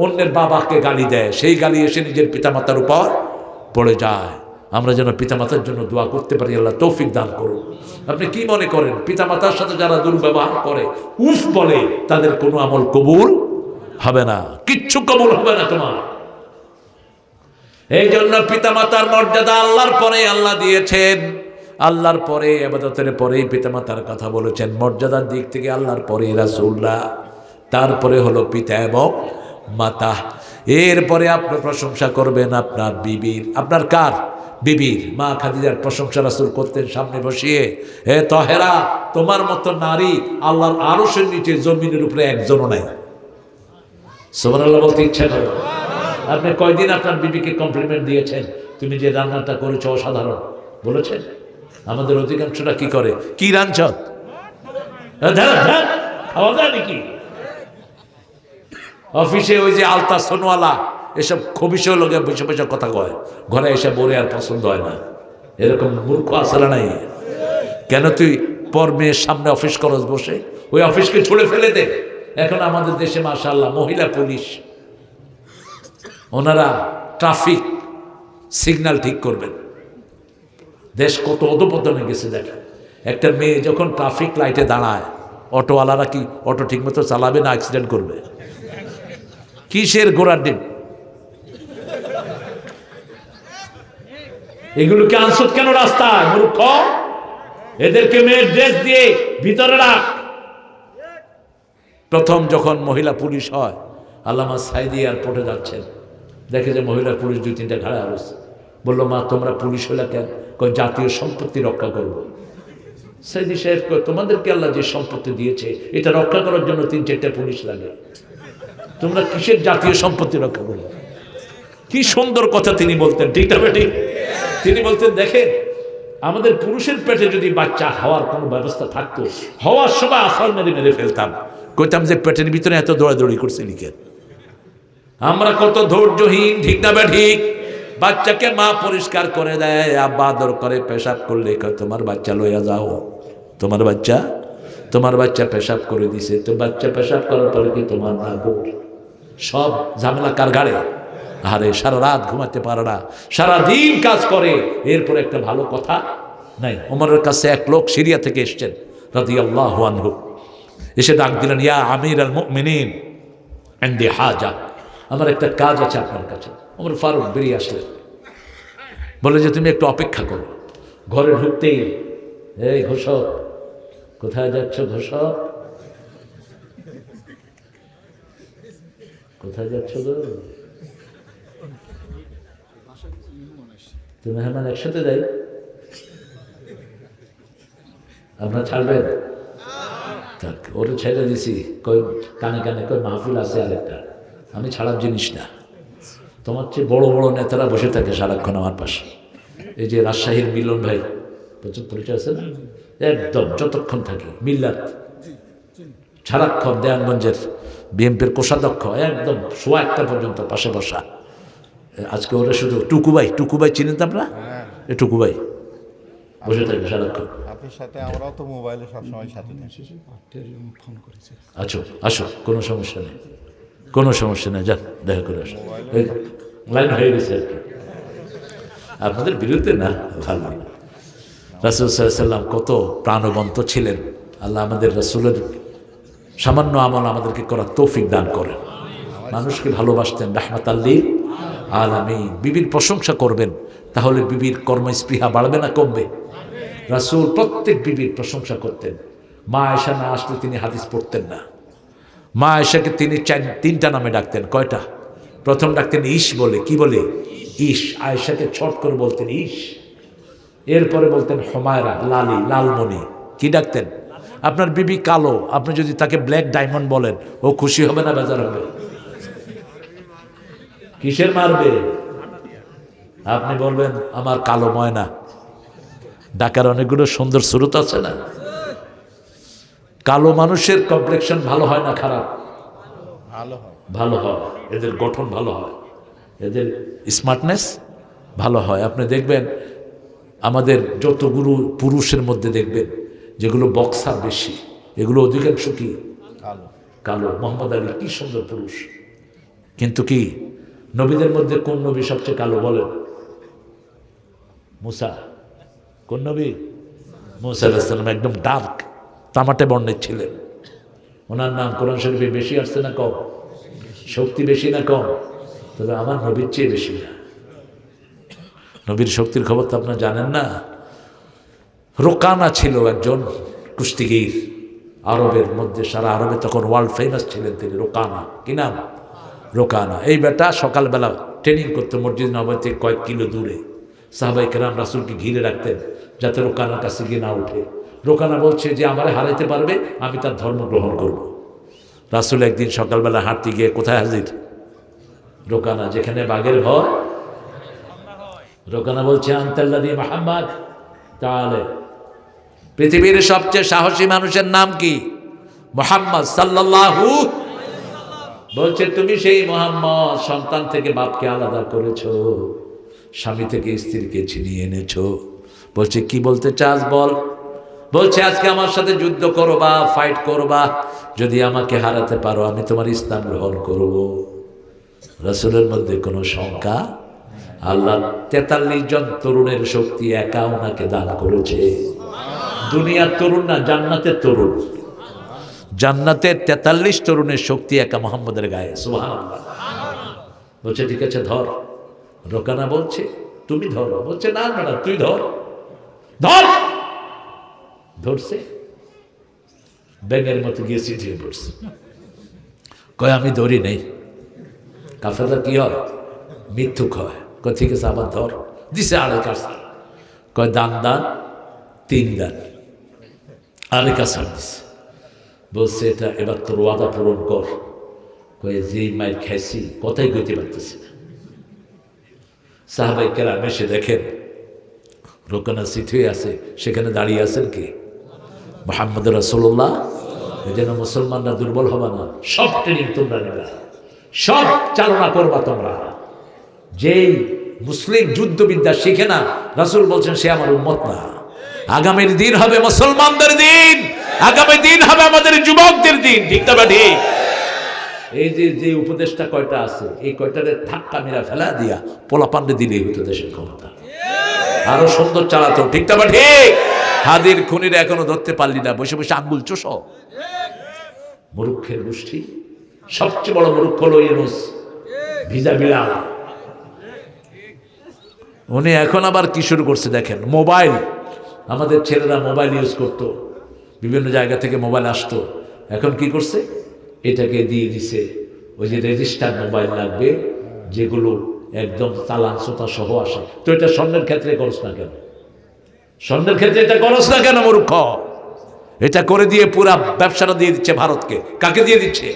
A: অন্যের বাবাকে গালি দেয়, সেই গালি এসে নিজের পিতামাতার উপর পড়ে যায়। আমরা যেন পিতামাতার জন্য দোয়া করতে পারি, আল্লাহ তৌফিক দান করুন। আপনি কি মনে করেন পিতামাতার সাথে যারা দুর্ব্যবহার করে, উফ বলে, তাদের কোনো আমল কবুল হবে না, কিচ্ছু কবুল হবে না তোমার। এই জন্য পিতামাতার মর্যাদা আল্লাহর পরে আল্লাহ দিয়েছেন। আল্লাহর পরে, ইবাদতের পরেই পিতামাতার কথা বলেছেন। মর্যাদার দিক থেকে আল্লাহর পরে রাসূলুল্লাহ, তারপরে হলো পিতা এবং মাতা। এরপরে আপনি প্রশংসা করবেন আপনার বিবির। আপনার কার? বিবির। মা খাদিজার প্রশংসা রাসূল করতেন সামনে বসিয়ে। হে তহেরা, তোমার মতো নারী আল্লাহর আরশের নিচে জমিনের উপরে একজনও নাই। সুবহানাল্লাহ বলতে ইচ্ছা করে। আপনি কয়দিন আপনার বিবিকে কমপ্লিমেন্ট দিয়েছেন? তুমি যে রান্নাটা করেছো অসাধারণ বলেছেন? আমাদের অধিকাংশটা কি করে? কি রাঁধছ? খাওয়া যায় নাকি? অফিসে ওই যে আলতা সোনওয়ালা এসব খবিসেও লোকে বসে বসে কথা কয়, ঘরে এসে বলে আর পছন্দ হয় না। এরকম মূর্খ আসলে নাই। কেন তুই পর মেয়ের সামনে অফিস করস বসে? ওই অফিসকে ছুঁড়ে ফেলে দে। এখন আমাদের দেশে মাশাআল্লাহ মহিলা পুলিশ, ওনারা ট্রাফিক সিগন্যাল ঠিক করবেন। দেশ কত অধপতনে গেছে দেখেন। একটা মেয়ে যখন ট্রাফিক লাইটে দাঁড়ায়, অটোওয়ালারা কি অটো ঠিকমতো চালাবে না অ্যাক্সিডেন্ট করবে? কিসের ঘোড়ার ডিম? এগুলোকে আনসত কেন রাস্তায়? মূর্খ, এদেরকে মেয়ের ড্রেস দিয়ে ভিতরে রাখ। প্রথম যখন মহিলা পুলিশ হয়, আল্লামা সাইদি এয়ারপোর্টে যাচ্ছেন, দেখে যে মহিলা পুলিশ 2-3টা ঘাড়া রয়েছে। বললো, মা তোমরা পুলিশ হলে কেন? কয় জাতীয় সম্পত্তি রক্ষা করবো। সাইদি সাহেব কয়, তোমাদেরকে আল্লাহ যে সম্পত্তি দিয়েছে এটা রক্ষা করার জন্য 3-4টা পুলিশ লাগে, তোমরা কিসের জাতীয় সম্পত্তি রক্ষা করবে? কি সুন্দর কথা তিনি বলতেন, ঠিক না বেটি? তিনি বলতেন, দেখেন আমাদের পুরুষের পেটে যদি বাচ্চা হওয়ার কোনো ব্যবস্থা থাকতো, হওয়ার সময় আসাল মেরে মেরে ফেলতাম। কইতাম যে পেটের ভিতরে এত দৌড়াদৌড়ি করছে লিখেন। আমরা কত ধৈর্যহীন, ঠিক না বেঠিক? বাচ্চাকে মা পরিষ্কার করে দেয়, আব্বা আদর করে, পেশাব করলে তোমার বাচ্চা লইয়া যাও, তোমার বাচ্চা পেশাব করে দিছে। তো বাচ্চা পেশাব করার পরে কি তোমার না গো? সব ঝামেলা কার ঘাড়ে? আরে সারা রাত ঘুমাতে পারে না, সারাদিন কাজ করে, এরপর একটা ভালো কথা নাই। ওমরের কাছে এক লোক সিরিয়া থেকে এসছেন রাদিয়াল্লাহু আনহু, এসে ডাক দিলেন, ইয়া আমির আল মুমিনিন ইনদি হাজা, আমার একটা কাজ আছে আপনার কাছে। ওমর ফারুক বেরিয়ে আসলেন, বলে যে তুমি একটু অপেক্ষা করো। ঘরে ঢুকতেই, এই ঘোষক, কোথায় যাচ্ছ ঘোষক? কোথায় যাচ্ছ গো? তুমি মেহমান একসাথে যাই, আপনার ছাড়বেন? ওরা ছেড়ে দিছি, কই কানে কানে, কই মাহফিল আছে আরেকটা, আমি ছাড়ার জিনিস না। তোমার চেয়ে বড় বড় নেতারা বসে থাকে সারাক্ষণ আমার পাশে। এই যে রাজশাহীর মিলন ভাই, প্রচুর পরিচয় আছে না? একদম যতক্ষণ থাকি মিল্লাত, সারাক্ষণ দেয়ানগঞ্জের বিএনপির কোষাধ্যক্ষ, একদম 1:15 পর্যন্ত পাশে বসা। আজকে ওরা শুধু টুকুবাই চিনেন তো আপনারা? এই টুকুবাই বসে থাকে সারাক্ষণ। আপনার সাথে আমরাও তো মোবাইলে সবসময় সাথে ফোন করেছি। আসো, কোনো সমস্যা নেই, যান দেখা করে আসো। লাইন হয়ে গেছে আর কি, আপনাদের বিরুদ্ধে না, ভালো। রাসূল সাল্লাল্লাহু আলাইহি ওয়াসাল্লাম কত প্রাণবন্ত ছিলেন। আল্লাহ আমাদের রাসূলের সামান্য আমল আমাদেরকে করার তৌফিক দান করেন। মানুষকে ভালোবাসতেন, রাহমাতাল লিল আলামিন। বিবির প্রশংসা করবেন, তাহলে বিবির কর্মস্পৃহা বাড়বে না কমবে? রাসূল প্রত্যেক বিবির প্রশংসা করতেন। মা আয়েশা না আসলে তিনি হাদিস পড়তেন না। মা আয়েশাকে তিনি 3টা নামে ডাকতেন। কয়টা? প্রথম ডাকতেন ইশ বলে। কি বলে? ইশ। আয়েশাকে ছট করে বলতেন ইশ। এরপরে বলতেন হুমায়রা, লালি, লালমণি। কি ডাকতেন? আপনার বিবি কালো, আপনি যদি তাকে ব্ল্যাক ডায়মন্ড বলেন, ও খুশি হবে না বেজার হবে? কিসের মারবে? আপনি বলবেন আমার কালো ময়না। ঢাকার অনেকগুলো সুন্দর সুরত আছে না? কালো মানুষের কমপ্লেকশন ভালো হয় না খারাপ? ভালো হয়। এদের গঠন ভালো হয়, এদের স্মার্টনেস ভালো হয়। আপনি দেখবেন আমাদের যতগুলো পুরুষের মধ্যে দেখবেন যেগুলো বক্সার বেশি, এগুলো অধিকাংশ কি কালো। মোহাম্মদ আলী কি সুন্দর পুরুষ, কিন্তু কি নবীদের মধ্যে কোন নবী সবচেয়ে কালো বলেন? মুসা। কোন নবী? মুসা আলাইহিস সালাম একদম ডার্ক, তামাটে বর্ণের ছিলেন। ওনার নাম কোরআন শরীফে বেশি আসছে না কম? শক্তি বেশি না কম? তবে আমার নবীর চেয়ে বেশি না। নবীর শক্তির খবর তো আপনারা জানেন না। রোকানা ছিল একজন কুস্তিগীর, আরবের মধ্যে, সারা আরবে তখন ওয়ার্ল্ড ফেমাস ছিলেন তিনি। রোকানা, কি নাম? রোকানা। এই বেটা সকালবেলা ট্রেনিং করতে মসজিদ নববী থেকে কয়েক কিলো দূরে। সাহাবায়ে কেরাম রাসূলকে ঘিরে রাখতেন যাতে রোকানার কাছে গিয়ে না ওঠে। রোকানা বলছে যে আমারে হারাইতে পারবে, আমি তার ধর্ম গ্রহণ করব। রাসূল একদিন সকালবেলা হাঁটতে গিয়ে কোথায় হাজির? রোকানা, যেখানে বাঘের ভয়। রোকানা বলছে আনতাল্লাযী মুহাম্মদ, তাহলে পৃথিবীর সবচেয়ে সাহসী মানুষের নাম কি? মুহাম্মদ সাল্লাল্লাহু। বলছে তুমি সেই মুহাম্মদ, সন্তান থেকে বাপকে আলাদা করেছো, স্বামী থেকে স্ত্রীকে ছিনিয়ে এনেছো, বলছে কি বলতে চাস বল। বলছে আজকে আমার সাথে যুদ্ধ করবা, ফাইট করবা, যদি আমাকে হারাতে পারো আমি তোমার ইসলাম গ্রহণ করব। রাসূলের মধ্যে কোনো শঙ্কা, আল্লাহ 43 জন তরুণের শক্তি একা ওনাকে দান করেছে। দুনিয়ার তরুণ না, জান্নাতের তরুণ। জান্নাতের 43 তরুণের শক্তি একা মুহাম্মদের গায়ে। সুবহানাল্লাহ। বলছে ঠিক আছে ধর। রোকানা বলছে তুমি ধরো। বলছে না না তুই ধর। ধর। ধরছে, ব্যাঙের মতো গিয়ে সিটিয়ে পড়ছে। কয় আমি ধরি নেই। কাফেররা কি হয়? মিথ্যুক হয়। কয় ঠিক আছে আবার ধর। দিছে আড়াই কাছে। কয় দান দান 3 দান আড়াই কাছে দিছে। বলছে এটা এবার তোর ওয়াদা পূরণ কর। কয়ে যেই মায়ের খাইছি কথাই কইতে পারতেছি না। সাহাবাই কেরাম এসে দেখেন রোকানা সিট হয়ে আছে, সেখানে দাঁড়িয়ে আছেন কি? মুহাম্মদ রাসূলুল্লাহ। এই জন্য মুসলমানরা দুর্বল হবে না, সব ট্রেনিং তোমরা নেবা, সব চালনা করবা তোমরা। যেই মুসলিম যুদ্ধবিদ্যা শিখে না, রাসূল বলছেন সে আমার উম্মত না। আগামীর দিন হবে মুসলমানদের দিন, আগামী দিন হবে আমাদের যুবকদের দিন। ঠিক না ঠিক? এই যে উপদেশটা কয়টা আছে, এই কয়টারে ধাক্কা মেরা ফেলা দিয়া পোলা পান্ডে দিলেই হতো দেশের ক্ষমতা, আরো সুন্দর চালাতো। ঠিক না ঠিক? হাদির খুনিরা এখনো ধরতে পারলি না, বসে বসে আঙ্গুল চোষ। মূর্খের গোষ্ঠী। সবচেয়ে বড় মূর্খ হলো ইউনূস, ভিজা বিড়াল। উনি এখন আবার কি শুরু করছে দেখেন, মোবাইল। আমাদের ছেলেরা মোবাইল ইউজ করতো, বিভিন্ন জায়গা থেকে মোবাইল আসতো। এখন কি করছে, এটাকে দিয়ে দিছে ওই যে রেজিস্টার মোবাইল লাগবে, যেগুলো একদম চালান সোতা সহ আসে। তো এটা স্বর্ণের ক্ষেত্রে করছ না কেন? স্বর্ণের ক্ষেত্রে এটা করছ না কেন মূর্খ? এটা করে দিয়ে পুরা ব্যবসাটা দিয়ে দিচ্ছে ভারতকে। কাকে দিয়ে দিচ্ছে?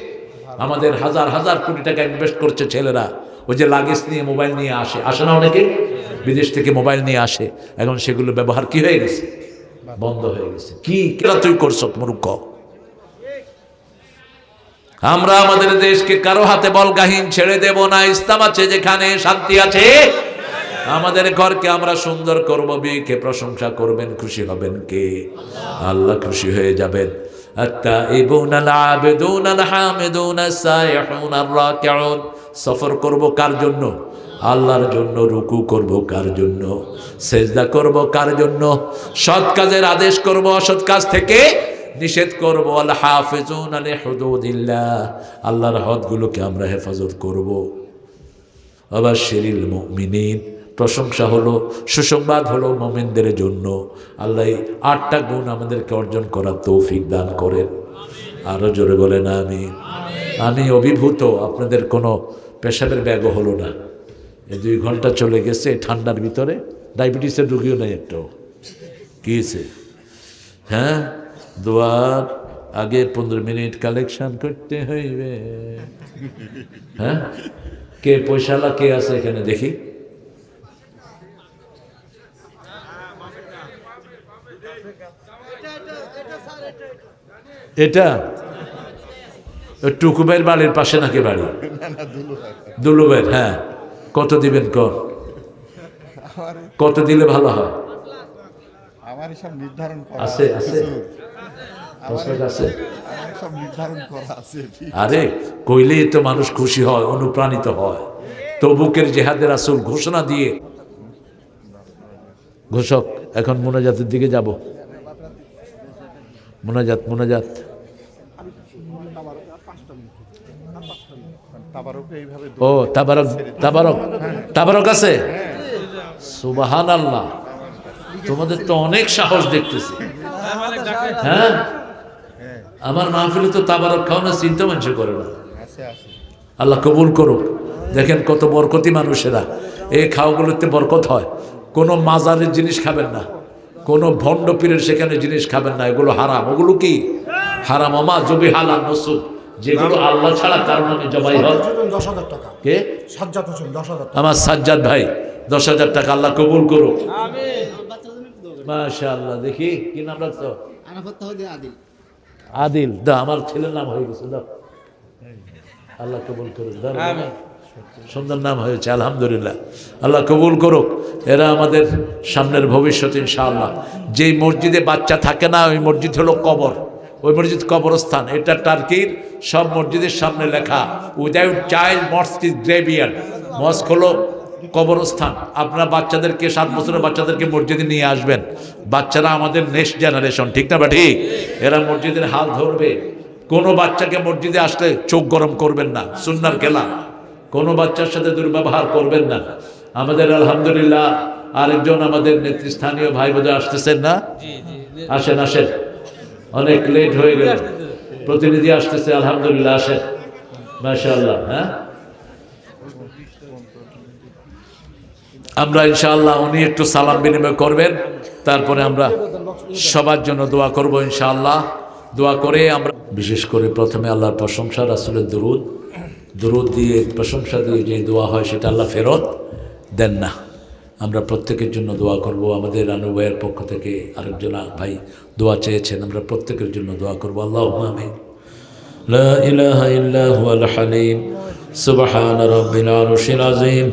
A: আমাদের হাজার হাজার কোটি টাকা ইনভেস্ট করছে ছেলেরা। ওই যে লাগেজ নিয়ে মোবাইল নিয়ে আসে না অনেকে, বিদেশ থেকে মোবাইল নিয়ে আসে। এখন সেগুলো ব্যবহার কি হয়ে গেছে? বন্ধ হয়ে গেছে। কি কেন তুই করছ মূর্খ? আমরা আমাদের দেশকে কারো হাতে বলগাহীন ছেড়ে দেব না। ইসলাম আছে যেখানে, শান্তি আছে। আমাদের ঘরকে আমরা সুন্দর করব, বিয়েকে প্রশংসা করবেন, খুশি হবেন কে? আল্লাহ খুশি হয়ে যাবেন। সফর করব কার জন্য? আল্লাহর জন্য। রুকু করব কার জন্য? সেজদা করব কার জন্য? সৎ কাজের আদেশ করব, অসৎ কাজ থেকে নিষেধ করব। আল হাফিজুনা লিহুদুদিল্লাহ, আল্লাহর হদগুলোকে আমরা হেফাজত করব। ওয়াবাশশিরিল মুমিনিন, প্রশংসা হলো, সুসংবাদ হলো মুমিনদের জন্য। আল্লাহ 8টা গুণ আমাদেরকে অর্জন করার তৌফিক দান করেন। আরো জোরে বলেন আমিন। আমি অভিভূত, আপনাদের কোনো পেশাবের ব্যাগও হলো না। এই 2 ঘন্টা চলে গেছে ঠান্ডার ভিতরে। ডায়াবেটিসের রুগীও নেই একটাও। কি হয়েছে? হ্যাঁ, দোয়ার আগে 15 মিনিট কালেকশন করতে হইবে। হ্যাঁ, কে পয়সালা কে আছে এখানে দেখি? এটা টুকুবের বাড়ির পাশে নাকি বাড়ি? দুলুবের। হ্যাঁ, কত দিবেন কর? কত দিলে ভালো হয়?
B: আমার সব নির্ধারণ করা
A: আছে। আছে আছে।
B: সব নির্ধারণ করা আছে।
A: আরে কইলেই তো মানুষ খুশি হয়, অনুপ্রাণিত হয়। তবুকের জিহাদের রাসূল ঘোষণা দিয়ে ঘোষক। এখন মোনাজাতের দিকে যাব। মোনাজাত ও তাবারক আছে। সুবহানাল্লাহ, তোমাদের তো অনেক সাহস দেখতেছি। হ্যাঁ, আমার মাহফিলে তো তাবারক খাওয়ানোর চিন্তা মানুষ করে না। আল্লাহ কবুল করুক। দেখেন কত বরকতি মানুষেরা। এই খাওয়াগুলোতে বরকত হয়। কোনো মাজারের জিনিস খাবেন না, কোনো ভণ্ড পীরের সেখানে জিনিস খাবেন না, এগুলো হারাম। ওগুলো কি হারাম? আমা জবি হালাল নসুক, যেগুলো আল্লাহ ছাড়া কারণ আমি জবাই হয়।
C: 10,000 টাকা।
A: কে?
C: সাজ্জাদ হোসেন 10,000 টাকা।
A: আমার সাজ্জাদ ভাই 10,000 টাকা। আল্লাহ কবুল করুক। মাশাআল্লাহ। দেখি কি নাম রাখছো? আদিল। দা, আমার ছেলের নাম হয়ে গেছে। দাও, আল্লাহ কবুল করুক। সুন্দর নাম হয়েছে, আলহামদুলিল্লাহ। আল্লাহ কবুল করুক। এরা আমাদের সামনের ভবিষ্যৎ ইনশাআল্লাহ। যেই মসজিদে বাচ্চা থাকে না ওই মসজিদ হলো কবর, ওই মসজিদ কবরস্থান। এটা টার্কির সব মসজিদের সামনে লেখা, উইদাউট চাইল্ড মস্ক ইজ গ্রেভিয়ার্ড। মস্ক হলো কবরস্থান। আপনারা বাচ্চাদেরকে 7 বছরের বাচ্চাদেরকে মসজিদে নিয়ে আসবেন। বাচ্চারা আমাদের নেক্সট জেনারেশন, ঠিক না বা ঠিক? এরা মসজিদের হাল ধরবে। কোনো বাচ্চাকে মসজিদে আসলে চোখ গরম করবেন না, সুন্নার খেলা। কোনো বাচ্চার সাথে দুর্ব্যবহার করবেন না। আমাদের আলহামদুলিল্লাহ আরেকজন আমাদের নেতৃস্থানীয় ভাই বোঝা আসতেছেন না? আসেন আসেন, অনেক লেট হয়ে গেল। প্রতিনিধি আসতেছে, আলহামদুলিল্লাহ আসেন, মাশাআল্লাহ। হ্যাঁ, আমরা ইনশাআল্লাহ উনি একটু সালাম বিনিময় করবেন, তারপরে আমরা সবার জন্য দোয়া করব ইনশাআল্লাহ। দোয়া করে আমরা বিশেষ করে প্রথমে আল্লাহর প্রশংসা, রাসূলের দুরূদ দিয়ে প্রশংসা দিয়ে যে দোয়া হয় সেটা আল্লাহ ফেরত দেন না। আমরা প্রত্যেকের জন্য দোয়া করব। আমাদের রানু ভাইয়ের পক্ষ থেকে আরেকজন ভাই দোয়া চেয়েছেন, আমরা প্রত্যেকের জন্য দোয়া করব। আল্লাহুম্মা আমিন। লা ইলাহা ইল্লা হুয়াল হালিম সুবহান রাব্বিল আরশিল আযীম।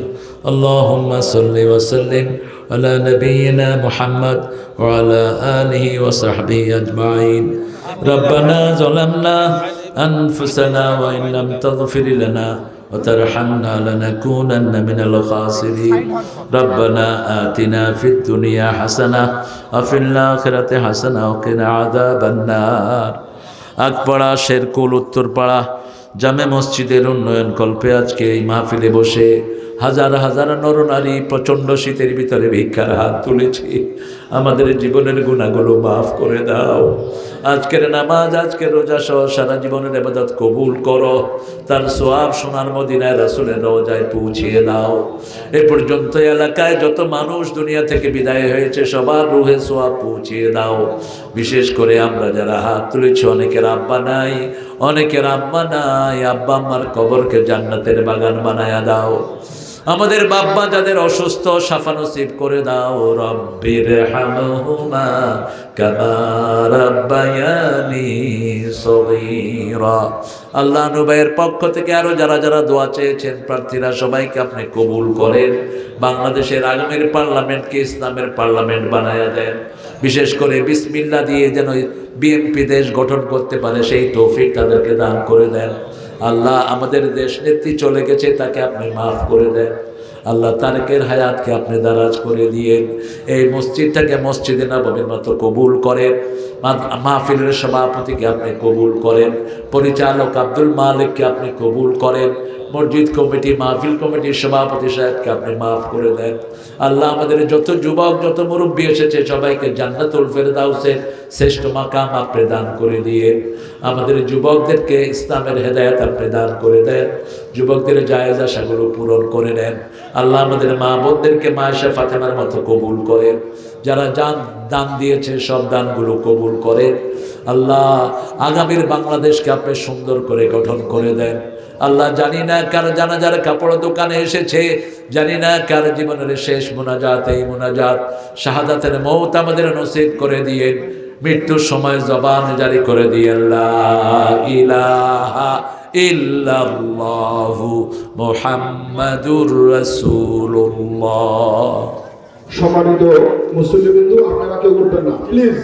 A: আল্লাহুম্মা সাল্লি ওয়া সাল্লিম আলা নাবিয়িনা মুহাম্মদ ওয়া আলা আলিহি ওয়া সাহবিহি আজমাইন। রব্বানা যালামনা আনফুসানা ওয়া ইন লাম তাগফির লানা وترحمنا لنكونن من الخاسرين ربنا آتنا في الدنيا حسنة وفي الآخرة حسنة وقنا عذاب النار। আকপাড়া শেরকুল উত্তরপাড়া জামে মসজিদের উন্নয়ন কল্পে আজকে এই মাহফিলে বসে হাজার হাজার নরনারী প্রচণ্ড শীতের ভিতরে ভিক্ষার হাত তুলেছি। আমাদের জীবনের গুনাহগুলো মাফ করে দাও। আজকের নামাজ, আজকের রোজা সহ সারা জীবনের ইবাদত কবুল করো। তার সওয়াব সোনার মদিনায় রাসূলের রওজায় পৌঁছিয়ে দাও। এ পর্যন্ত এলাকায় যত মানুষ দুনিয়া থেকে বিদায় হয়েছে সবার রুহে সওয়াব পৌঁছিয়ে দাও। বিশেষ করে আমরা যারা হাত তুলেছি, অনেকের আব্বা নাই, অনেকের আম্মা নাই। আব্বা আম্মার কবরকে জান্নাতের বাগান বানায়া দাও। আমাদের বাবা যাদের অসুস্থ শাফা নসিব করে দাও। রব্বির হামহুমা কামা রাব্বায়ানি সগীরা। আল্লাহ নবীর পক্ষ থেকে আরো যারা যারা দোয়া চেয়েছেন প্রার্থীরা সবাইকে আপনি কবুল করেন। বাংলাদেশের আগামীর পার্লামেন্টকে ইসলামের পার্লামেন্ট বানায়া দেন। বিশেষ করে বিসমিল্লাহ দিয়ে যেন বিএনপি দেশ গঠন করতে পারে সেই তৌফিক তাদেরকে দান করে দেন। আল্লাহ আমাদের দেশ নেত্রী চলে গেছে, তাকে আপনি মাফ করে দেন। আল্লাহ তারেকের হায়াতকে আপনি দারাজ করে দিয়েন। এই মসজিদটাকে মসজিদে নববীর মতো কবুল করেন। মাহফিলের সভাপতিকে আপনি কবুল করেন। পরিচালক আব্দুল মালিককে আপনি কবুল করেন। মসজিদ কমিটি, মাহফিল কমিটির সভাপতি সাহেবকে আপনি মাফ করে দেন। আল্লাহ আমাদের যত যুবক, যত মুরব্বী এসেছে সবাইকে জান্নাতুল ফেরদাউসের শ্রেষ্ঠ মাকাম আপনি দান করে দিয়ে আমাদের যুবকদেরকে ইসলামের হেদায়েত আপনি দান করে দেন। যুবকদের জায়েজ আশাগুলো পূরণ করে নেন। আল্লাহ আমাদের মা বোনদেরকে মায়েশা ফাতেমার মতো কবুল করেন। যারা দান দিয়েছে সব দানগুলো কবুল করেন। আল্লাহ আগামীর বাংলাদেশকে আপনি সুন্দর করে গঠন করে দেন। আল্লাহ জানি না কার জানাজার কাপড় দোকানে এসেছে, জানি না কার জীবনের শেষ মোনাজাত, এই মোনাজাত শাহাদাতের মওত আমাদের নসিব করে দিয়ে মৃত্যুর সময় জবান জারি করে দিয়ে লা ইলাহা ইল্লাল্লাহু মুহাম্মাদুর রাসূলুল্লাহ।
D: সম্মানিত মুসলিমবৃন্দু, আপনারা কেউ উঠবেন না প্লিজ,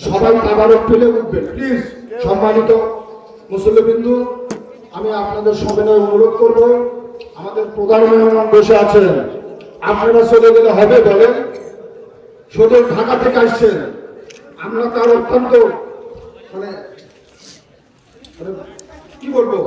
D: সবাই তাবারক তুলে উঠবেন প্লিজ। সম্মানিত মুসলিমবৃন্দু, আমি আপনাদের সবাই অনুরোধ করব, আমাদের প্রধান মেহমান বসে আছেন, আপনারা চলে গেলে হবে বলেন? শুধু ঢাকা থেকে আসছেন, আমরা তার অত্যন্ত মানে কি বলবো